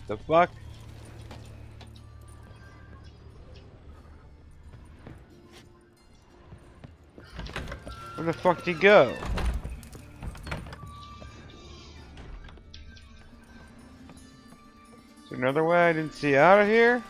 The fuck? Where the fuck did he go? Is there another way I didn't see out of here?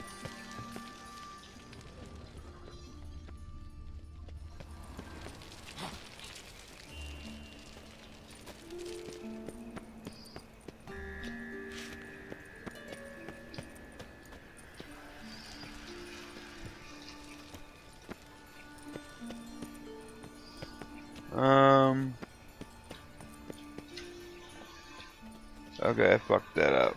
Okay, I fucked that up.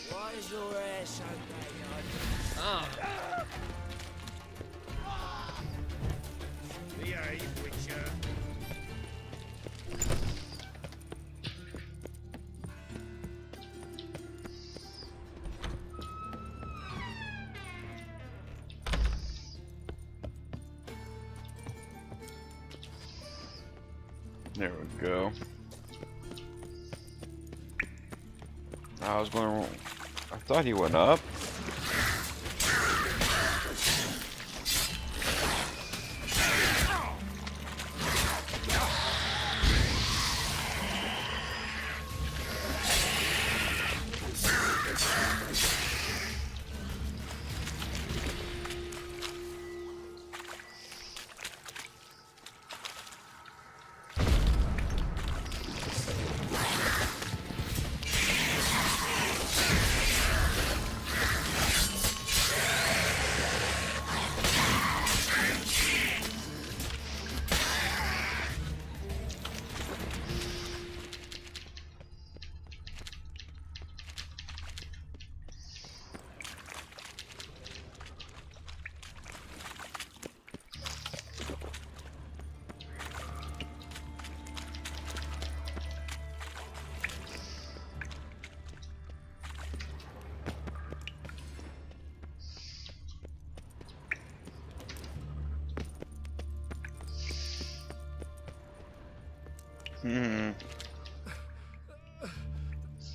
Why is your hair so bad? Ah. Behave, Witcher. There we go. I was going. I thought he went up.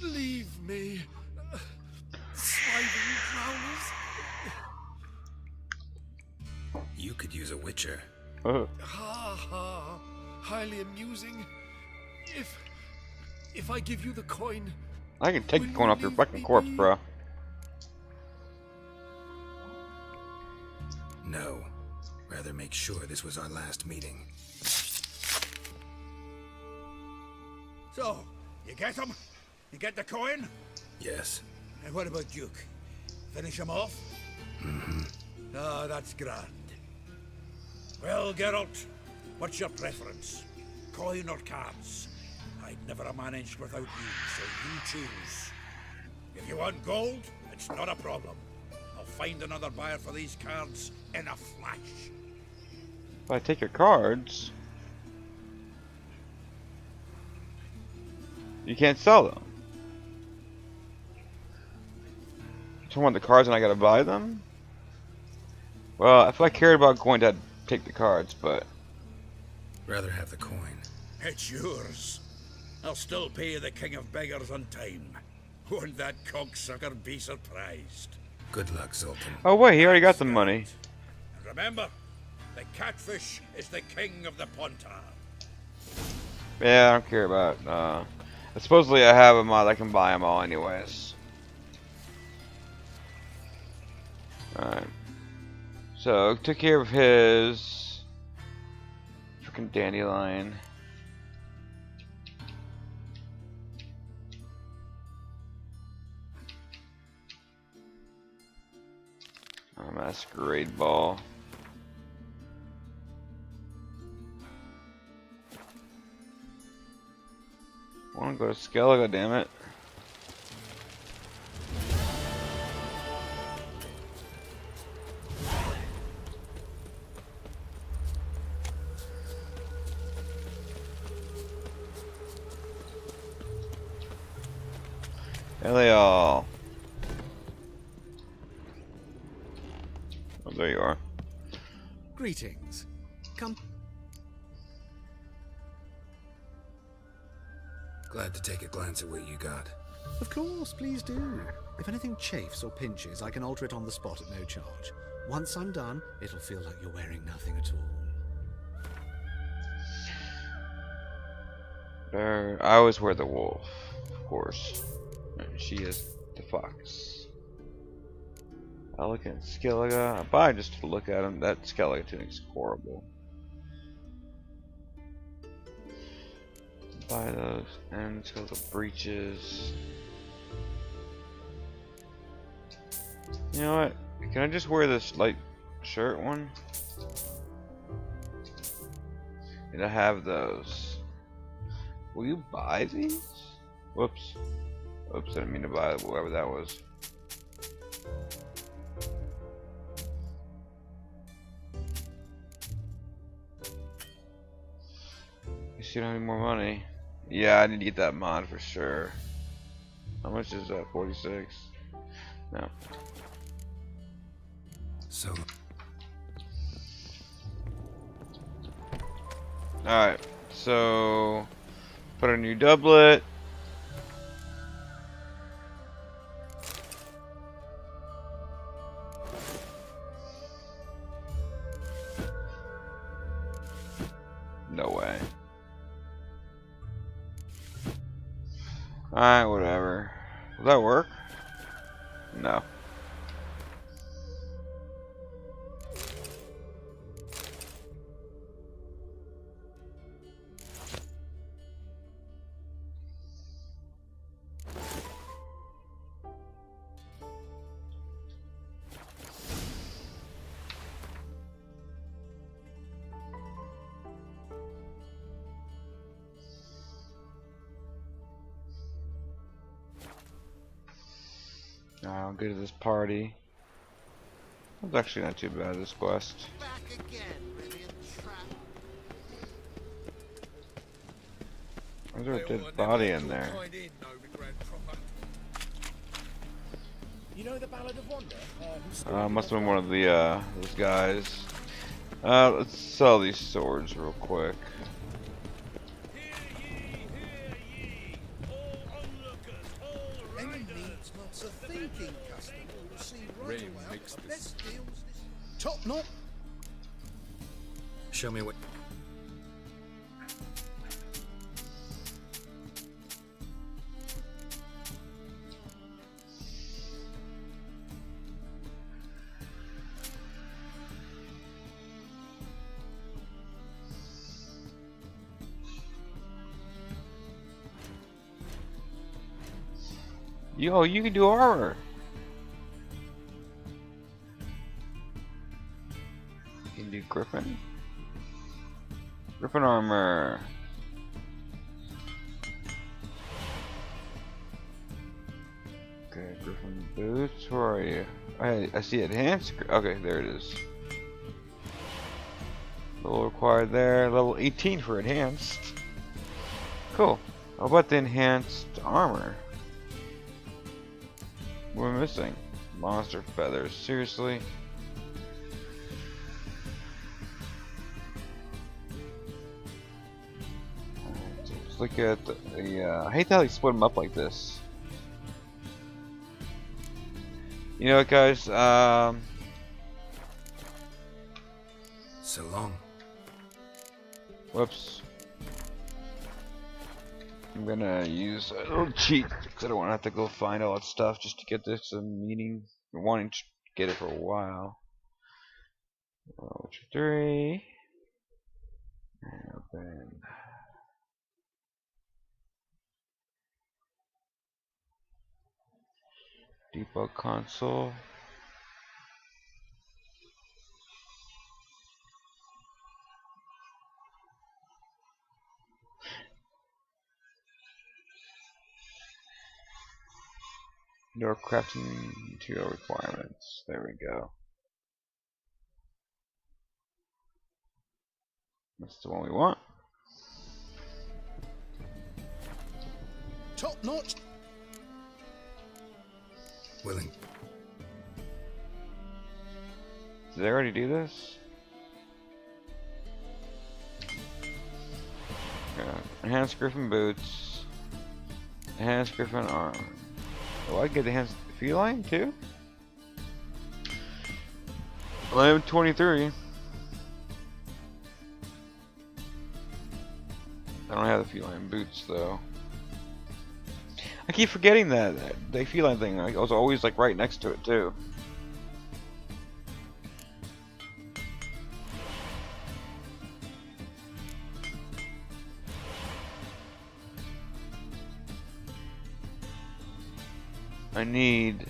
Leave me. Sliding drowners. You could use a witcher. Ha ha. Highly amusing. If I give you the coin, I can take the coin off your fucking corpse, bro. No. Rather make sure this was our last meeting. So, you get him? You get the coin? Yes. And what about Duke? Finish him off? Mm-hmm. Ah, that's grand. Well, Geralt, what's your preference? Coin or cards? I'd never have managed without you, so you choose. If you want gold, it's not a problem. I'll find another buyer for these cards in a flash. If I take your cards, you can't sell them. You want the cards and I gotta buy them? Well, if I cared about coins, I'd take the cards, but... Rather have the coin. It's yours. I'll still pay the king of beggars on time. Won't that cocksucker be surprised? Good luck, Sultan. Oh wait, he already got the money. And remember, the catfish is the king of the Pontar. Yeah, I don't care about, supposedly I have a mod, I can buy them all anyways. Alright. So, took care of his freaking dandelion. Masquerade ball. I wanna go to Skellige, damn it. There they all. Oh, there you are. Greetings. Come. Glad to take a glance at what you got. Of course, please do. If anything chafes or pinches, I can alter it on the spot at no charge. Once I'm done, it'll feel like you're wearing nothing at all. There, I always wear the wolf, of course. And she is the fox. Elegant Skellige. I buy just to look at him. That Skellige tunic's horrible. Buy those and Skellige breeches. You know what? Can I just wear this light shirt one? And I have those. Will you buy these? Whoops. Oops, I didn't mean to buy whatever that was. You don't have any more money. Yeah, I need to get that mod for sure. How much is that? 46? No. So. Alright, So, put a new doublet. No way. Alright, whatever. Will that work? No. I'll go to this party. It's actually not too bad, this quest. There's a dead body in there. You know the Ballad of Wonder? Must have been one of the those guys. Let's sell these swords real quick. Any needs lots of thinking, customer will see right Rain away. makes this. Best deals. Top knot. Show me what. Yo, you can do armor. You can do Griffin. Griffin armor. Okay, Griffin boots. Where are you? I see enhanced. Okay, there it is. Level required there. Level 18 for enhanced. Cool. How about the enhanced armor? We're missing monster feathers. Seriously? Let's look at the. I hate how they split them up like this. You know what, guys? So long. Whoops. I'm gonna use a little cheat because I don't want to have to go find all that stuff just to get this meeting. I'm wanting to get it for a while. Which 3. Open. Debug console. Door crafting material requirements. There we go. That's the one we want. Top notch. Willing. Did they already do this? Yeah. Enhanced Griffin boots. Enhanced Griffin arm. Oh, I get the enhanced feline too? 1123. I don't have the feline boots though. I keep forgetting that the feline thing. I was always like right next to it too. I need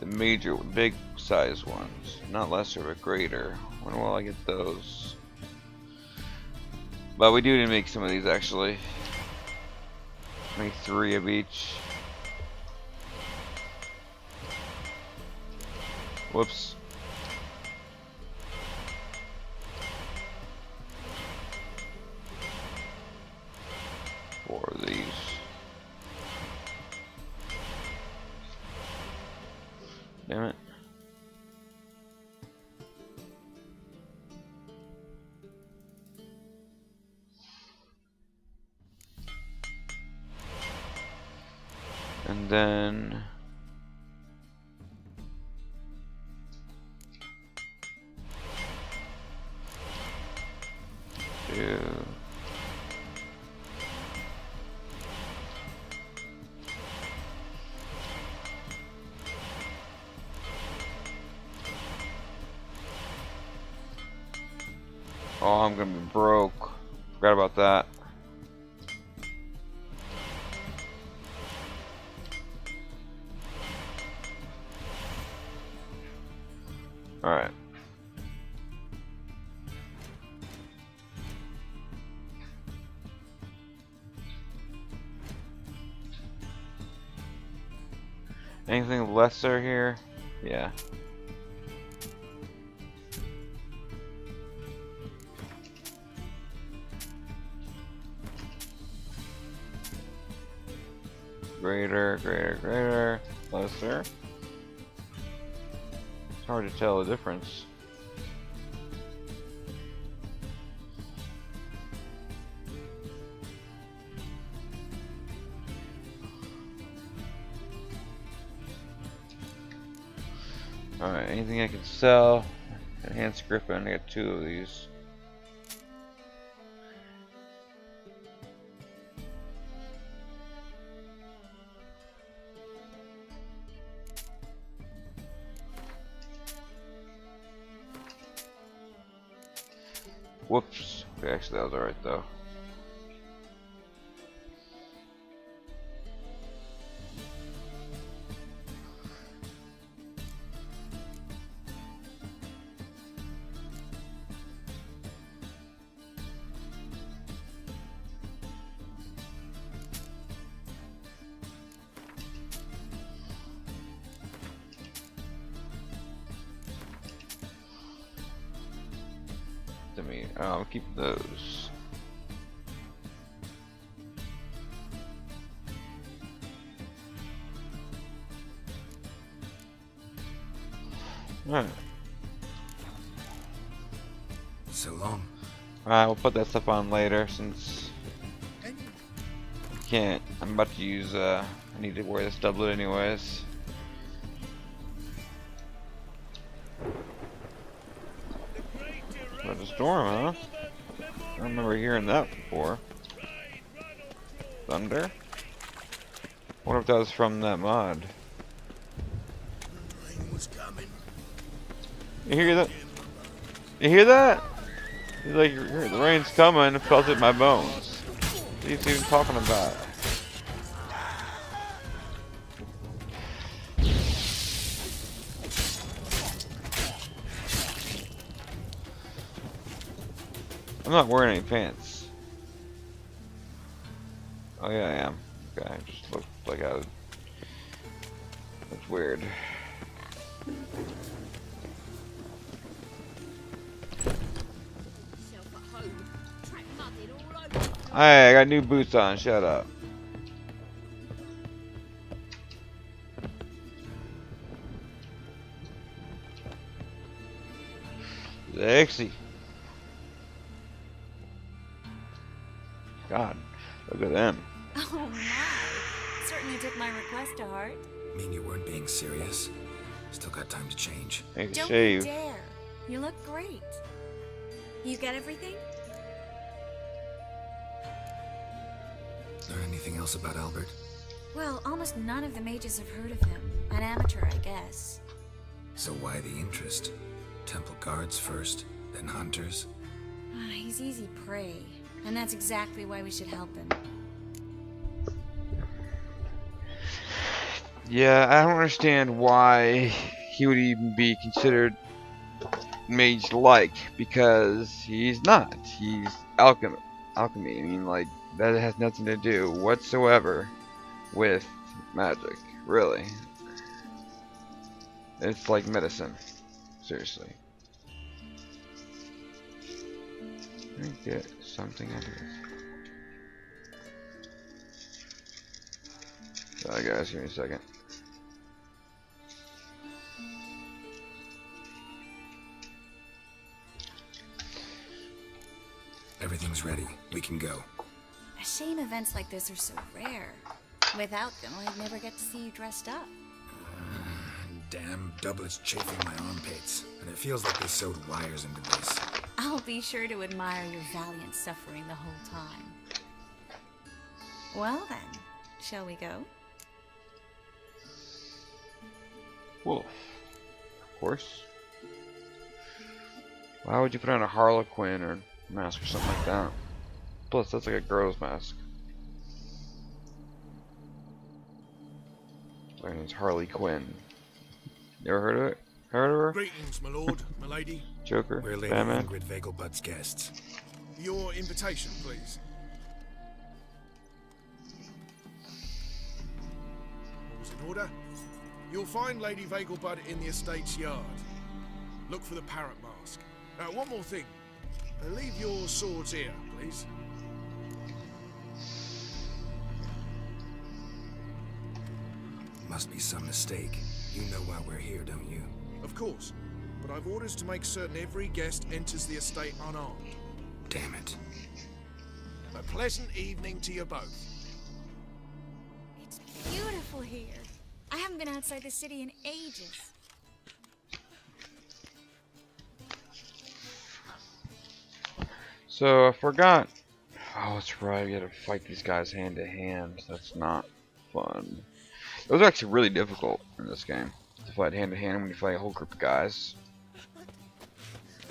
the major, big size ones, not lesser but greater. When will I get those? But we do need to make some of these actually. Make 3 of each. Whoops. Four of these. Damn it. And then do oh, I'm gonna be broke. Forgot about that. Alright. Anything lesser here? Yeah. Greater, greater, greater, lesser. It's hard to tell the difference. Alright, anything I can sell? Enhanced Griffin, I got 2 of these. Whoops. Okay, actually that was alright though. I'll keep those. Alright. So long. Alright, we'll put that stuff on later since I can't. I'm about to use I need to wear this doublet anyways. But a storm, huh? I don't remember hearing that before. Thunder? What if that was from that mod? You hear that? You hear that? He's like, the rain's coming, it felt it in my bones. What are you even talking about? I'm not wearing any pants. Oh yeah, I am. Okay, I just look like I was... That's weird. Hey, I got new boots on, shut up. Sexy. God, look at them. Oh my. Certainly took my request to heart. Mean you weren't being serious? Still got time to change. Make a Don't shave. you dare. You look great. You get everything? Learn anything else about Albert? Well, almost none of the mages have heard of him. An amateur, I guess. So why the interest? Temple guards first, then hunters? He's easy prey. And that's exactly why we should help him. Yeah, I don't understand why he would even be considered mage-like, because he's not. He's alchemy. I mean, like, that has nothing to do whatsoever with magic, really. It's like medicine. Seriously. Let me get something out of this. Alright guys, give me a second. Everything's ready. We can go. A shame events like this are so rare. Without them, I'd never get to see you dressed up. Damn doublets chafing my armpits, and it feels like they sewed wires into this. I'll be sure to admire your valiant suffering the whole time. Well then, shall we go? Well, of course. Why would you put on a Harlequin or mask or something like that? Plus, that's like a girl's mask. Her name's Harley Quinn. You ever heard of it? Heard of her? Greetings, my lord, my lady. Joker. We're Lady Batman. Ingrid Vegelbud's guests. Your invitation, please. All's in order. You'll find Lady Vegelbud in the estate's yard. Look for the parrot mask. One more thing. Leave your swords here, please. Must be some mistake. You know why we're here, don't you? Of course. But I've orders to make certain every guest enters the estate unarmed. Damn it. A pleasant evening to you both. It's beautiful here. I haven't been outside the city in ages. So I forgot. Oh, that's right. We gotta fight these guys hand to hand. That's not fun. It was actually really difficult in this game to fight hand to hand when you fight a whole group of guys.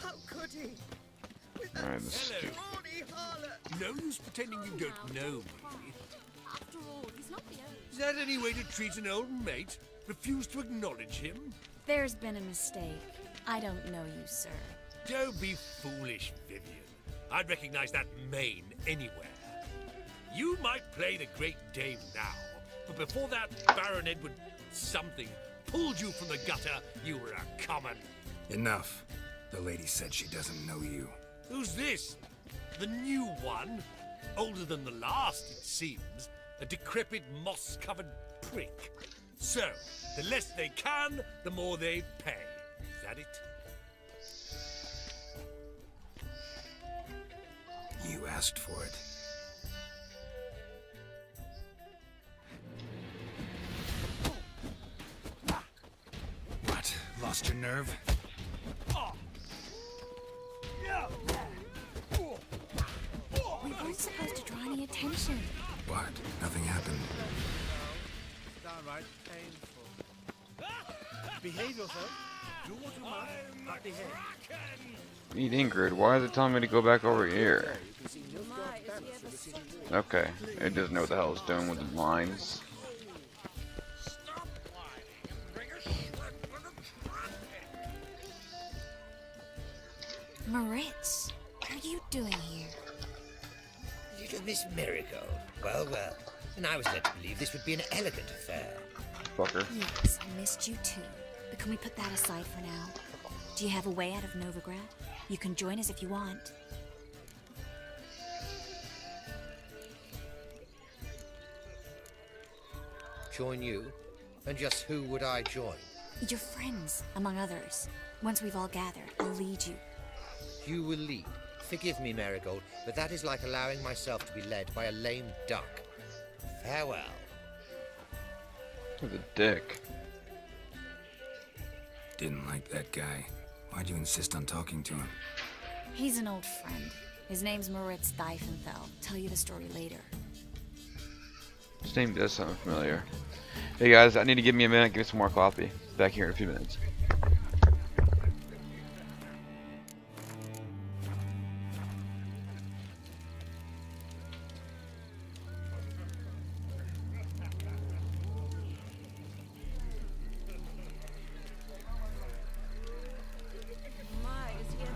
How could he? Alright, this is No use pretending you don't know me. After all, he's not the owner. Is that any way to treat an old mate? Refuse to acknowledge him? There's been a mistake. I don't know you, sir. Don't be foolish, Vivian. I'd recognize that mane anywhere. You might play the Great Dame now, but before that Baron Edward something pulled you from the gutter, you were a common. Enough. The lady said she doesn't know you. Who's this? The new one? Older than the last, it seems. A decrepit, moss-covered prick. So, the less they can, the more they pay. Is that it? You asked for it. What? Lost your nerve? We weren't supposed to draw any attention. What? Nothing happened. Downright painful. Behave yourself. Do what you must, but behave. Eat Ingrid. Why is it telling me to go back over here? Okay, it doesn't know what the hell it's doing with the lines. Moritz, what are you doing here? Little Miss Marigold. Well, well. And I was led to believe this would be an elegant affair. Fucker. Yes, I missed you too. But can we put that aside for now? Do you have a way out of Novigrad? You can join us if you want. Join you? And just who would I join? Your friends, among others. Once we've all gathered, I'll lead you. You will lead. Forgive me, Marigold, but that is like allowing myself to be led by a lame duck. Farewell. What a dick. Didn't like that guy. Why'd you insist on talking to him? He's an old friend. His name's Moritz Diefenthal. Tell you the story later. His name does sound familiar. Hey guys, I need to give me a minute, give me some more coffee. Back here in a few minutes. My, is he ever...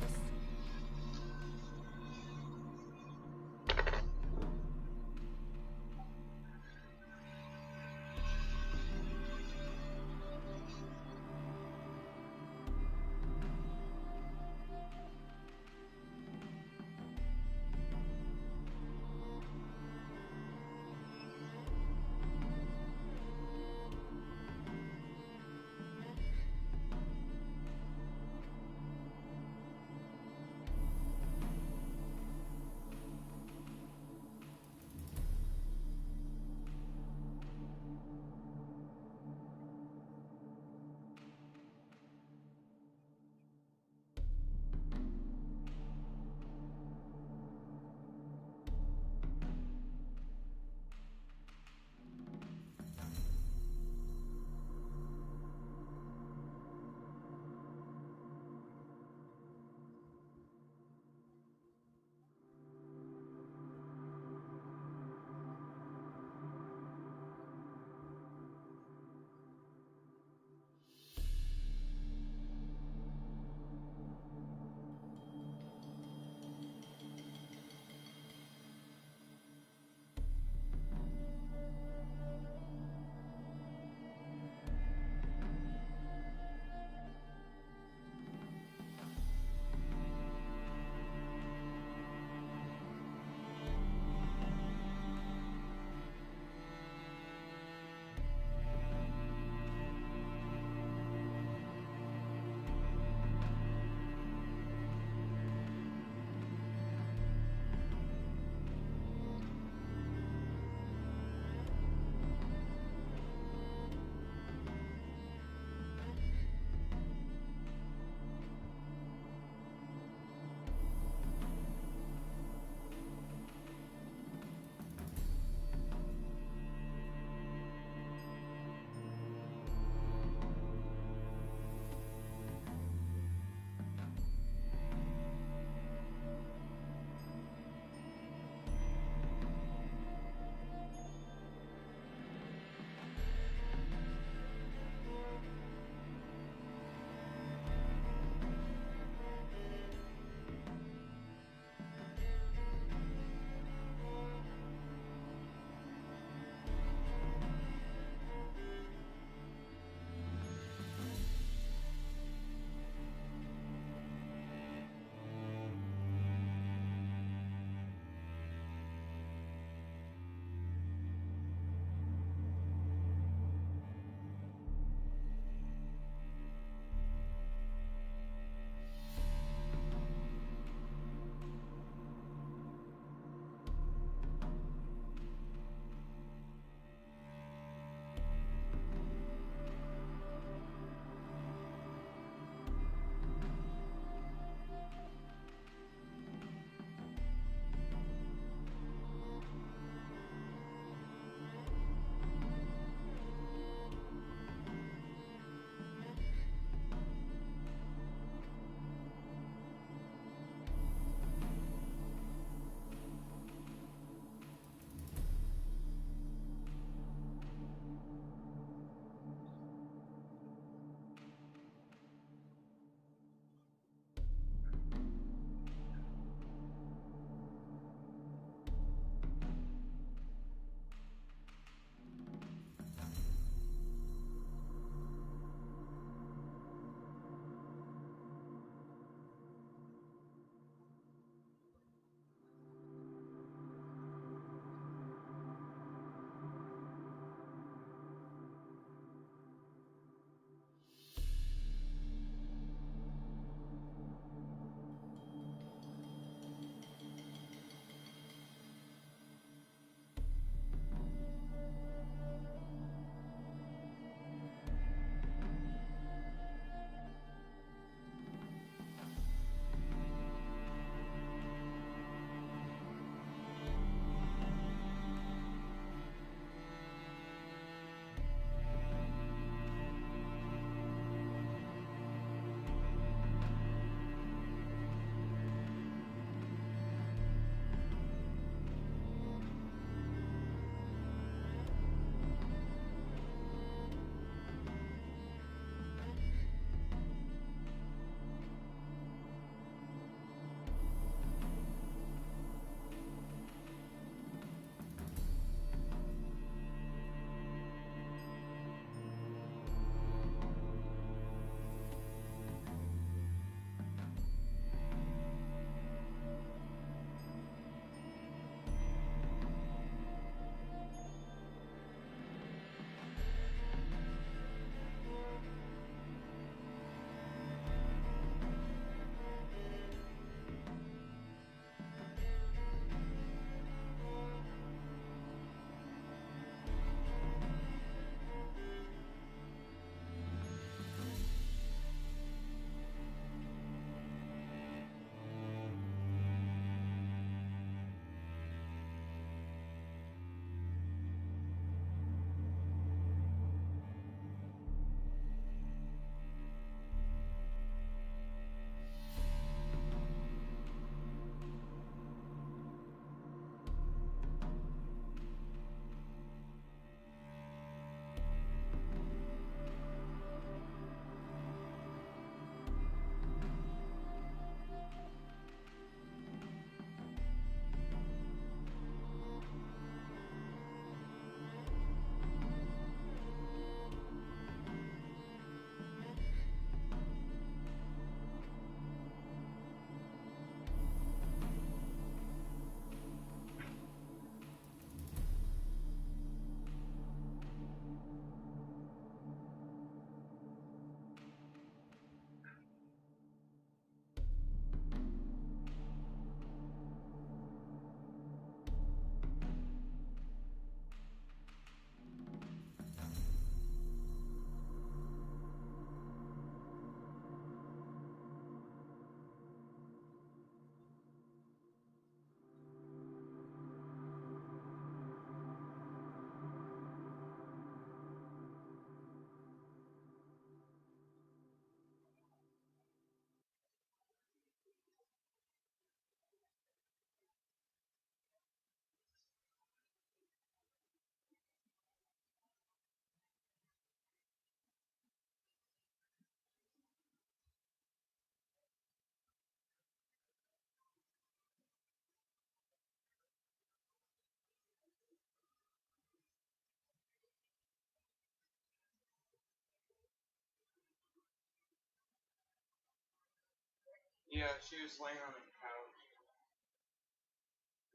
Yeah, she was laying on the couch.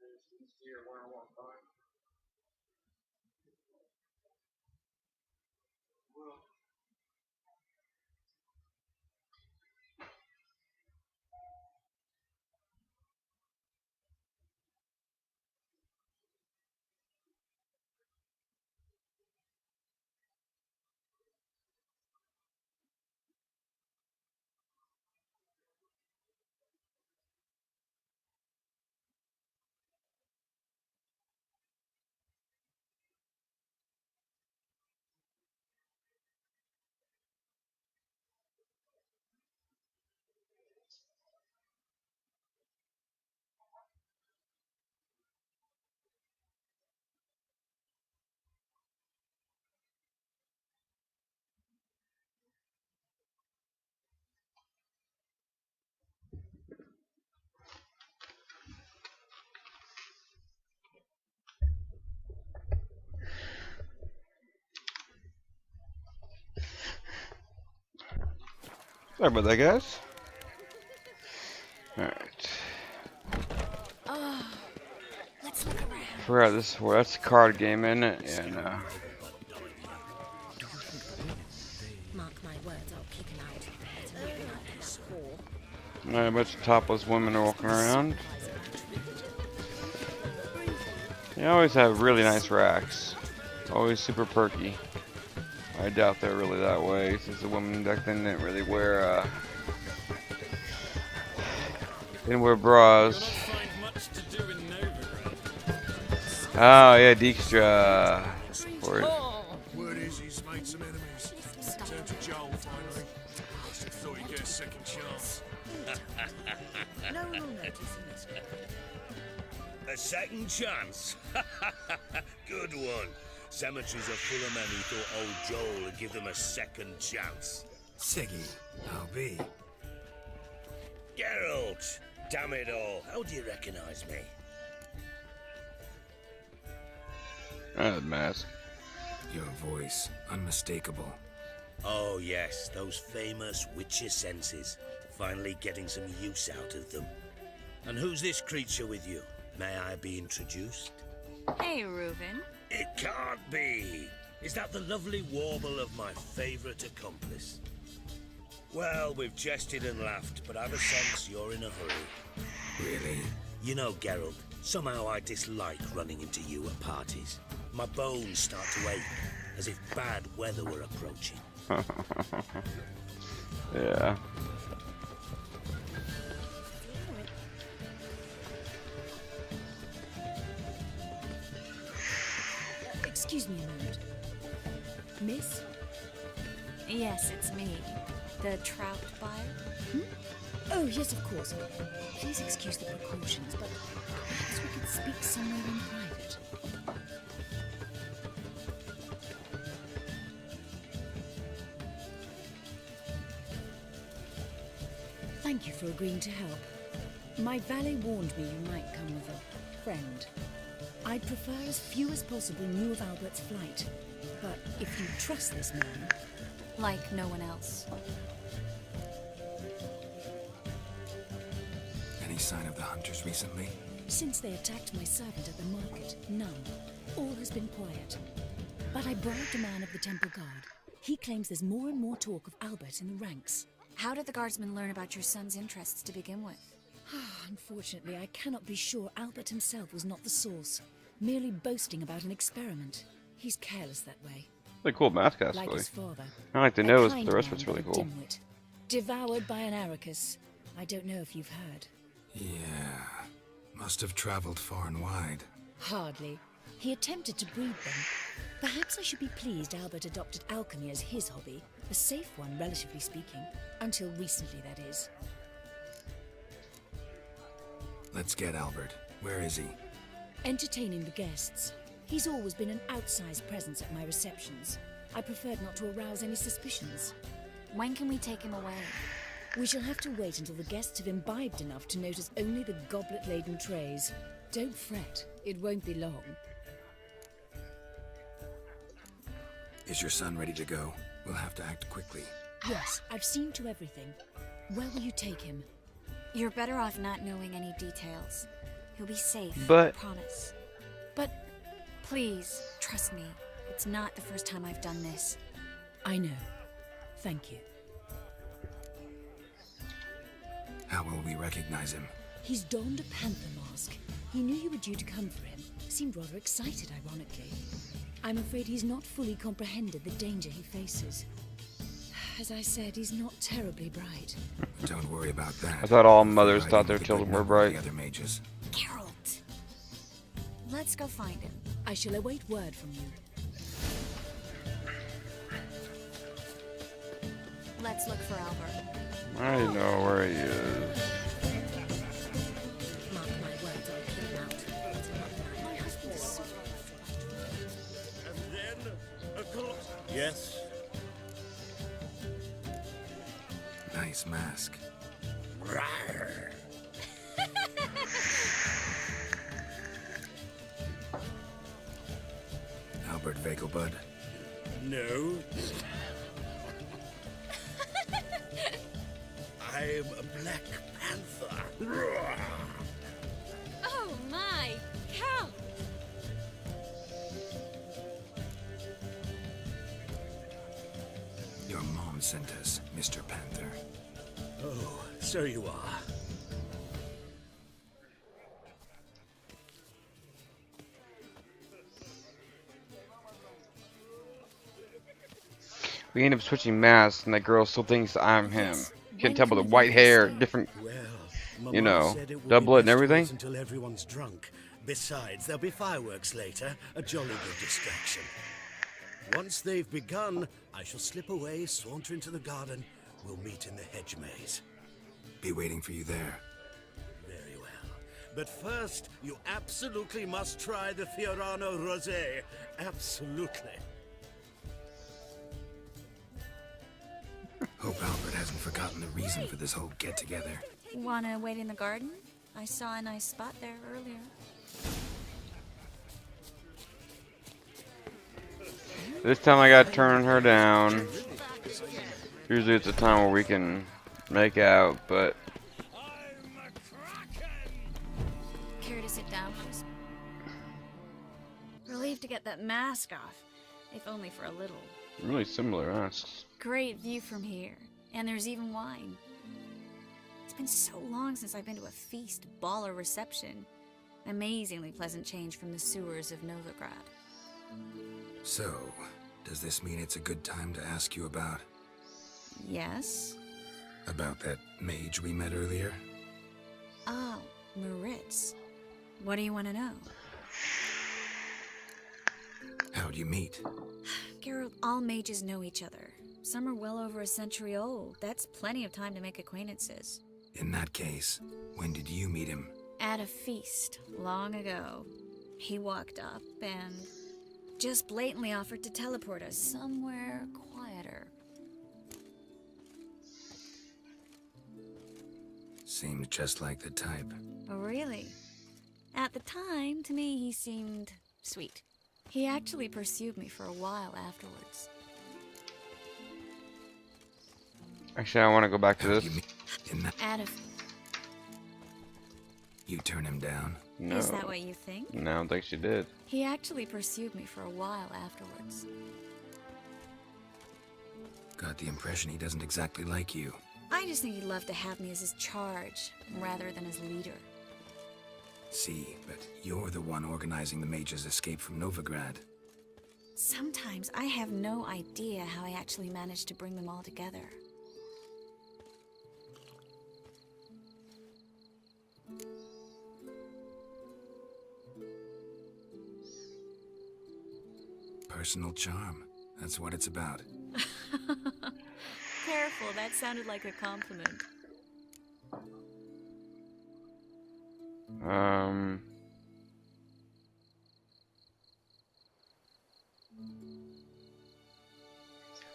I just didn't see her when I walked by. Well, sorry about that, guys. Alright. Oh, let's look around. Forgot this. Well, that's a card game, isn't it? And Mark my words, I'll kick him out. It's really like that whore. a bunch of topless women are walking around. They always have really nice racks. Always super perky. I doubt they're really that way, since the women back then didn't really wear bras. Oh yeah, Dijkstra. Word is he's made some enemies. Turned to Joel finally. Must have thought he'd get a second chance. No one will notice him. A second chance? Good one. Cemeteries are full of men who thought old Joel would give them a second chance. Siggy, I'll be. Geralt! Damn it all, how do you recognize me? Mask. Your voice, unmistakable. Oh yes, those famous witcher senses. Finally getting some use out of them. And who's this creature with you? May I be introduced? Hey, Reuben. It can't be! Is that the lovely warble of my favourite accomplice? Well, we've jested and laughed, but I've a sense you're in a hurry. Really? You know, Geralt, somehow I dislike running into you at parties. My bones start to ache, as if bad weather were approaching. Yeah. Excuse me a moment. Miss? Yes, it's me. The trout buyer? Hmm? Oh, yes, of course. Please excuse the precautions, but perhaps we could speak somewhere in private. Thank you for agreeing to help. My valet warned me you might come with a friend. I'd prefer as few as possible knew of Albert's flight. But if you trust this man... Like no one else. Any sign of the hunters recently? Since they attacked my servant at the market, none. All has been quiet. But I bribed a man of the Temple Guard. He claims there's more and more talk of Albert in the ranks. How did the guardsmen learn about your son's interests to begin with? Unfortunately, I cannot be sure Albert himself was not the source. Merely boasting about an experiment. He's careless that way. Really cool mask, Like actually. his father. I like the A nose, but kind the rest of man, it's really but a cool. dimwit. Devoured by an Arrakis. I don't know if you've heard. Yeah. Must have traveled far and wide. Hardly. He attempted to breed them. Perhaps I should be pleased Albert adopted alchemy as his hobby. A safe one, relatively speaking. Until recently, that is. Let's get Albert. Where is he? Entertaining the guests. He's always been an outsized presence at my receptions. I preferred not to arouse any suspicions. When can we take him away? We shall have to wait until the guests have imbibed enough to notice only the goblet-laden trays. Don't fret, it won't be long. Is your son ready to go? We'll have to act quickly. Yes, I've seen to everything. Where will you take him? You're better off not knowing any details. He'll be safe, But- I promise. But please, trust me. It's not the first time I've done this. I know. Thank you. How will we recognize him? He's donned a panther mask. He knew you were due to come for him. Seemed rather excited, ironically. I'm afraid he's not fully comprehended the danger he faces. As I said, he's not terribly bright. Don't worry about that. I thought all mothers thought their children were bright. The other mages. Geralt! Let's go find him. I shall await word from you. Let's look for Albert. I know where he is. Mark my words, I'll keep him out. My husband is so... And then, of course... Yes? Nice mask. Rawr. Albert Vegelbud. No. I'm a Black Panther. Rawr. Oh my cow! Your mom sent us, Mr. Panther. Oh, so you are. We end up switching masks, and that girl still thinks I'm him. You can tell by the white hair, different, Well, you Mama know, said it will be doublet and best to everything. wait until everyone's drunk. Besides, there'll be fireworks later, a jolly good distraction. Once they've begun, I shall slip away, saunter into the garden. We'll meet in the hedge maze. Be waiting for you there. Very well. But first, you absolutely must try the Fiorano Rosé. Absolutely. Hope Albert hasn't forgotten the reason for this whole get-together. Wanna wait in the garden? I saw a nice spot there earlier. This time I gotta turn her down. Usually it's a time where we can make out, but Care to sit down, please? Relieved to get that mask off, if only for a little. really similar masks. Great view from here, and there's even wine. It's been so long since I've been to a feast, ball, or reception. Amazingly pleasant change from the sewers of Novigrad. So, does this mean it's a good time to ask you about Yes? that mage we met earlier? Oh, Maritz. What do you want to know? How'd you meet? Geralt, all mages know each other. Some are well over a century old. That's plenty of time to make acquaintances. In that case, when did you meet him? At a feast, long ago. He walked up and just blatantly offered to teleport us somewhere quieter. Seems just like the type. Oh, really? At the time, to me, he seemed sweet. He actually pursued me for a while afterwards. Actually, I want to go back to this. At a... You turn him down? No. Is that what you think? No, I don't think she did. He actually pursued me for a while afterwards. Got the impression he doesn't exactly like you. I just think he'd love to have me as his charge, rather than as leader. See, but you're the one organizing the mage's escape from Novigrad. Sometimes I have no idea how I actually managed to bring them all together. Personal charm. That's what it's about. Careful, that sounded like a compliment.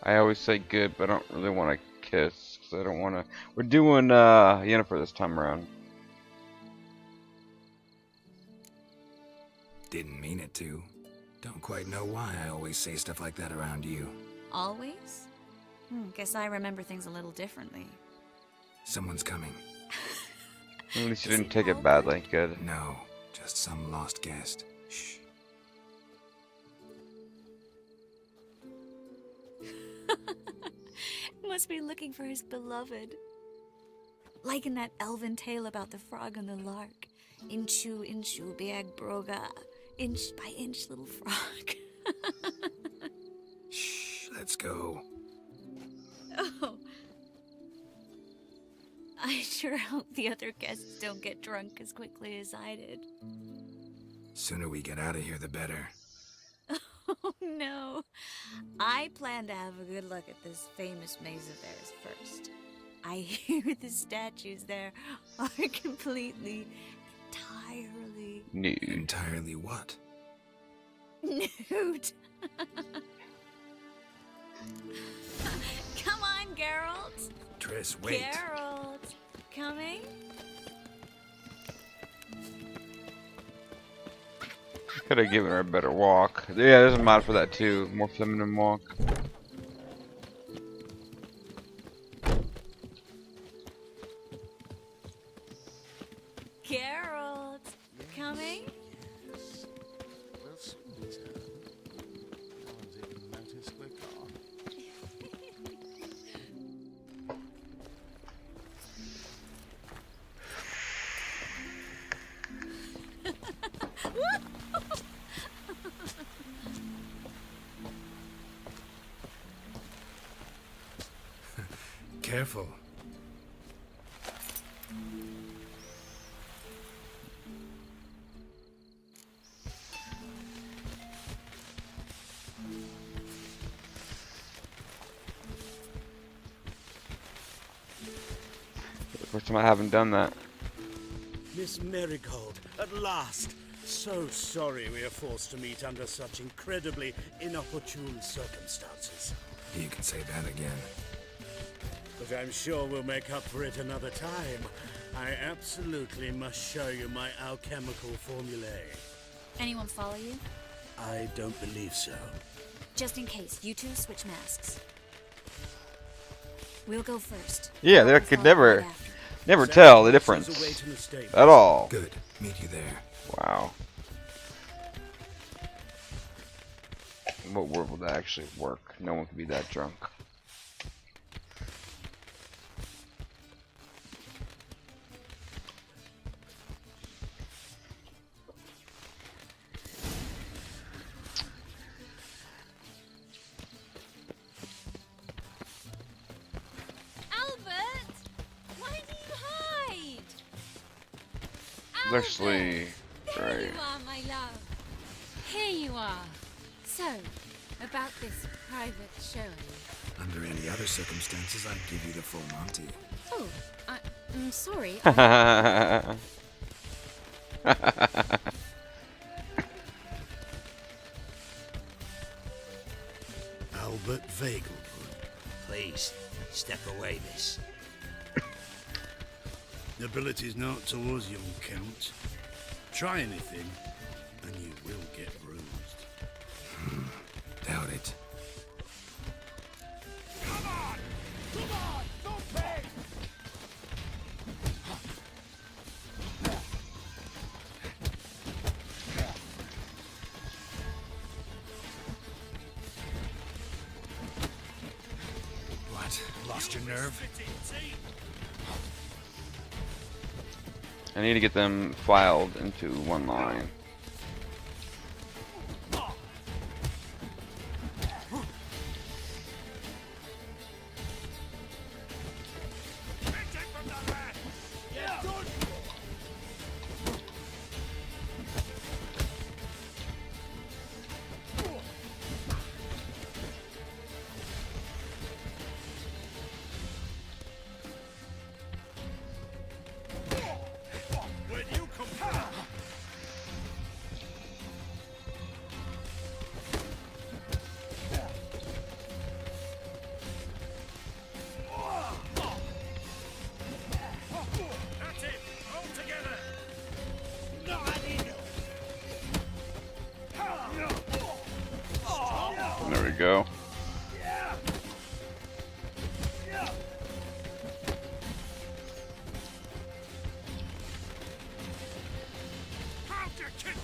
I always say good, but I don't really want to kiss, because I don't want to... We're doing Yennefer this time around. Didn't mean it to. Don't quite know why I always say stuff like that around you. Always? Guess I remember things a little differently. Someone's coming. At least you didn't take it badly. Good. No, just some lost guest. Shh. Must be looking for his beloved. Like in that elven tale about the frog and the lark. Inchu, inchu, biag broga. Inch by inch, little frog. Shh, let's go. Oh. I sure hope the other guests don't get drunk as quickly as I did. Sooner we get out of here, the better. Oh no. I plan to have a good look at this famous maze of theirs first. I hear the statues there are completely, entirely... Nude. Entirely what? Nude. Come on, Geralt. Triss, wait. Geralt, coming? Could have given her a better walk. Yeah, there's a mod for that too. More feminine walk. Geralt, coming? We'll soon return. No one's even noticed we're gone. Careful. First time I haven't done that. Miss Marigold, at last. So sorry we are forced to meet under such incredibly inopportune circumstances. You can say that again. But I'm sure we'll make up for it another time. I absolutely must show you my alchemical formulae. Anyone follow you? I don't believe so. Just in case, you two switch masks. We'll go first. Yeah, they could never Sounds tell the like difference there's a way to mistake at all. Good. Meet you there. Wow. What word will that actually work? No one can be that drunk. Albert! Why do you hide? Leslie, There right. you are, my love. Here you are. So, about this private showing. Under any other circumstances, I'd give you the full Monty. Oh, I'm sorry. Albert Vagelwood. Please, step away, miss. Nobility's not towards young Count. Try anything, and you will get bruised. Doubt it. What? Lost your nerve? I need to get them filed into one line. There we go.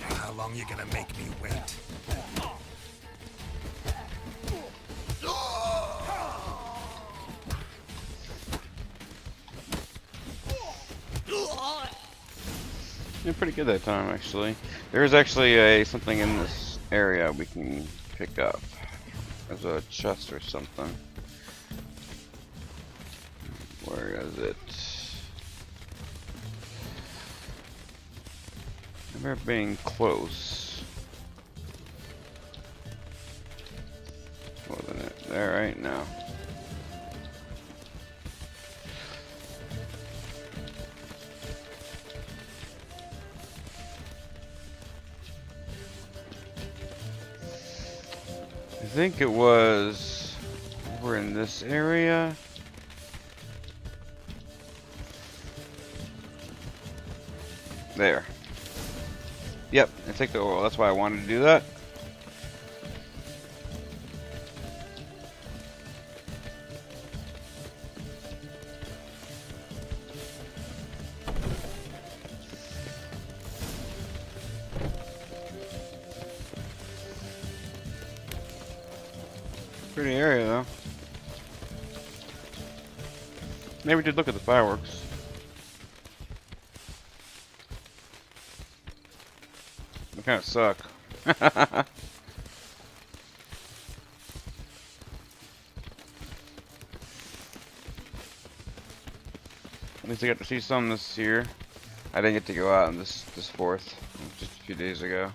How long you gonna make me wait? You're pretty good that time, actually. There's actually something in this area we can pick up. There's a chest or something. Where is it? Remember being close. Wasn't it there right now? I think it was over in this area. There. Yep, I take the oil. That's why I wanted to do that. Pretty area though. Maybe we did look at the fireworks. They kind of suck. At least I got to see some this year. I didn't get to go out on this 4th, just a few days ago.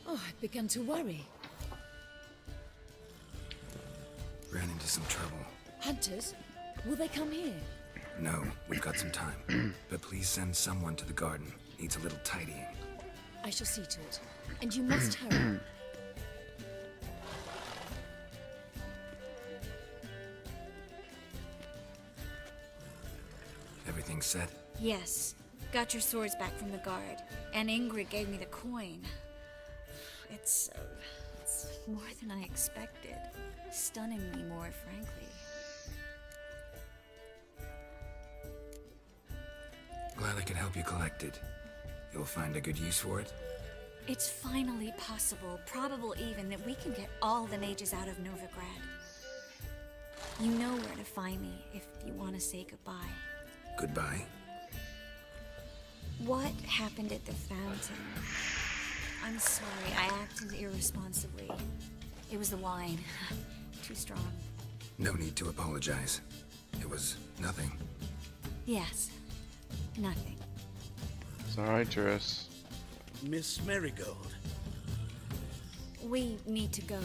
Oh, I've begun to worry. Ran into some trouble. Hunters? Will they come here? No, we've got some time. But please send someone to the garden. Needs a little tidying. I shall see to it. And you must hurry. Everything set? Yes. Got your swords back from the guard. And Ingrid gave me the coin. It's more than I expected. Stunningly more, frankly. Glad I could help you collect it. You'll find a good use for it? It's finally possible, probable even, that we can get all the mages out of Novigrad. You know where to find me if you want to say goodbye. Goodbye? What happened at the fountain? I'm sorry, I acted irresponsibly. It was the wine. Too strong. No need to apologize. It was nothing. Yes. Nothing. It's alright, Tris. Miss Marigold. We need to go.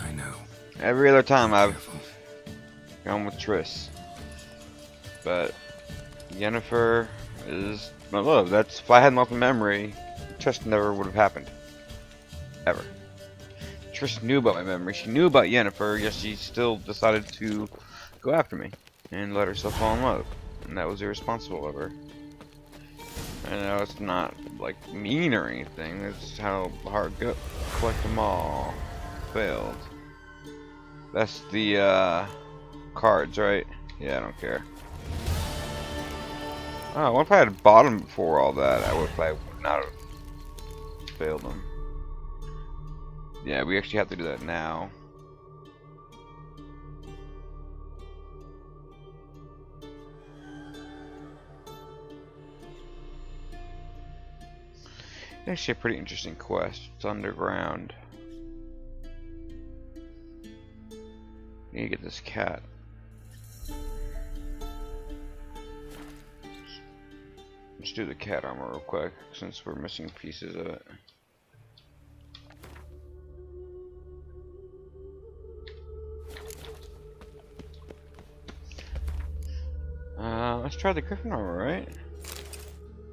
I know. Every other time I've gone with Tris. But Yennefer is my love. That's if I hadn't lost my memory, Tris never would have happened. Ever. Tris knew about my memory. She knew about Yennefer, yet she still decided to go after me and let herself fall in love. And that was irresponsible of her. I know it's not like mean or anything. It's how hard go collect them all. Failed. That's the cards, right? Yeah, I don't care. Oh, what if I had bought them before all that? I would not have failed them. Yeah, we actually have to do that now. Actually a pretty interesting quest. It's underground. Need to get this cat. Let's do the cat armor real quick, since we're missing pieces of it. Let's try the griffin armor, right?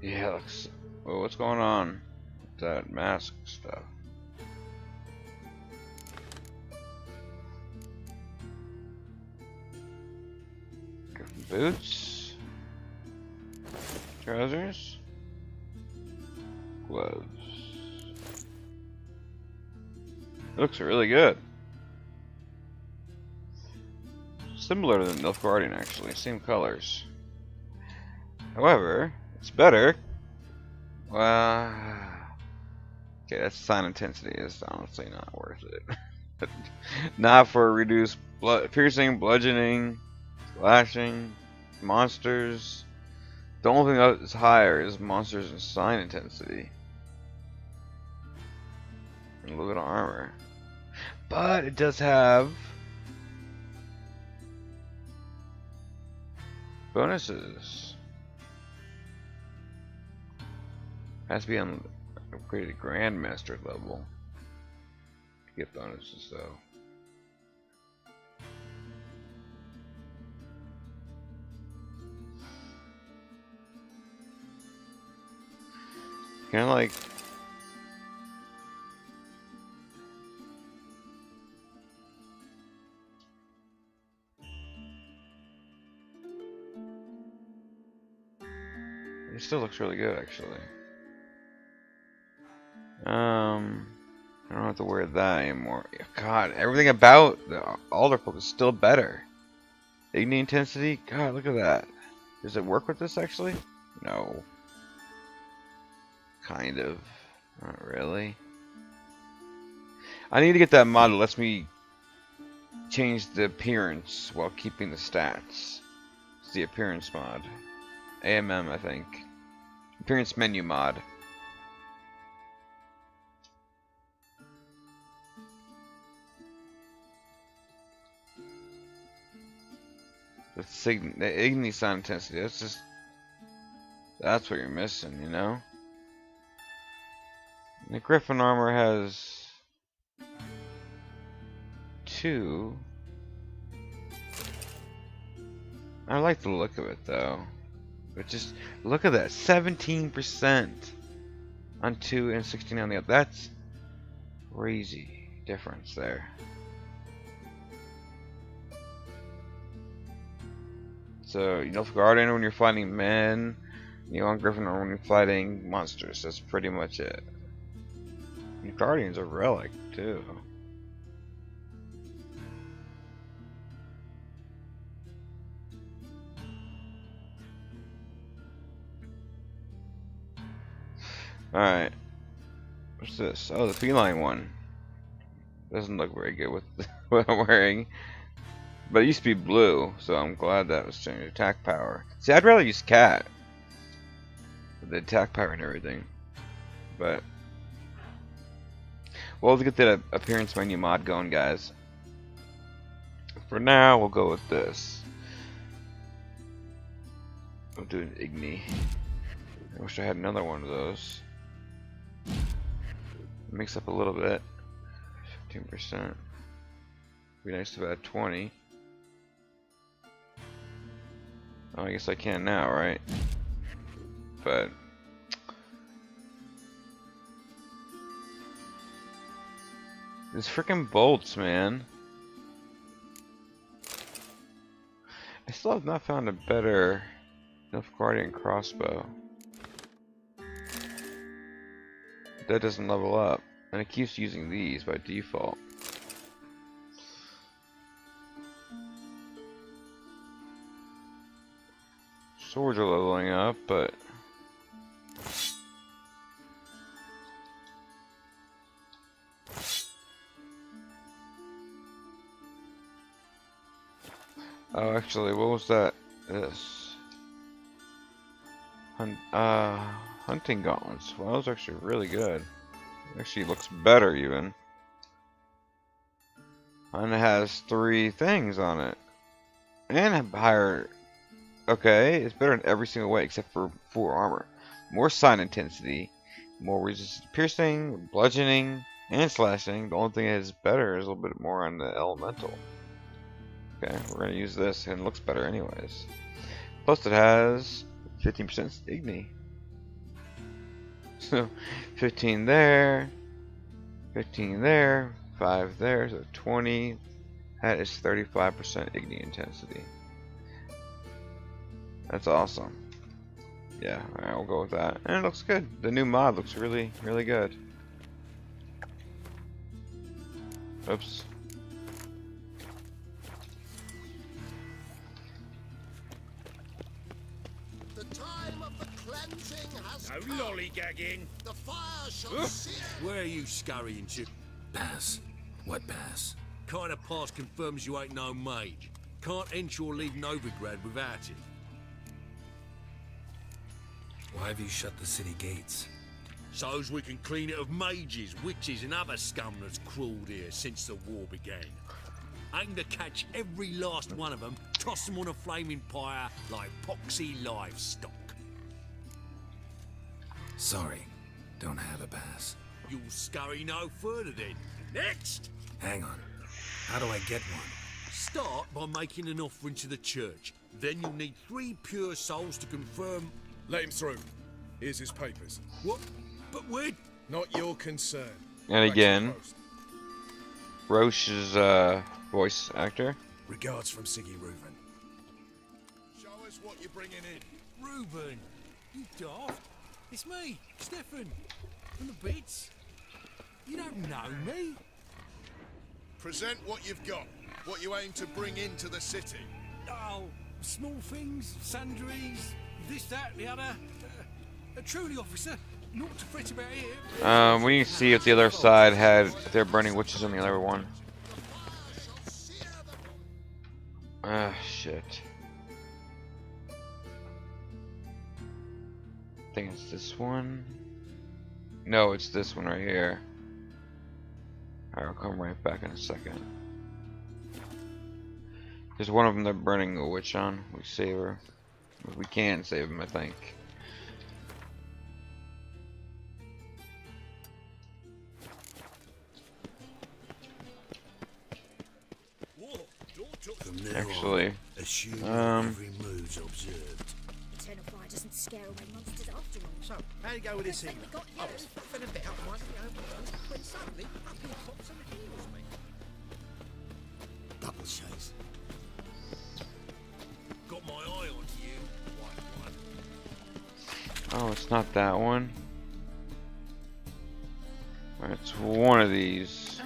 Yeah, looks. Whoa, what's going on? That mask stuff. Griffin boots, trousers, gloves. Looks really good. similar to the Nilfgaardian actually, same colors. However, it's better. Well, okay, that sign intensity is honestly not worth it. Not for reduced piercing, bludgeoning, slashing, monsters. The only thing that's higher is monsters and sign intensity. And a little bit of armor. But it does have bonuses. Has to be on upgraded Grandmaster level to get bonuses though. Kinda like it still looks really good actually. I don't have to wear that anymore. God, everything about the Alder Cloak is still better. Igni intensity? God, look at that. Does it work with this actually? No. Kind of. Not really. I need to get that mod that lets me change the appearance while keeping the stats. It's the appearance mod. AMM, I think. Appearance menu mod. The Igni sign intensity, that's what you're missing, you know? The Griffin armor has 2. I like the look of it though. But just look at that, 17% on 2 and 16 on the other. That's crazy difference there. So, Nilfgaardian when you're fighting men, you want Griffin when you're fighting monsters. That's pretty much it. Guardian's a relic too. Alright. What's this? Oh, the feline one. Doesn't look very good with what I'm wearing. But it used to be blue, so I'm glad that was changed. Attack power. See, I'd rather use cat. With the attack power and everything. But we'll get that appearance menu mod going, guys. For now, we'll go with this. We'll do an Igni. I wish I had another one of those. Mix up a little bit. 15%. Be nice to add 20. Oh, I guess I can now, right? But these freaking bolts, man. I still have not found a better Nilfgaardian crossbow. That doesn't level up, and it keeps using these by default. Swords are leveling up, but oh, actually, what was that? This hunting gauntlets. Well, those are actually really good. Actually, looks better even. And it has 3 things on it, and a higher. Okay, it's better in every single way except for 4 armor. More sign intensity, more resistance to piercing, bludgeoning, and slashing. The only thing that is better is a little bit more on the elemental. Okay, we're gonna use this, and it looks better anyways. Plus, it has 15% Igni. So, 15 there, 15 there, 5 there, so 20. That is 35% Igni intensity. That's awesome. Yeah, alright, we'll go with that. And it looks good. The new mod looks really, really good. Oops. No lollygagging. The fire shall sear. Where are you scurrying to? Pass. What pass? Kind of pass confirms you ain't no mage. Can't enter or leave Novigrad without it. Why have you shut the city gates? So's we can clean it of mages, witches and other scum that's crawled here since the war began. Aim to catch every last one of them, toss them on a flaming pyre like poxy livestock. Sorry, don't have a pass. You'll scurry no further then. Next! Hang on. How do I get one? Start by making an offering to the church. Then you'll need 3 pure souls to confirm... Let him through. Here's his papers. What? But we're... Not your concern. And again, Roche's voice actor. Regards from Siggy Reuven. Show us what you're bringing in. Reuben, you daft. It's me, Stefan, from the Bits. You don't know me. Present what you've got. What you aim to bring into the city. Oh, small things, sundries, this, that, the other. Truly, officer, not to fret about here. We need to see if the other side had their burning witches on the other one. Ah, shit. I think it's this one. No, it's this one right here. Alright, I'll come right back in a second. There's one of them they're burning a witch on. We save her. We can save him, I think. Actually, assume every move's observed. Eternal fire doesn't scare away monsters after all. So, how you go with this evening? We got I was faffing about one, when suddenly up here pops some heels, me. Double chase. Got my eye on you, white one. oh, it's not that one. Alright, it's one of these.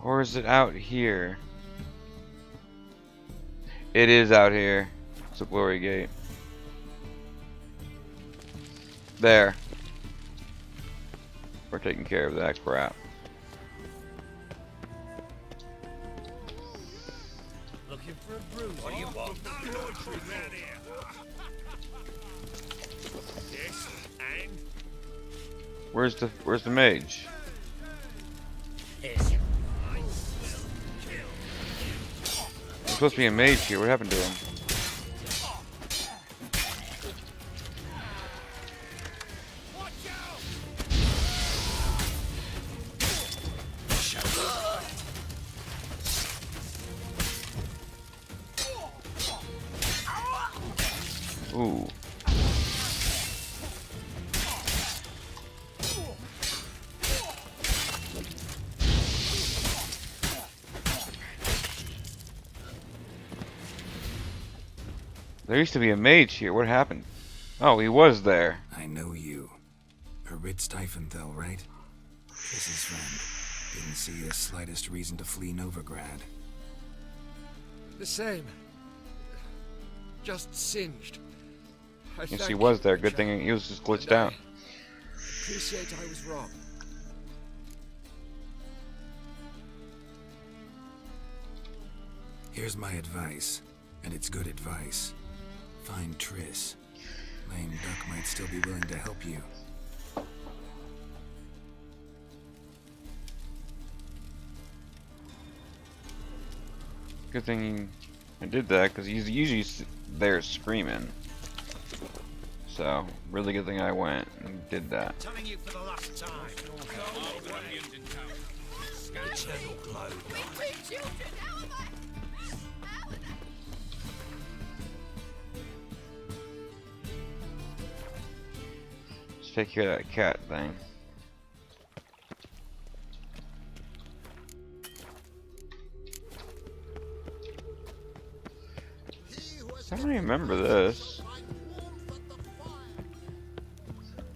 Or is it out here? It is out here. It's a glory gate. There. We're taking care of that crap. Looking for a bruise. What do you want? Round here. Yes, and Where's the mage? yes. There's supposed to be a mage here. What happened to him? Ooh. There used to be a mage here. What happened? Oh, he was there. I know you. Ritz Tiefenthal, right? Chris's friend. Didn't see the slightest reason to flee Novigrad. The same. Just singed. Yes, he was there. Good thing he was just glitched out. Appreciate I was wrong. Here's my advice, and it's good advice. Find Triss. Lame Duck might still be willing to help you. Good thing I did that, because he's usually there screaming. So, really good thing I went and did that. Telling you for the last time. Eternal glow. Let's take care of that cat thing. I don't remember this.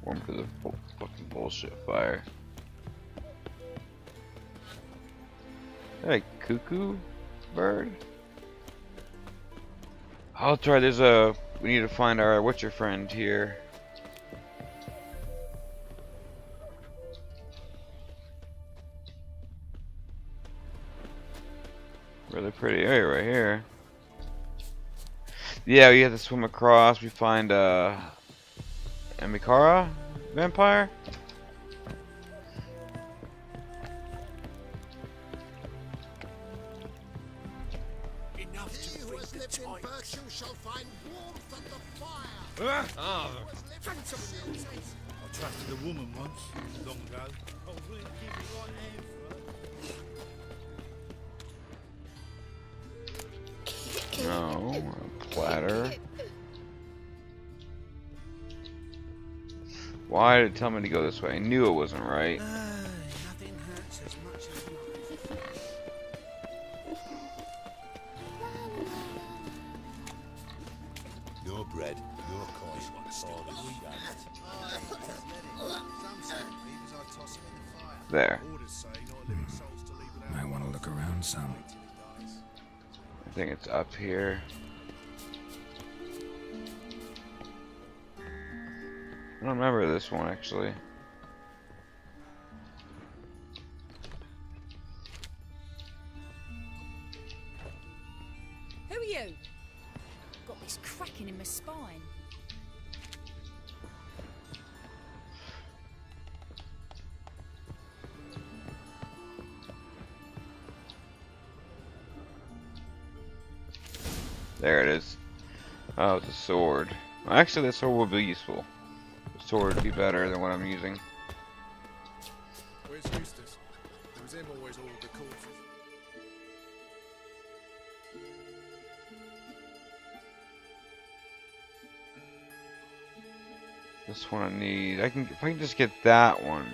Warm for the fucking bullshit fire. Hey, cuckoo bird? I'll try. There's a we need to find our Witcher friend here. Really pretty area right here. Yeah, we have to swim across. We find Amikara vampire. Enough to who has lived in virtue shall find warmth at the fire. Ah. I trusted a woman once, long ago. I was willing to give it right hand for her. No, a platter. Why did it tell me to go this way? I knew it wasn't right. Nothing hurts as much as life. No bread, no coin, all is There. Might want to look around some. I think it's up here. I don't remember this one actually. Who are you? Got this cracking in my spine. There it is. Oh, it's a sword. Actually, the sword will be useful. The sword would be better than what I'm using. Where's Eustace? It was him always all the corpses. This one I need. If I can just get that one.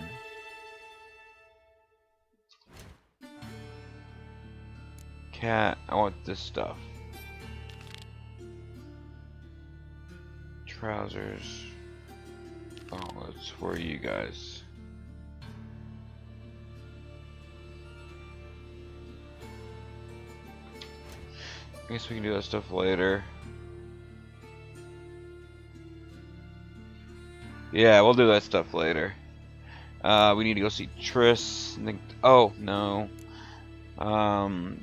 Cat, I want this stuff. Trousers. Oh, it's for you guys. I guess we can do that stuff later. Yeah, we'll do that stuff later. We need to go see Triss. Oh no.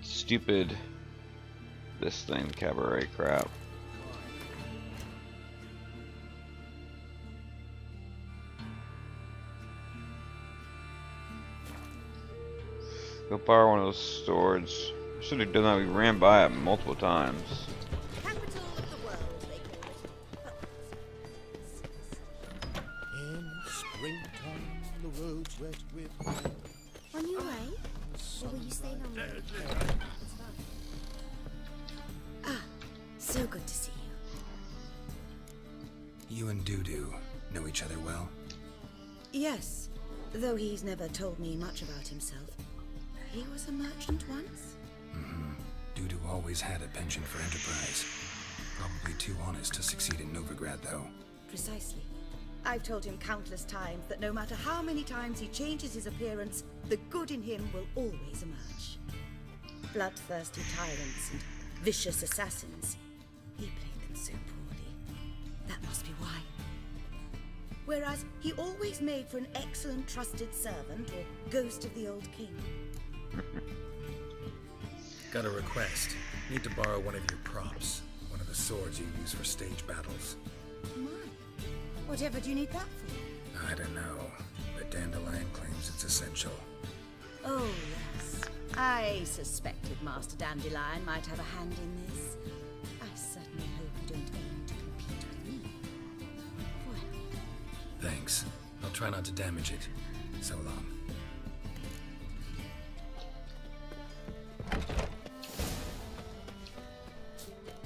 Stupid. This thing, cabaret crap. Go borrow one of those swords. Should have done that. We ran by it multiple times. Capital of the world, they call it. In springtime, the roads wet with rain. On your way? Or will you stay longer? Ah, so good to see you. You and Dudu know each other well? Yes, though he's never told me much about himself. He was a merchant once? Dudu always had a penchant for enterprise. Probably too honest to succeed in Novigrad, though. Precisely. I've told him countless times that no matter how many times he changes his appearance, the good in him will always emerge. Bloodthirsty tyrants and vicious assassins. He played them so poorly. That must be why. Whereas he always made for an excellent trusted servant or ghost of the old king. Got a request. Need to borrow one of your props. One of the swords you use for stage battles. My, whatever do you need that for? I don't know, but Dandelion claims it's essential. Oh, yes. I suspected Master Dandelion might have a hand in this. I certainly hope you don't aim to compete with me. Well, Thanks. I'll try not to damage it. So long.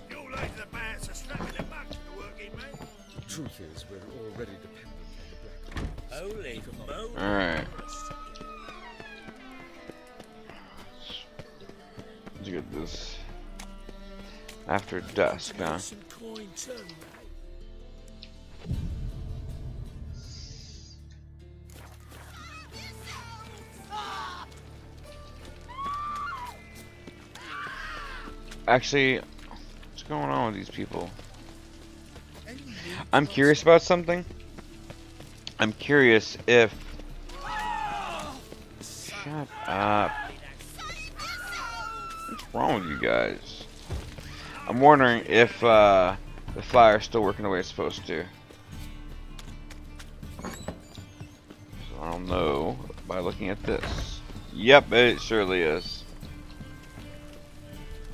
Your lady the man's a snapping the back to the working man. The truth is, we're already dependent on the Black Holy moly. Alright. Let's get this. After dusk, huh? Some coin too, mate. Actually, what's going on with these people? I'm curious about something. I'm curious if... Shut up. What's wrong with you guys? I'm wondering if the fire's still working the way it's supposed to. So I'll know by looking at this. Yep, it surely is.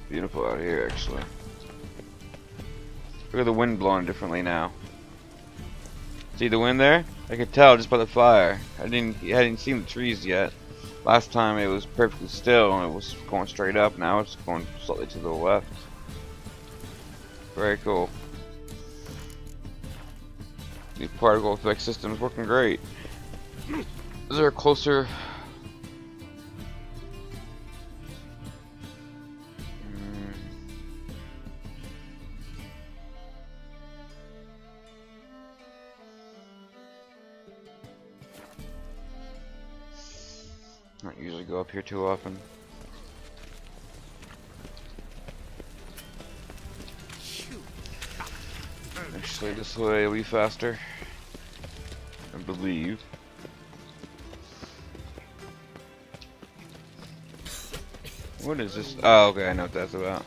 Beautiful out here, actually. Look at the wind blowing differently now. See the wind there? I could tell just by the fire. I hadn't seen the trees yet. Last time it was perfectly still and it was going straight up. Now it's going slightly to the left. Very cool. The particle effect system is working great. Is there a closer? I don't usually go up here too often. Actually, this way will be faster, I believe. What is this? Oh, okay, I know what that's about.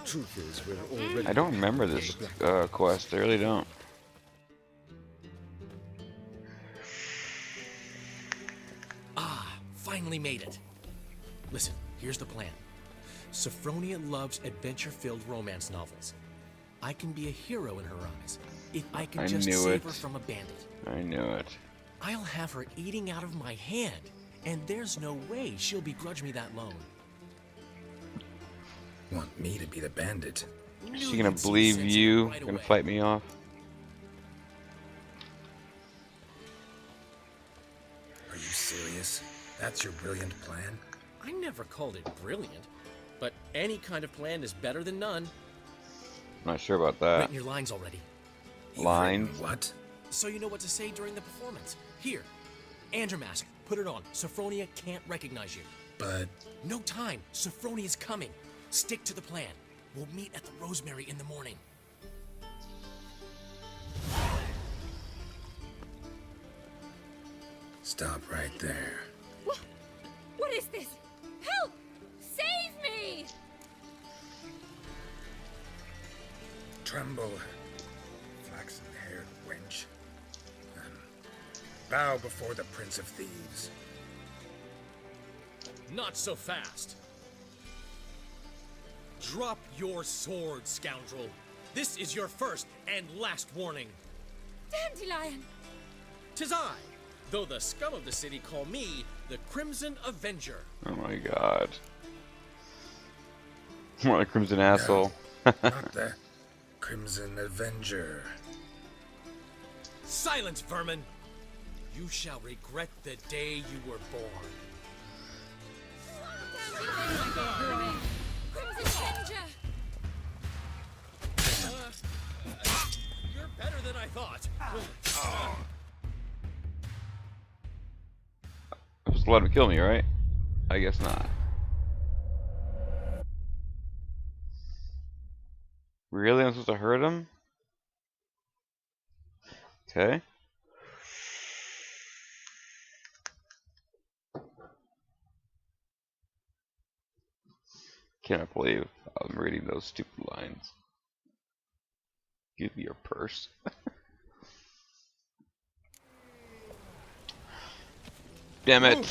Truth is, we're already... I don't remember this quest. I really don't. Finally made it. Listen, here's the plan. Sophronia loves adventure-filled romance novels. I can be a hero in her eyes if I can just save her from a bandit. I knew it. I'll have her eating out of my hand, and there's no way she'll begrudge me that loan. Want me to be the bandit? Is she gonna believe you? Gonna fight me off? Are you serious? That's your brilliant plan? I never called it brilliant, but any kind of plan is better than none. I'm not sure about that. Written your lines already. Lines? What? So you know what to say during the performance. Here, Andrew Mask, put it on. Sophronia can't recognize you. But... No time. Sophronia's coming. Stick to the plan. We'll meet at the Rosemary in the morning. Stop right there. What is this? Help! Save me! Tremble, flaxen-haired wench, and bow before the Prince of Thieves. Not so fast. Drop your sword, scoundrel. This is your first and last warning. Dandelion! 'Tis I, though the scum of the city call me the Crimson Avenger. Oh my god. More like Crimson Asshole. Not the Crimson Avenger. Silence, vermin! You shall regret the day you were born. Crimson Avenger! You're better than I thought. I'm supposed to let him kill me, right? I guess not. Really? I'm supposed to hurt him? Okay. Cannot believe I'm reading those stupid lines. Give me your purse. Damn it.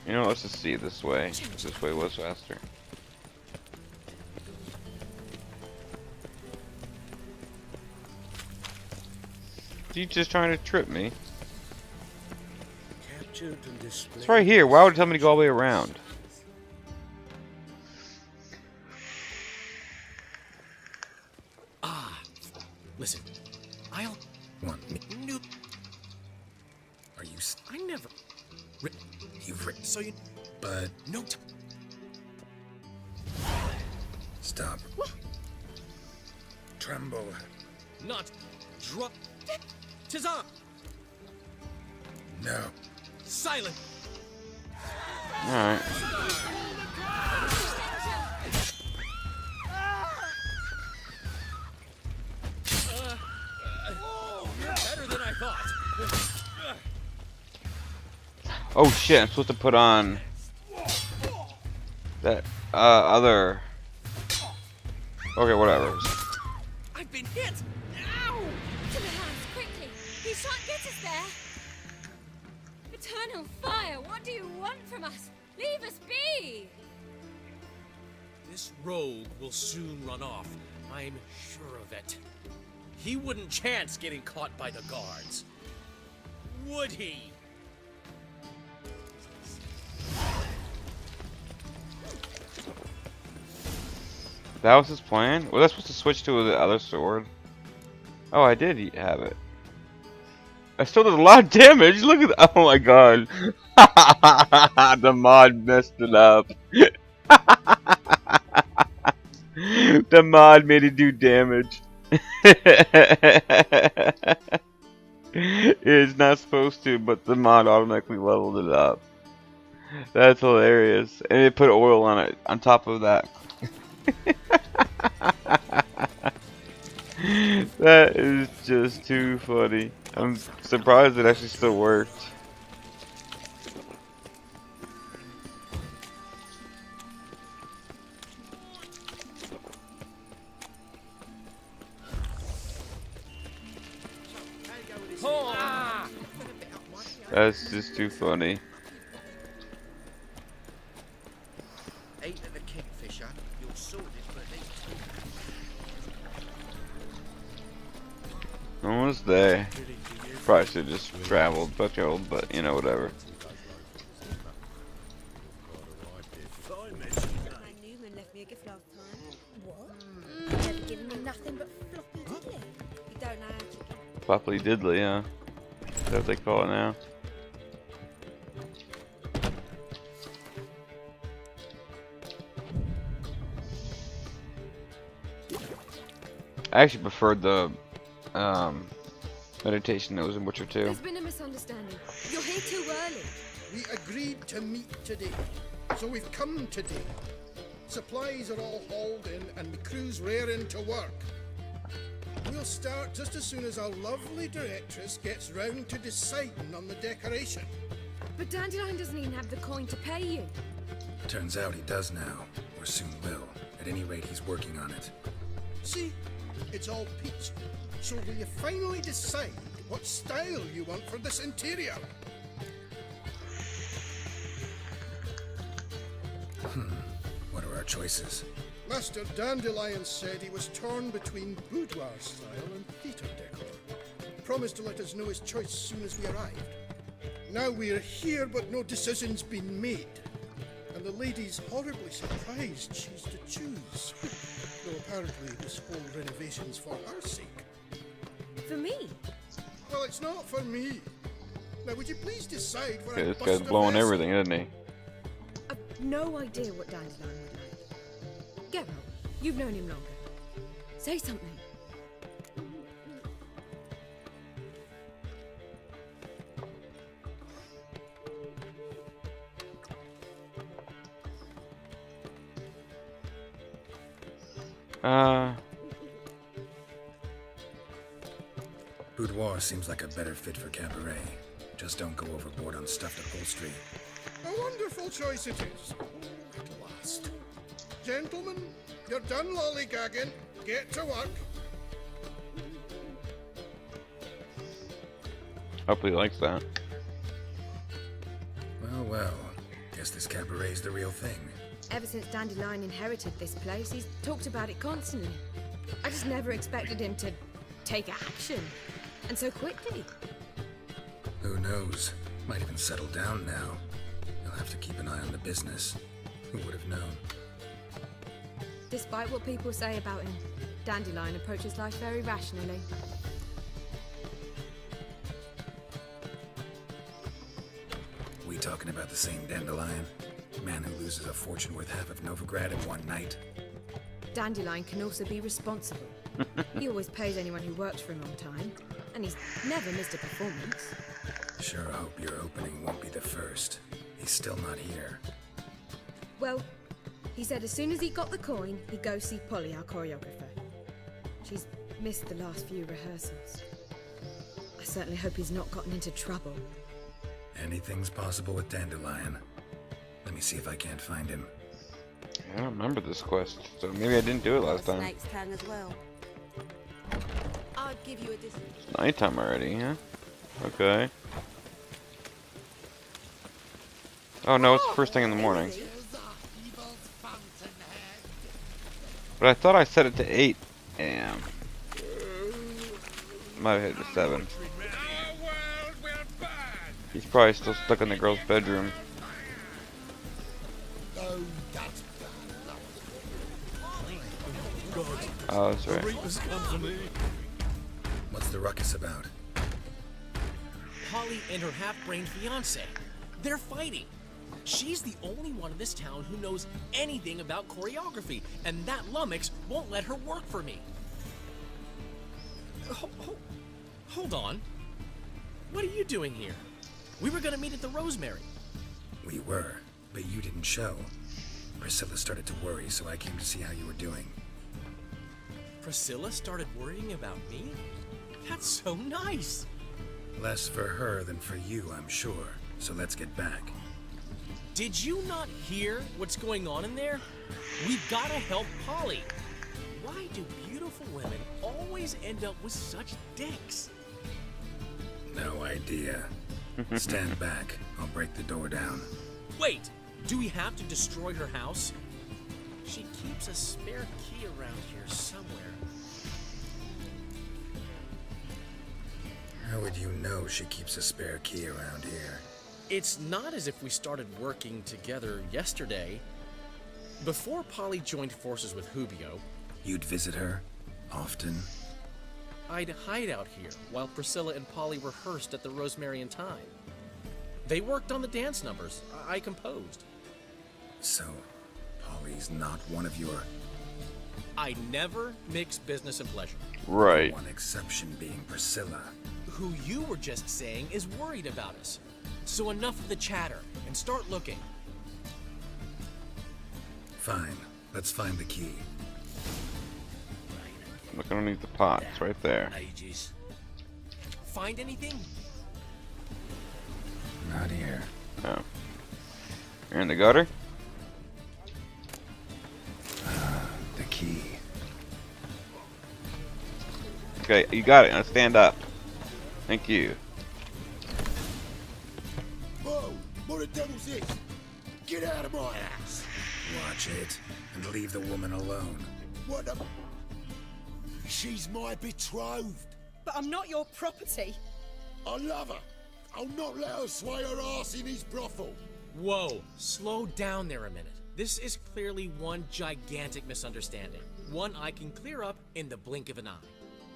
You know, let's just see it this way. This way was faster. You just trying to trip me? Captured and displayed. It's right here. Why would it tell me to go all the way around? Listen, I'll... Want me? No. Are you... I never... You've written... So you... But... No Stop. Tremble. Not... Drop... 'Tis I! No. Silent. Alright. You're better than I thought. Oh shit, I'm supposed to put on that other. Okay, whatever. I've been hit. Ow! To the house, quickly. He shan't get us there. Eternal fire, what do you want from us? Leave us be! This rogue will soon run off. I'm sure of it. He wouldn't chance getting caught by the guards. Would he? That was his plan? Was I supposed to switch to the other sword? Oh, I did have it. I still did a lot of damage. Look at that. Oh my god. The mod messed it up. The mod made it do damage. It's not supposed to, but the mod automatically leveled it up. That's hilarious. And it put oil on it on top of that. That is just too funny. I'm surprised it actually still worked. That's just too funny. Eight of the kingfisher, you're sorted for at least two. Almost there. Probably should have just traveled, but you know, whatever. Newman left me a gift last time. What? Never given me nothing but floppy diddly. You don't know how to get. Floppy diddly, yeah. That's what they call it now. I actually preferred the meditation that was in Witcher 2. There's been a misunderstanding. You're here too early. We agreed to meet today, so we've come today. Supplies are all hauled in and the crew's raring to work. We'll start just as soon as our lovely directress gets round to deciding on the decoration. But Dandelion doesn't even have the coin to pay you. Turns out he does now, or soon will. At any rate, he's working on it. See, it's all peach. So will you finally decide what style you want for this interior? What are our choices? Master Dandelion said he was torn between boudoir style and theatre decor. Promised to let us know his choice as soon as we arrived. Now we're here, but no decision's been made. And the lady's horribly surprised she's to choose. Though apparently this whole renovation's for her sake. For me? Well, it's not for me. Now, would you please decide where Okay, this guy's blowing everything, isn't he? I've no idea what Dandelion would like. Geralt, you've known him longer. Say something. Boudoir seems like a better fit for cabaret. Just don't go overboard on stuffed upholstery. A wonderful choice it is. At last. Gentlemen, you're done lollygagging. Get to work. Hope he likes that. Well, well. Guess this cabaret's the real thing. Ever since Dandelion inherited this place, he's talked about it constantly. I just never expected him to take action. And so quickly. Who knows? Might even settle down now. You'll have to keep an eye on the business. Who would have known? Despite what people say about him, Dandelion approaches life very rationally. We talking about the same Dandelion? Man who loses a fortune worth half of Novigrad in one night. Dandelion can also be responsible. He always pays anyone who works for him on time, and he's never missed a performance. Sure hope your opening won't be the first. He's still not here. Well, he said as soon as he got the coin, he'd go see Polly, our choreographer. She's missed the last few rehearsals. I certainly hope he's not gotten into trouble. Anything's possible with Dandelion. Let me see if I can't find him. I don't remember this quest, so maybe I didn't do it last time. Snake's tongue as well. I'd give you a discount. It's nighttime already, huh? Okay. Oh no, it's the first thing in the morning. But I thought I set it to 8 a.m. Might have hit it to 7. He's probably still stuck in the girl's bedroom. Oh, that's right. What's the ruckus about? Polly and her half-brained fiancé. They're fighting. She's the only one in this town who knows anything about choreography, and that lummox won't let her work for me. Hold on. What are you doing here? We were gonna meet at the Rosemary. We were, but you didn't show. Priscilla started to worry, so I came to see how you were doing. Priscilla started worrying about me? That's so nice. Less for her than for you, I'm sure. So let's get back. Did you not hear what's going on in there? We've gotta help Polly. Why do beautiful women always end up with such dicks? No idea. Stand back. I'll break the door down. Wait! Do we have to destroy her house? She keeps a spare key around here somewhere. How would you know she keeps a spare key around here? It's not as if we started working together yesterday. Before Polly joined forces with Hubio, You'd visit her? Often? I'd hide out here while Priscilla and Polly rehearsed at the Rosemary and Thyme. They worked on the dance numbers. I composed. So, Polly's not one of your... I never mix business and pleasure. Right. One exception being Priscilla. Who you were just saying is worried about us. So enough of the chatter and start looking. Fine. Let's find the key. Look underneath the pot. It's right there. Find anything? Not here. Oh. You're in the gutter? The key. Okay, you got it. Now stand up. Thank you. Whoa! What the devil's this? Get out of my house! Watch it, and leave the woman alone. What the... She's my betrothed. But I'm not your property. I love her. I'll not let her sway her ass in his brothel. Whoa, slow down there a minute. This is clearly one gigantic misunderstanding. One I can clear up in the blink of an eye.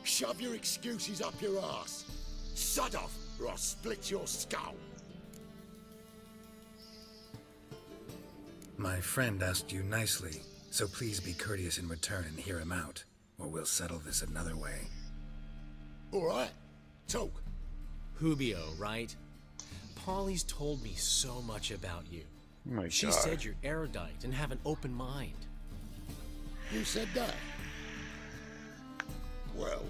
Shove your excuses up your ass. Shut off, or I'll split your skull. My friend asked you nicely, so please be courteous in return and hear him out, or we'll settle this another way. All right, talk. Hubio, right? Polly's told me so much about you. Oh my She God. said you're erudite and have an open mind. Who said that? Well,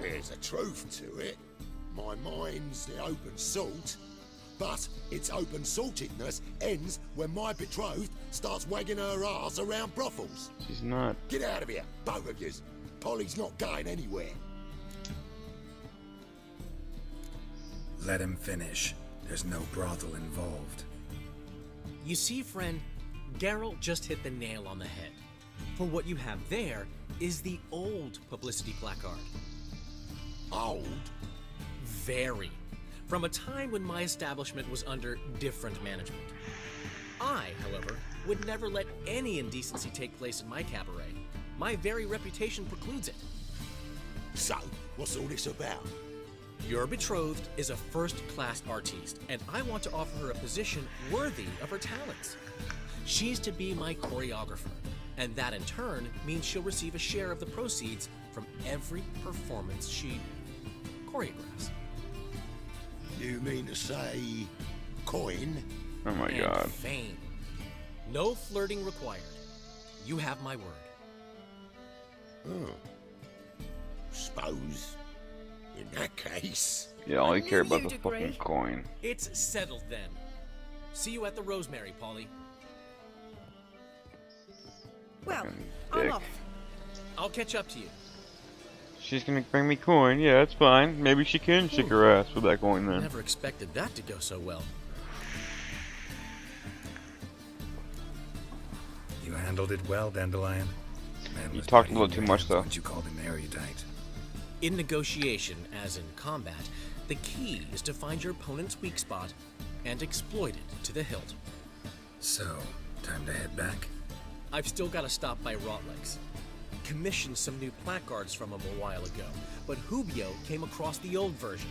there's a truth to it. My mind's the open salt, but its open saltedness ends when my betrothed starts wagging her ass around brothels. She's not. Get out of here, both of yous. Polly's not going anywhere. Let him finish. There's no brothel involved. You see, friend, Geralt just hit the nail on the head. For what you have there is the old publicity placard. Old? Very. From a time when my establishment was under different management. I, however, would never let any indecency take place in my cabaret. My very reputation precludes it. So, what's all this about? Your betrothed is a first-class artiste, and I want to offer her a position worthy of her talents. She's to be my choreographer, and that in turn means she'll receive a share of the proceeds from every performance she choreographs. You mean to say coin? Oh my and god. fame. No flirting required. You have my word. Oh. Suppose in that case. Yeah, all you care about you'd the fucking agree. coin. It's settled then. See you at the Rosemary, Polly. Well, dick. I'm off. I'll catch up to you. She's gonna bring me coin. Yeah, that's fine. Maybe she can shake her ass with that coin then. Never expected that to go so well. You handled it well, Dandelion. Man You was talked a bloody little in too your much hands though. once you called him erudite. In negotiation, as in combat, the key is to find your opponent's weak spot and exploit it to the hilt. So, time to head back? I've still got to stop by Rotlegs. Commissioned some new placards from him a while ago, but Hubio came across the old version.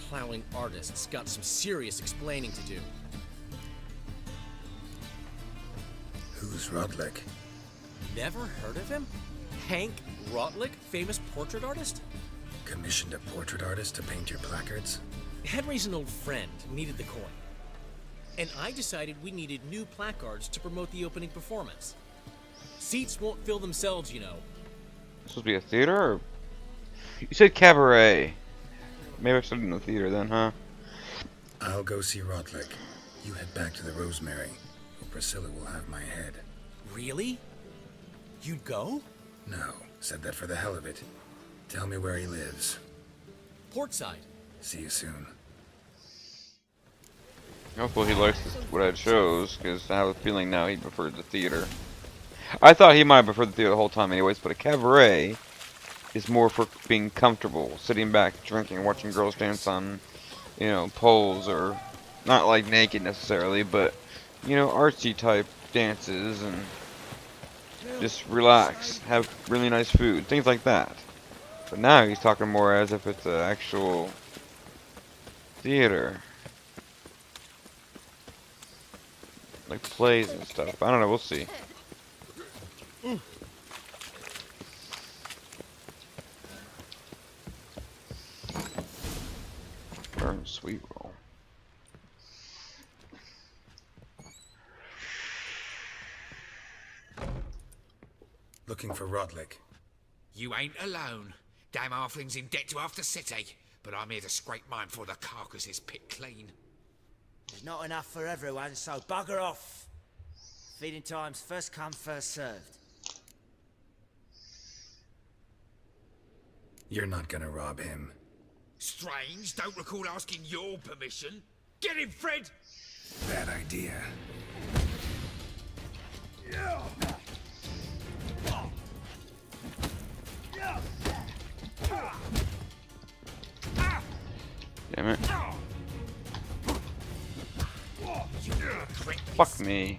Plowing artists got some serious explaining to do. Who's Rodlick? Never heard of him? Hank Rotlick, famous portrait artist? Commissioned a portrait artist to paint your placards? Henry's an old friend, needed the coin. And I decided we needed new placards to promote the opening performance. Seats won't fill themselves, you know. This supposed to be a theater? Or... You said cabaret. Maybe I studied in the theater then, huh? I'll go see Rodlick. You head back to the Rosemary, or Priscilla will have my head. Really? You'd go? No, said that for the hell of it. Tell me where he lives. Portside. See you soon. Hopefully he likes what I chose, because I have a feeling now he preferred the theater. I thought he might have preferred the theater the whole time anyways, but a cabaret is more for being comfortable, sitting back, drinking, watching girls dance on, you know, poles, or not like naked necessarily, but, you know, artsy type dances, and just relax, have really nice food, things like that. But now he's talking more as if it's an actual theater. Like plays and stuff. I don't know, we'll see. Burn sweet roll. Looking for Rodlick. You ain't alone. Damn halfling's in debt to half the city, but I'm here to scrape mine before the carcass is picked clean. There's not enough for everyone, so bugger off. Feeding time's first come, first served. You're not gonna rob him. Strange, don't recall asking your permission. Get him, Fred! Bad idea. Damn it. Fuck me.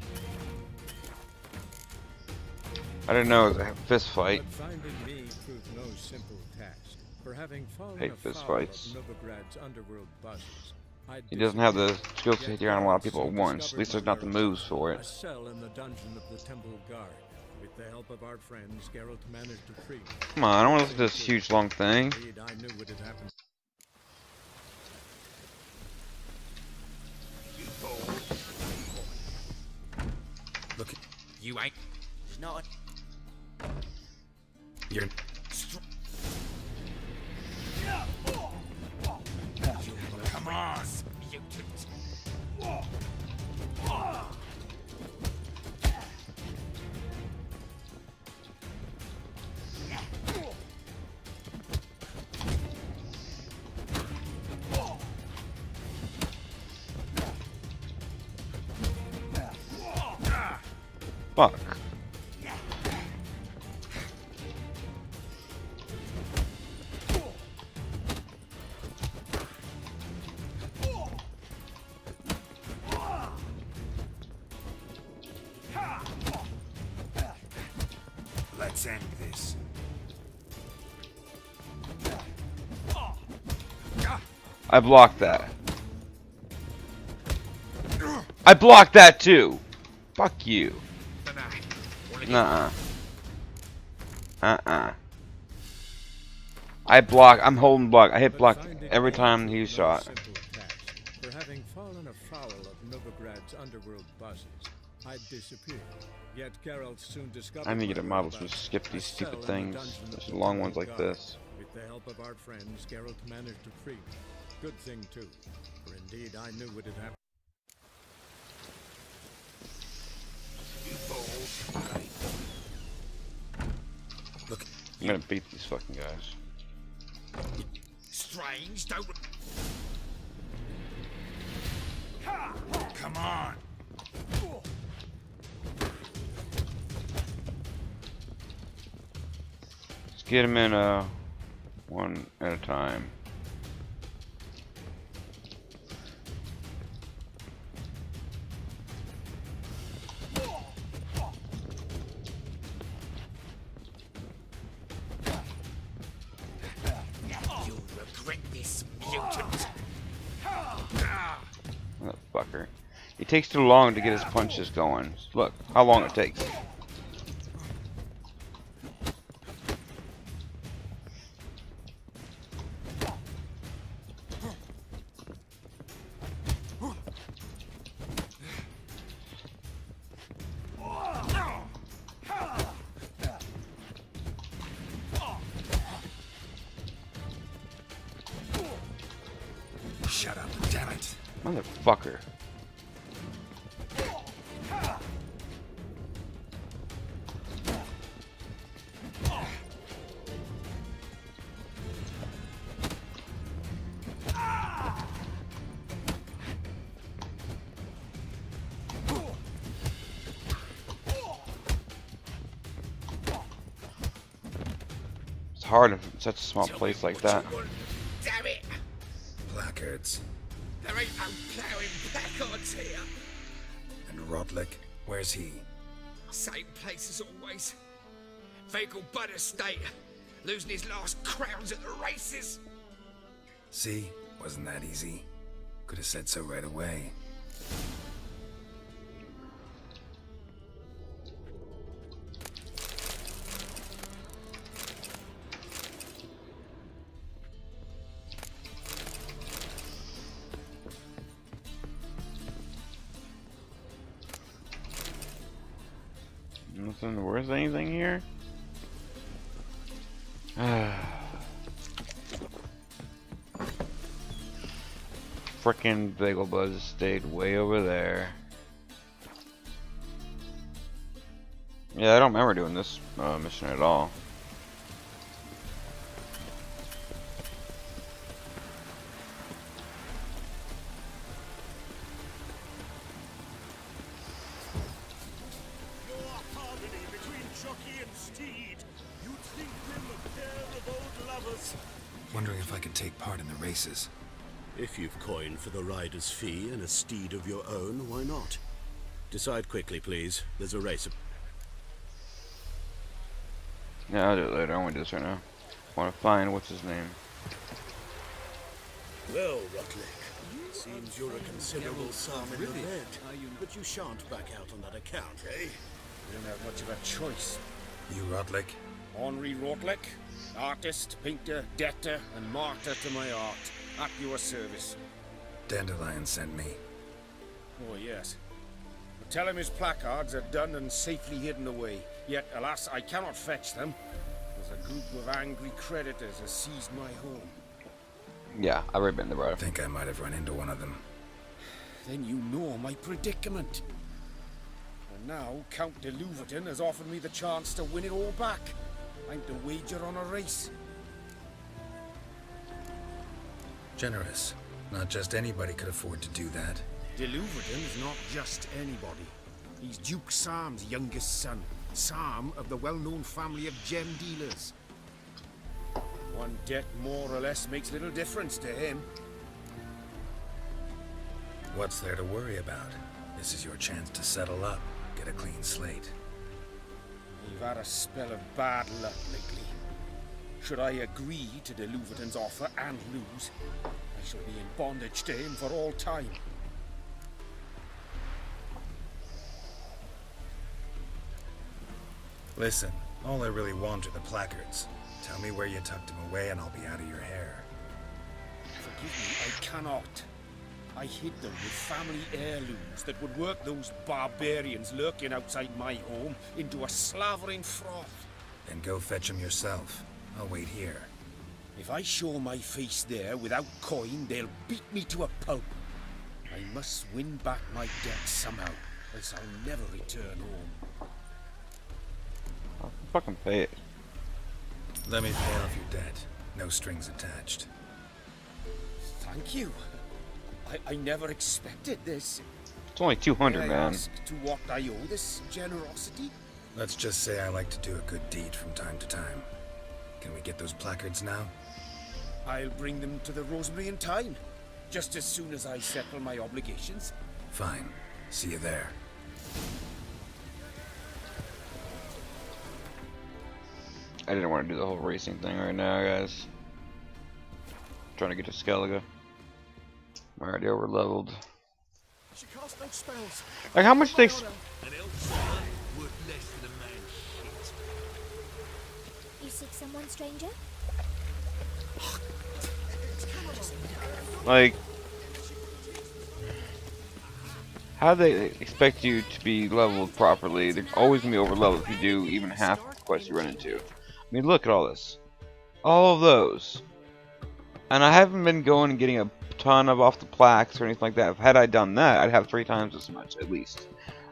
I didn't know it was a fist fight. But finding me proved no simple task. For having fallen Hate fist afoul of fights. Novigrad's underworld bosses, I'd He doesn't have the skills to yet take down a lot of soon people at once. At least there's not the moves for A it. cell in the dungeon of the Temple Guard. With the help of our friends, Geralt managed to free me. Come on, I don't want to listen to this huge long thing. Indeed, I knew what had happened. Look, You ain't. There's not you're... Come on, mutant. Fuck. Let's end this. I blocked that. I blocked that too. Fuck you. Nuh-uh. I'm holding block. I hit block every time he shot. for having fallen afoul of Novigrad's underworld bosses, I'd disappear. Yet Geralt soon discovered I need to get a model whereabouts. to skip A these cell stupid in the things. dungeon of There's the long Temple ones like Guard. this. With the help of our friends, Geralt managed to free me. Good thing, too. For indeed, I knew what had happened. Look, I'm gonna beat these fucking guys. Strange, don't... Come on! Let's get them in one at a time. You'll regret this, mutant. That fucker. It takes too long to get his punches going. Look how long it takes. Shut up, damn it. Motherfucker. It's hard in such a small place like that. Damn it! Placards. There ain't no ploughing placards here. And Rotlick, where's he? Same place as always. Vehicle Bud Estate. Losing his last crowns at the races. See? Wasn't that easy? Could have said so right away. Nothing worth anything here? Frickin' Bagel Buzz stayed way over there. Yeah, I don't remember doing this mission at all. Wondering if I could take part in the races. If you've coin for the rider's fee and a steed of your own, why not? Decide quickly, please. There's a race. Yeah, I'll do it later. I want to do this right now. I want to find what's his name. Well, Rotlick, seems you're a considerable sum in the red, but you shan't back out on that account, eh? We don't have much of a choice. You Rotlick? Henri Rotlick, artist, painter, debtor, and martyr to my art. At your service. Dandelion sent me. Oh, yes. But tell him his placards are done and safely hidden away. Yet, alas, I cannot fetch them, as a group of angry creditors has seized my home. Yeah, I've already been there, bro. I think I might have run into one of them. Then you know my predicament. And now, Count de Louverton has offered me the chance to win it all back. I'm to wager on a race. Generous. Not just anybody could afford to do that. De Louverton is not just anybody. He's Duke Sam's youngest son. Sam of the well-known family of gem dealers. One debt more or less makes little difference to him. What's there to worry about? This is your chance to settle up, get a clean slate. You've had a spell of bad luck lately. Should I agree to de Louverton's offer and lose, I shall be in bondage to him for all time. Listen, all I really want are the placards. Tell me where you tucked them away and I'll be out of your hair. Forgive me, I cannot. I hid them with family heirlooms that would work those barbarians lurking outside my home into a slavering froth. Then go fetch them yourself. I'll wait here. If I show my face there without coin, they'll beat me to a pulp. I must win back my debt somehow, else I'll never return home. I'll fucking pay it. Let me pay off your debt. No strings attached. Thank you. I never expected this. It's only 200, May I man. ask to what I owe this generosity? Let's just say I like to do a good deed from time to time. Can we get those placards now? I'll bring them to the Rosemary in time, just as soon as I settle my obligations. Fine. See you there. I didn't want to do the whole racing thing right now, guys. Trying to get to Skellige. I'm already over leveled. She casts no spells. Like, how much takes? An elf's life worth less than a man's shit. You seek someone, stranger? Like, how do they expect you to be leveled properly? They're always gonna be over leveled if you do even half the quests you run into. I mean, look at all this, all of those, and I haven't been going and getting a ton of off the plaques or anything like that. Had I done that, I'd have 3 times as much at least.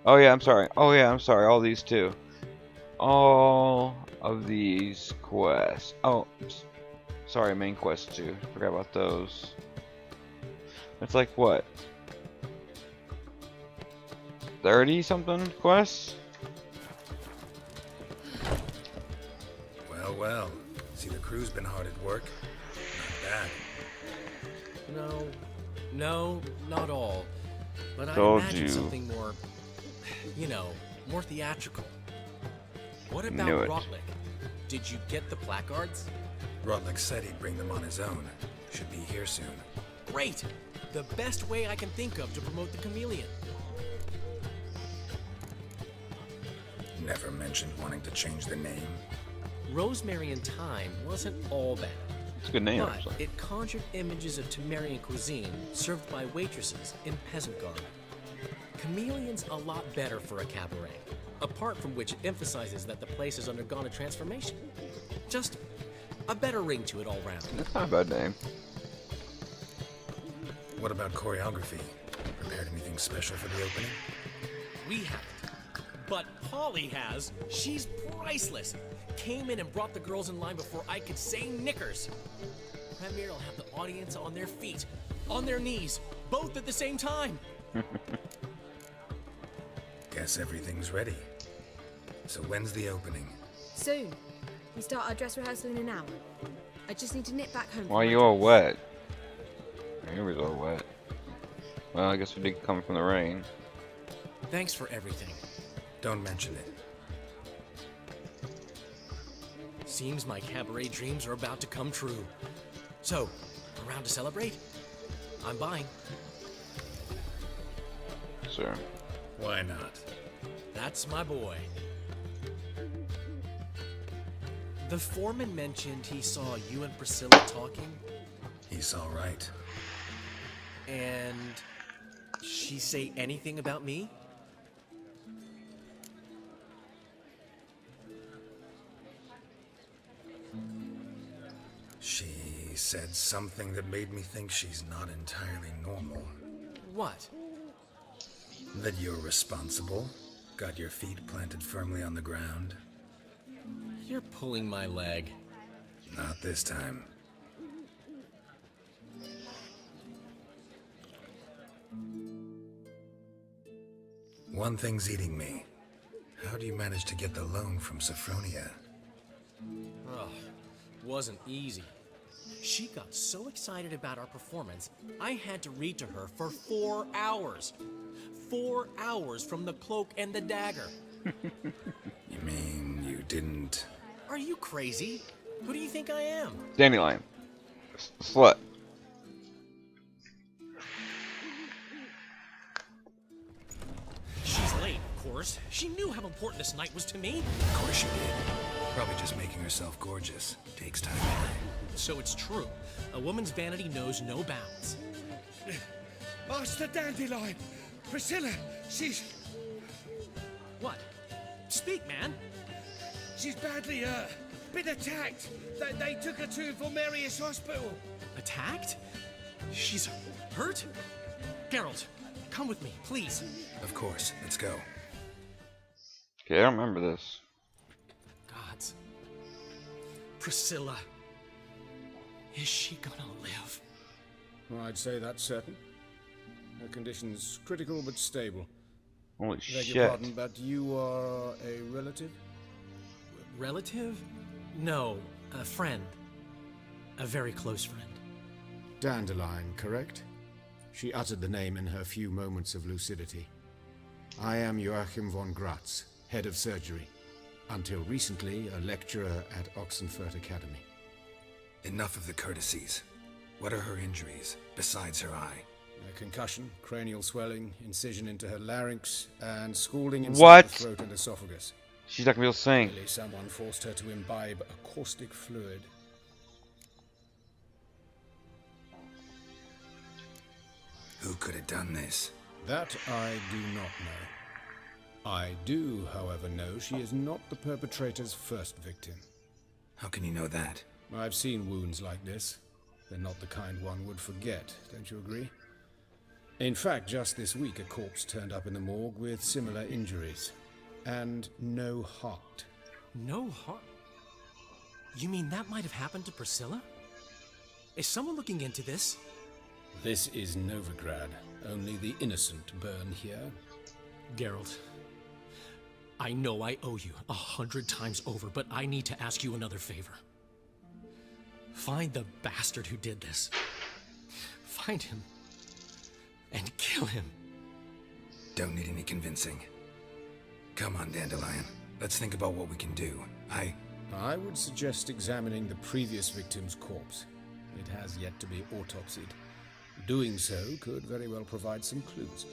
Oh yeah, I'm sorry. Oh yeah, I'm sorry. All these too. All of these quests. Oh, sorry, main quests too. Forgot about those. It's like what? 30 something quests? Well, well. See, the crew's been hard at work. Not bad. No, not all. But I Told imagine you. something more, you know, more theatrical. What about Knew it. Rotlick? Did you get the placards? Rotlick said he'd bring them on his own. Should be here soon. Great! The best way I can think of to promote the chameleon. Never mentioned wanting to change the name. Rosemary in Time wasn't all bad. It's a good name, But actually. it conjured images of Temerian cuisine served by waitresses in peasant garb. Chameleon's a lot better for a cabaret, apart from which it emphasizes that the place has undergone a transformation. Just a better ring to it all round. That's not a bad name. What about choreography? Prepared anything special for the opening? We haven't. But Polly has. She's priceless. Came in and brought the girls in line before I could say knickers. Premier will have the audience on their feet, on their knees, both at the same time. Guess everything's ready. So when's the opening? Soon. We start our dress rehearsal in an hour. I just need to nip back home. Why are you all wet? He was all wet. Well, I guess we did come from the rain. Thanks for everything. Don't mention it. Seems my cabaret dreams are about to come true. So, around to celebrate? I'm buying. Sure. Why not? That's my boy. The foreman mentioned he saw you and Priscilla talking. He's all right. And she say anything about me? She said something that made me think she's not entirely normal. What? That you're responsible, got your feet planted firmly on the ground. You're pulling my leg. Not this time. One thing's eating me. How do you manage to get the loan from Sophronia? Ugh, wasn't easy. She got so excited about our performance, I had to read to her for 4 hours. 4 hours from the Cloak and the Dagger. You mean you didn't... Are you crazy? Who do you think I am? Dandelion. Slut. She's late, of course. She knew how important this night was to me. Of course she did. Probably just making herself gorgeous. Takes time anyway. So it's true. A woman's vanity knows no bounds. Master Dandelion! Priscilla, she's... What? Speak, man. She's badly hurt. Been attacked. They took her to Vulmerius Hospital. Attacked? She's hurt? Geralt, come with me, please. Of course. Let's go. Okay, I don't remember this. Gods. Priscilla. Is she gonna live? Well, I'd say that's certain. Her condition's critical but stable. Holy Beg shit. your pardon, but you are a relative? Relative? No, a friend. A very close friend. Dandelion, correct? She uttered the name in her few moments of lucidity. I am Joachim von Gratz, head of surgery. Until recently, a lecturer at Oxenfurt Academy. Enough of the courtesies. What are her injuries, besides her eye? A concussion, cranial swelling, incision into her larynx, and scalding inside the throat and esophagus. She's not gonna be able to sing. Clearly someone forced her to imbibe a caustic fluid. Who could have done this? That I do not know. I do, however, know she is not the perpetrator's first victim. How can you know that? I've seen wounds like this. They're not the kind one would forget, don't you agree? In fact, just this week a corpse turned up in the morgue with similar injuries. And no heart. No heart? You mean that might have happened to Priscilla? Is someone looking into this? This is Novigrad. Only the innocent burn here. Geralt, I know I owe you 100 times over, but I need to ask you another favor. Find the bastard who did this. Find him. And kill him. Don't need any convincing. Come on, Dandelion. Let's think about what we can do. I would suggest examining the previous victim's corpse. It has yet to be autopsied. Doing so could very well provide some clues.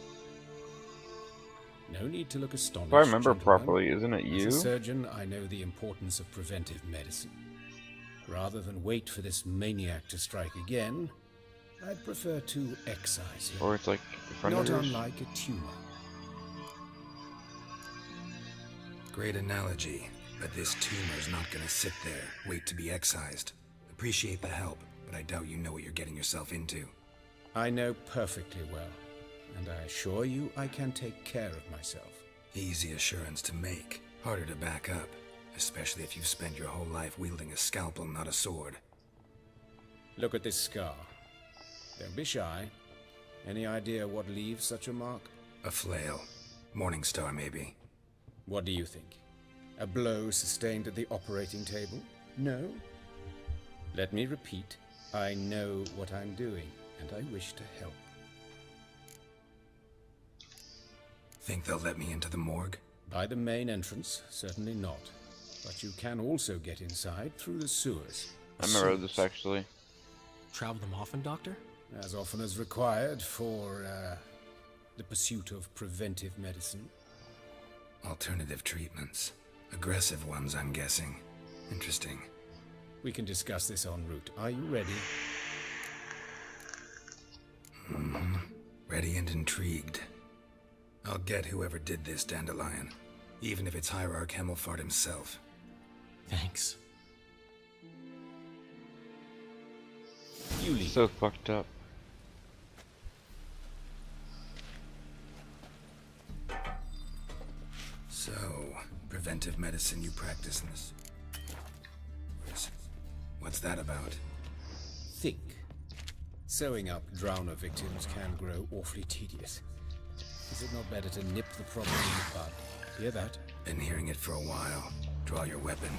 No need to look astonished. If I remember gentlemen. properly, isn't it you? As a surgeon, I know the importance of preventive medicine. Rather than wait for this maniac to strike again, I'd prefer to excise him. Or it's like a friend Not of yours? unlike a tumor. Great analogy, but this tumor's not gonna sit there, wait to be excised. Appreciate the help, but I doubt you know what you're getting yourself into. I know perfectly well, and I assure you I can take care of myself. Easy assurance to make, harder to back up, especially if you've spent your whole life wielding a scalpel, not a sword. Look at this scar. Don't be shy. Any idea what leaves such a mark? A flail. Morningstar, maybe. What do you think? A blow sustained at the operating table? No? Let me repeat. I know what I'm doing, and I wish to help. Think they'll let me into the morgue? By the main entrance, certainly not. But you can also get inside through the sewers. I remember this actually. Travel them often, Doctor? As often as required for the pursuit of preventive medicine. Alternative treatments. Aggressive ones, I'm guessing. Interesting. We can discuss this en route. Are you ready? Ready and intrigued. I'll get whoever did this, Dandelion. Even if it's Hierarch Hemmelfart himself. Thanks. So fucked up. So, preventive medicine you practice in this... What's that about? Think. Sewing up drowner victims can grow awfully tedious. Is it not better to nip the problem in the bud? Hear that? Been hearing it for a while. Draw your weapon.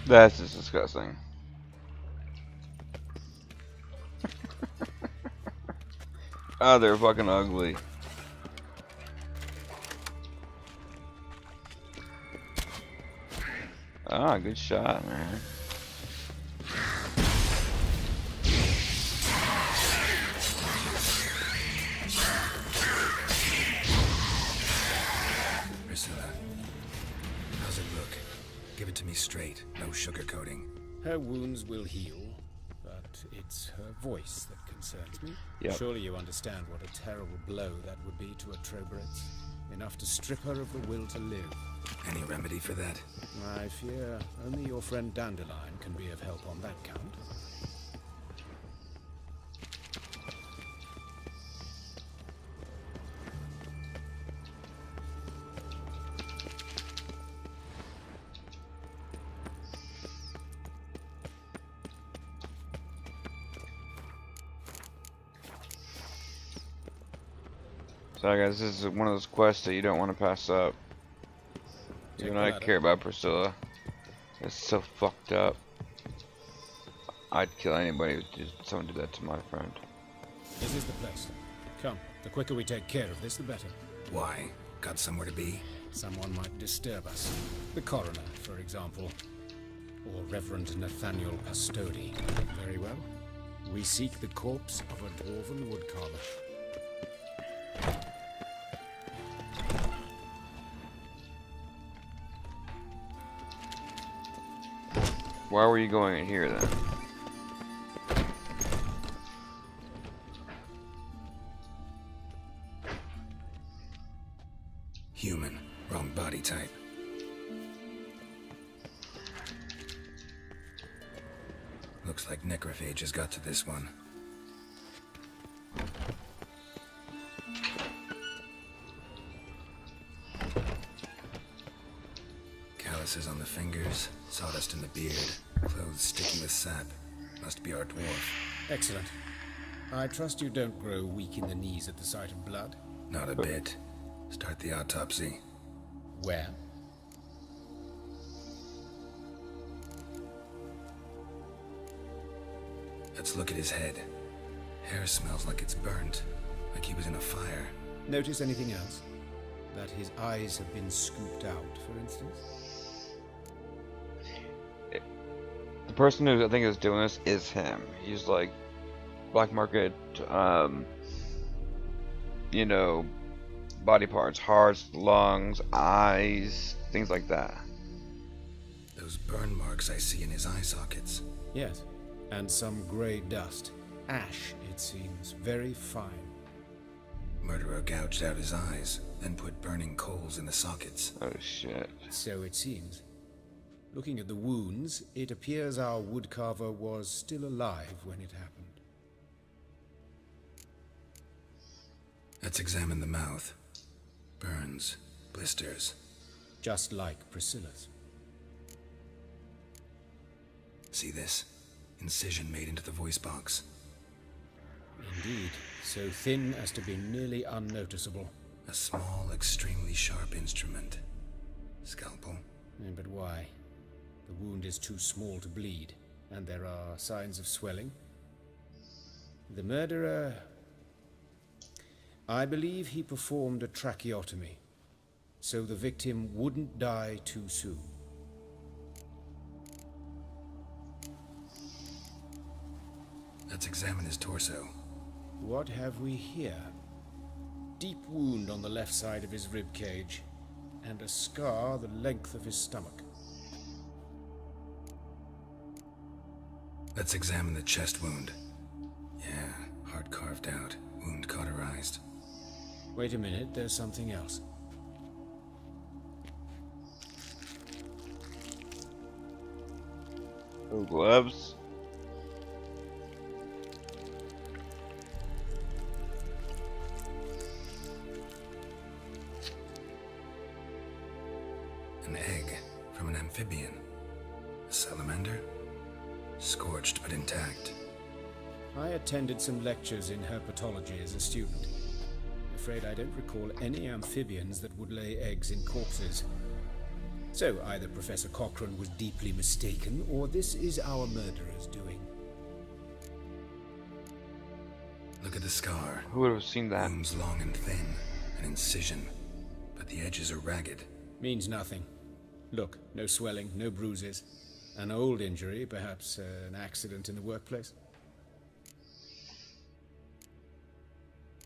That's just disgusting. Ah, they're fucking ugly. Ah, good shot, man. Priscilla, how's it look? Give it to me straight, no sugarcoating. Her wounds will heal, but it's her voice that concerns me. Yep. Surely you understand what a terrible blow that would be to a Trobretz. Enough to strip her of the will to live. Any remedy for that? I fear only your friend Dandelion can be of help on that count. So guys, this is one of those quests that you don't want to pass up. Even though I care about Priscilla. It's so fucked up. I'd kill anybody if someone did that to my friend. This is the place. Come, the quicker we take care of this, the better. Why? Got somewhere to be? Someone might disturb us. The coroner, for example. Or Reverend Nathaniel Pastodi. Very well. We seek the corpse of a dwarven woodcarver. Why were you going in here then? Human. Wrong body type. Looks like necrophages got to this one. Calluses on the fingers, sawdust in the beard, clothes sticky with sap. Must be our dwarf. Excellent. I trust you don't grow weak in the knees at the sight of blood. Not a bit. Start the autopsy. Where? Let's look at his head. Hair smells like it's burnt, like he was in a fire. Notice anything else? That his eyes have been scooped out, for instance? The person who I think is doing this is him. He's like black market, you know, body parts, hearts, lungs, eyes, things like that. Those burn marks I see in his eye sockets. Yes, and some grey dust. Ash, it seems. Very fine. Murderer gouged out his eyes, then put burning coals in the sockets. Oh shit. So it seems. Looking at the wounds, it appears our woodcarver was still alive when it happened. Let's examine the mouth. Burns, blisters. Just like Priscilla's. See this? Incision made into the voice box. Indeed, so thin as to be nearly unnoticeable. A small, extremely sharp instrument. Scalpel. But why? The wound is too small to bleed, and there are signs of swelling. The murderer... I believe he performed a tracheotomy, so the victim wouldn't die too soon. Let's examine his torso. What have we here? Deep wound on the left side of his rib cage, and a scar the length of his stomach. Let's examine the chest wound. Yeah, heart carved out, wound cauterized. Wait a minute, there's something else. Oh, gloves. An egg from an amphibian. A salamander? Scorched but intact. I attended some lectures in herpetology as a student. I'm afraid I don't recall any amphibians that would lay eggs in corpses. So either Professor Cochrane was deeply mistaken, or this is our murderer's doing. Look at the scar. Who would have seen that? Wounds long and thin, an incision, but the edges are ragged. Means nothing. Look, no swelling, no bruises. An old injury, perhaps an accident in the workplace.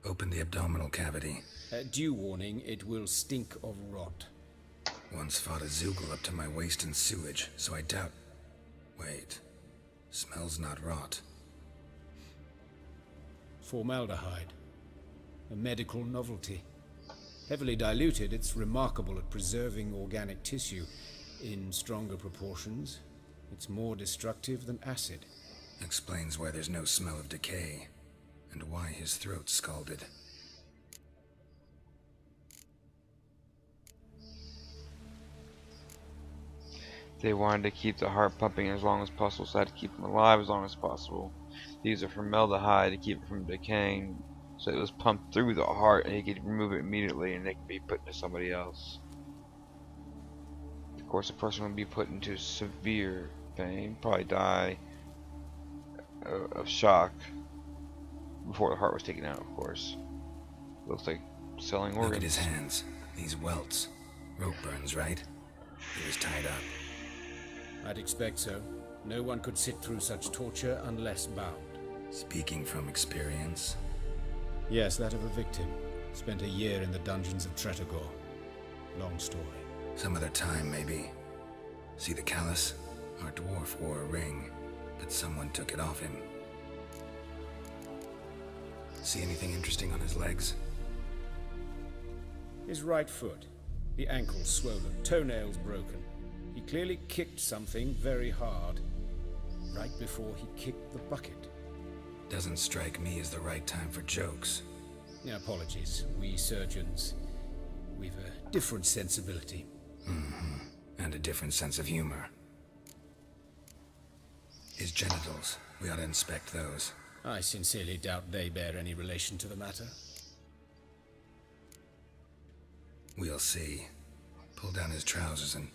Open the abdominal cavity. Due warning, it will stink of rot. Once fought a Zoogle up to my waist in sewage, so I doubt... Wait. Smells not rot. Formaldehyde. A medical novelty. Heavily diluted, it's remarkable at preserving organic tissue. In stronger proportions, it's more destructive than acid. Explains why there's no smell of decay, and why his throat's scalded. They wanted to keep the heart pumping as long as possible, so they had to keep him alive as long as possible. These are formaldehyde to keep it from decaying, so it was pumped through the heart and he could remove it immediately and it could be put into somebody else. Of course, the person would be put into severe pain, probably die of shock before the heart was taken out, of course. Looks like selling organs. Look at his hands. These welts. Rope burns, right? He was tied up. I'd expect so. No one could sit through such torture unless bound. Speaking from experience? Yes, that of a victim. Spent a year in the dungeons of Tretogor. Long story. Some other time, maybe. See the callus? Our dwarf wore a ring, but someone took it off him. See anything interesting on his legs? His right foot. The ankle swollen, toenails broken. He clearly kicked something very hard, right before he kicked the bucket. Doesn't strike me as the right time for jokes. Apologies. We surgeons, we've a different sensibility. Mm-hmm. And a different sense of humor. His genitals. We ought to inspect those. I sincerely doubt they bear any relation to the matter. We'll see. Pull down his trousers and...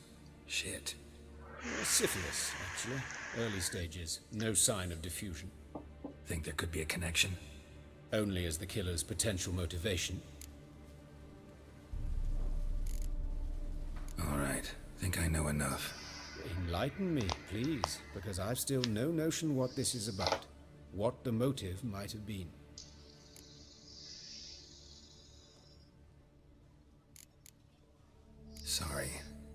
shit. Syphilis, actually. Early stages. No sign of diffusion. Think there could be a connection? Only as the killer's potential motivation. All right. Think I know enough. Enlighten me, please, because I've still no notion what this is about. What the motive might have been. Sorry.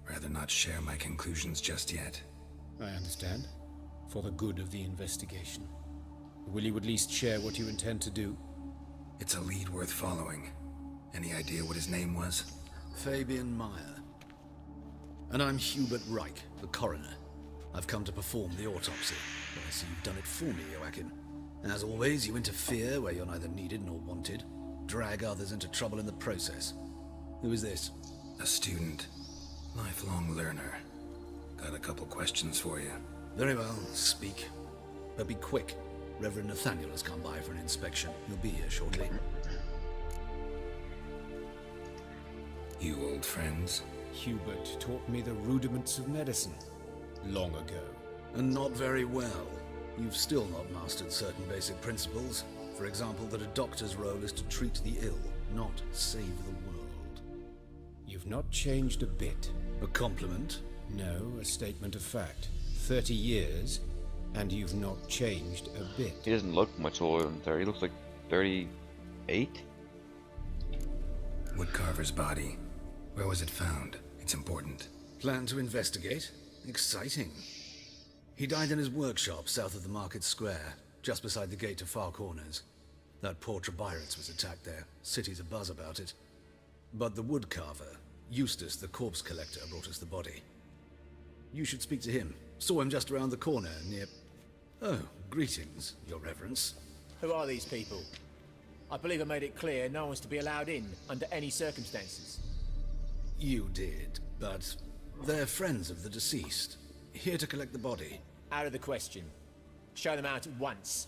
Rather not share my conclusions just yet. I understand. For the good of the investigation. Will you at least share what you intend to do? It's a lead worth following. Any idea what his name was? Fabian Meyer. And I'm Hubert Reich, the coroner. I've come to perform the autopsy, but I see you've done it for me, Joachim. As always, you interfere where you're neither needed nor wanted. Drag others into trouble in the process. Who is this? A student. Lifelong learner. Got a couple questions for you. Very well, speak. But be quick. Reverend Nathaniel has come by for an inspection. He'll be here shortly. You old friends? Hubert taught me the rudiments of medicine. Long ago. And not very well. You've still not mastered certain basic principles. For example, that a doctor's role is to treat the ill, not save the world. You've not changed a bit. A compliment? No, a statement of fact. 30 years, and you've not changed a bit. He doesn't look much older than 30. He looks like 38? Woodcarver's body. Where was it found? It's important. Plan to investigate? Exciting. He died in his workshop south of the market square, just beside the gate to Far Corners. That poor Trebirates was attacked there. City's abuzz about it. But the woodcarver, Eustace the corpse collector, brought us the body. You should speak to him. Saw him just around the corner near... Oh, greetings, your reverence. Who are these people? I believe I made it clear no one's to be allowed in under any circumstances. You did, but they're friends of the deceased. Here to collect the body. Out of the question. Show them out at once.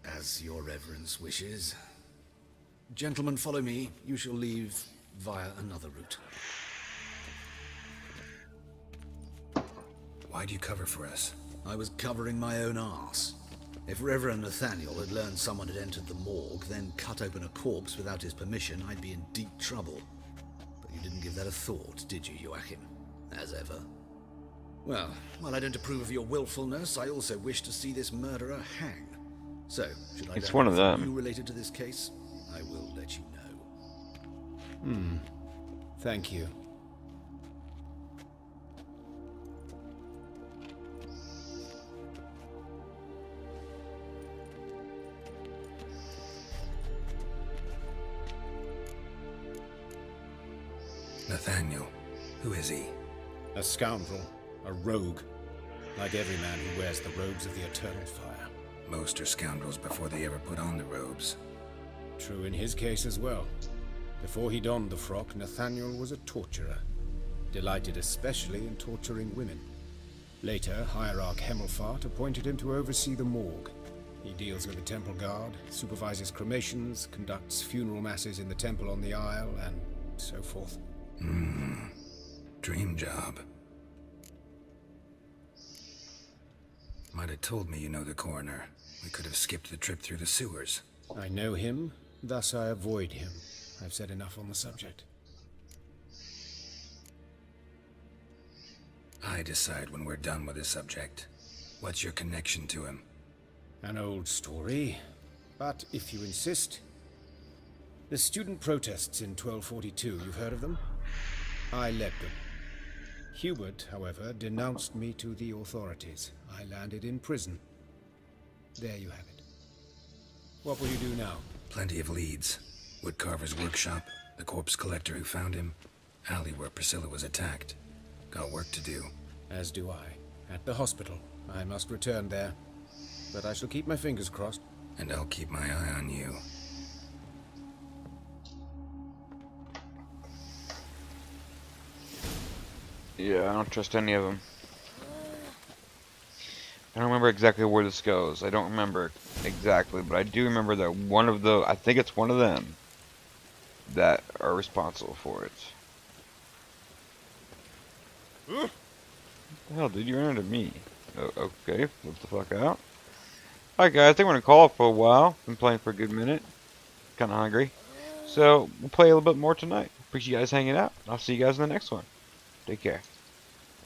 As your reverence wishes. Gentlemen, follow me. You shall leave via another route. Why do you cover for us? I was covering my own arse. If Reverend Nathaniel had learned someone had entered the morgue, then cut open a corpse without his permission, I'd be in deep trouble. But you didn't give that a thought, did you, Joachim? As ever. Well, while I don't approve of your willfulness, I also wish to see this murderer hang. So, should I It's learn one of anything them. new related to this case, I will let you know. Thank you. Nathaniel, who is he? A scoundrel, a rogue, like every man who wears the robes of the Eternal Fire. Most are scoundrels before they ever put on the robes. True in his case as well. Before he donned the frock, Nathaniel was a torturer, delighted especially in torturing women. Later, Hierarch Hemmelfart appointed him to oversee the morgue. He deals with the temple guard, supervises cremations, conducts funeral masses in the temple on the Isle, and so forth. Dream job. Might have told me you know the coroner. We could have skipped the trip through the sewers. I know him, thus I avoid him. I've said enough on the subject. I decide when we're done with the subject. What's your connection to him? An old story, but if you insist. The student protests in 1242, you've heard of them? I led them. Hubert, however, denounced me to the authorities. I landed in prison. There you have it. What will you do now? Plenty of leads. Woodcarver's workshop, the corpse collector who found him, alley where Priscilla was attacked. Got work to do. As do I. At the hospital. I must return there. But I shall keep my fingers crossed. And I'll keep my eye on you. Yeah, I don't trust any of them. I don't remember exactly where this goes. I don't remember exactly, but I do remember that one of the, I think it's one of them that are responsible for it. What the hell, dude? You ran into me. Oh, okay, flip the fuck out. Alright guys, I think we're gonna call it for a while. Been playing for a good minute. Kinda hungry. So, we'll play a little bit more tonight. Appreciate you guys hanging out. I'll see you guys in the next one. Take care.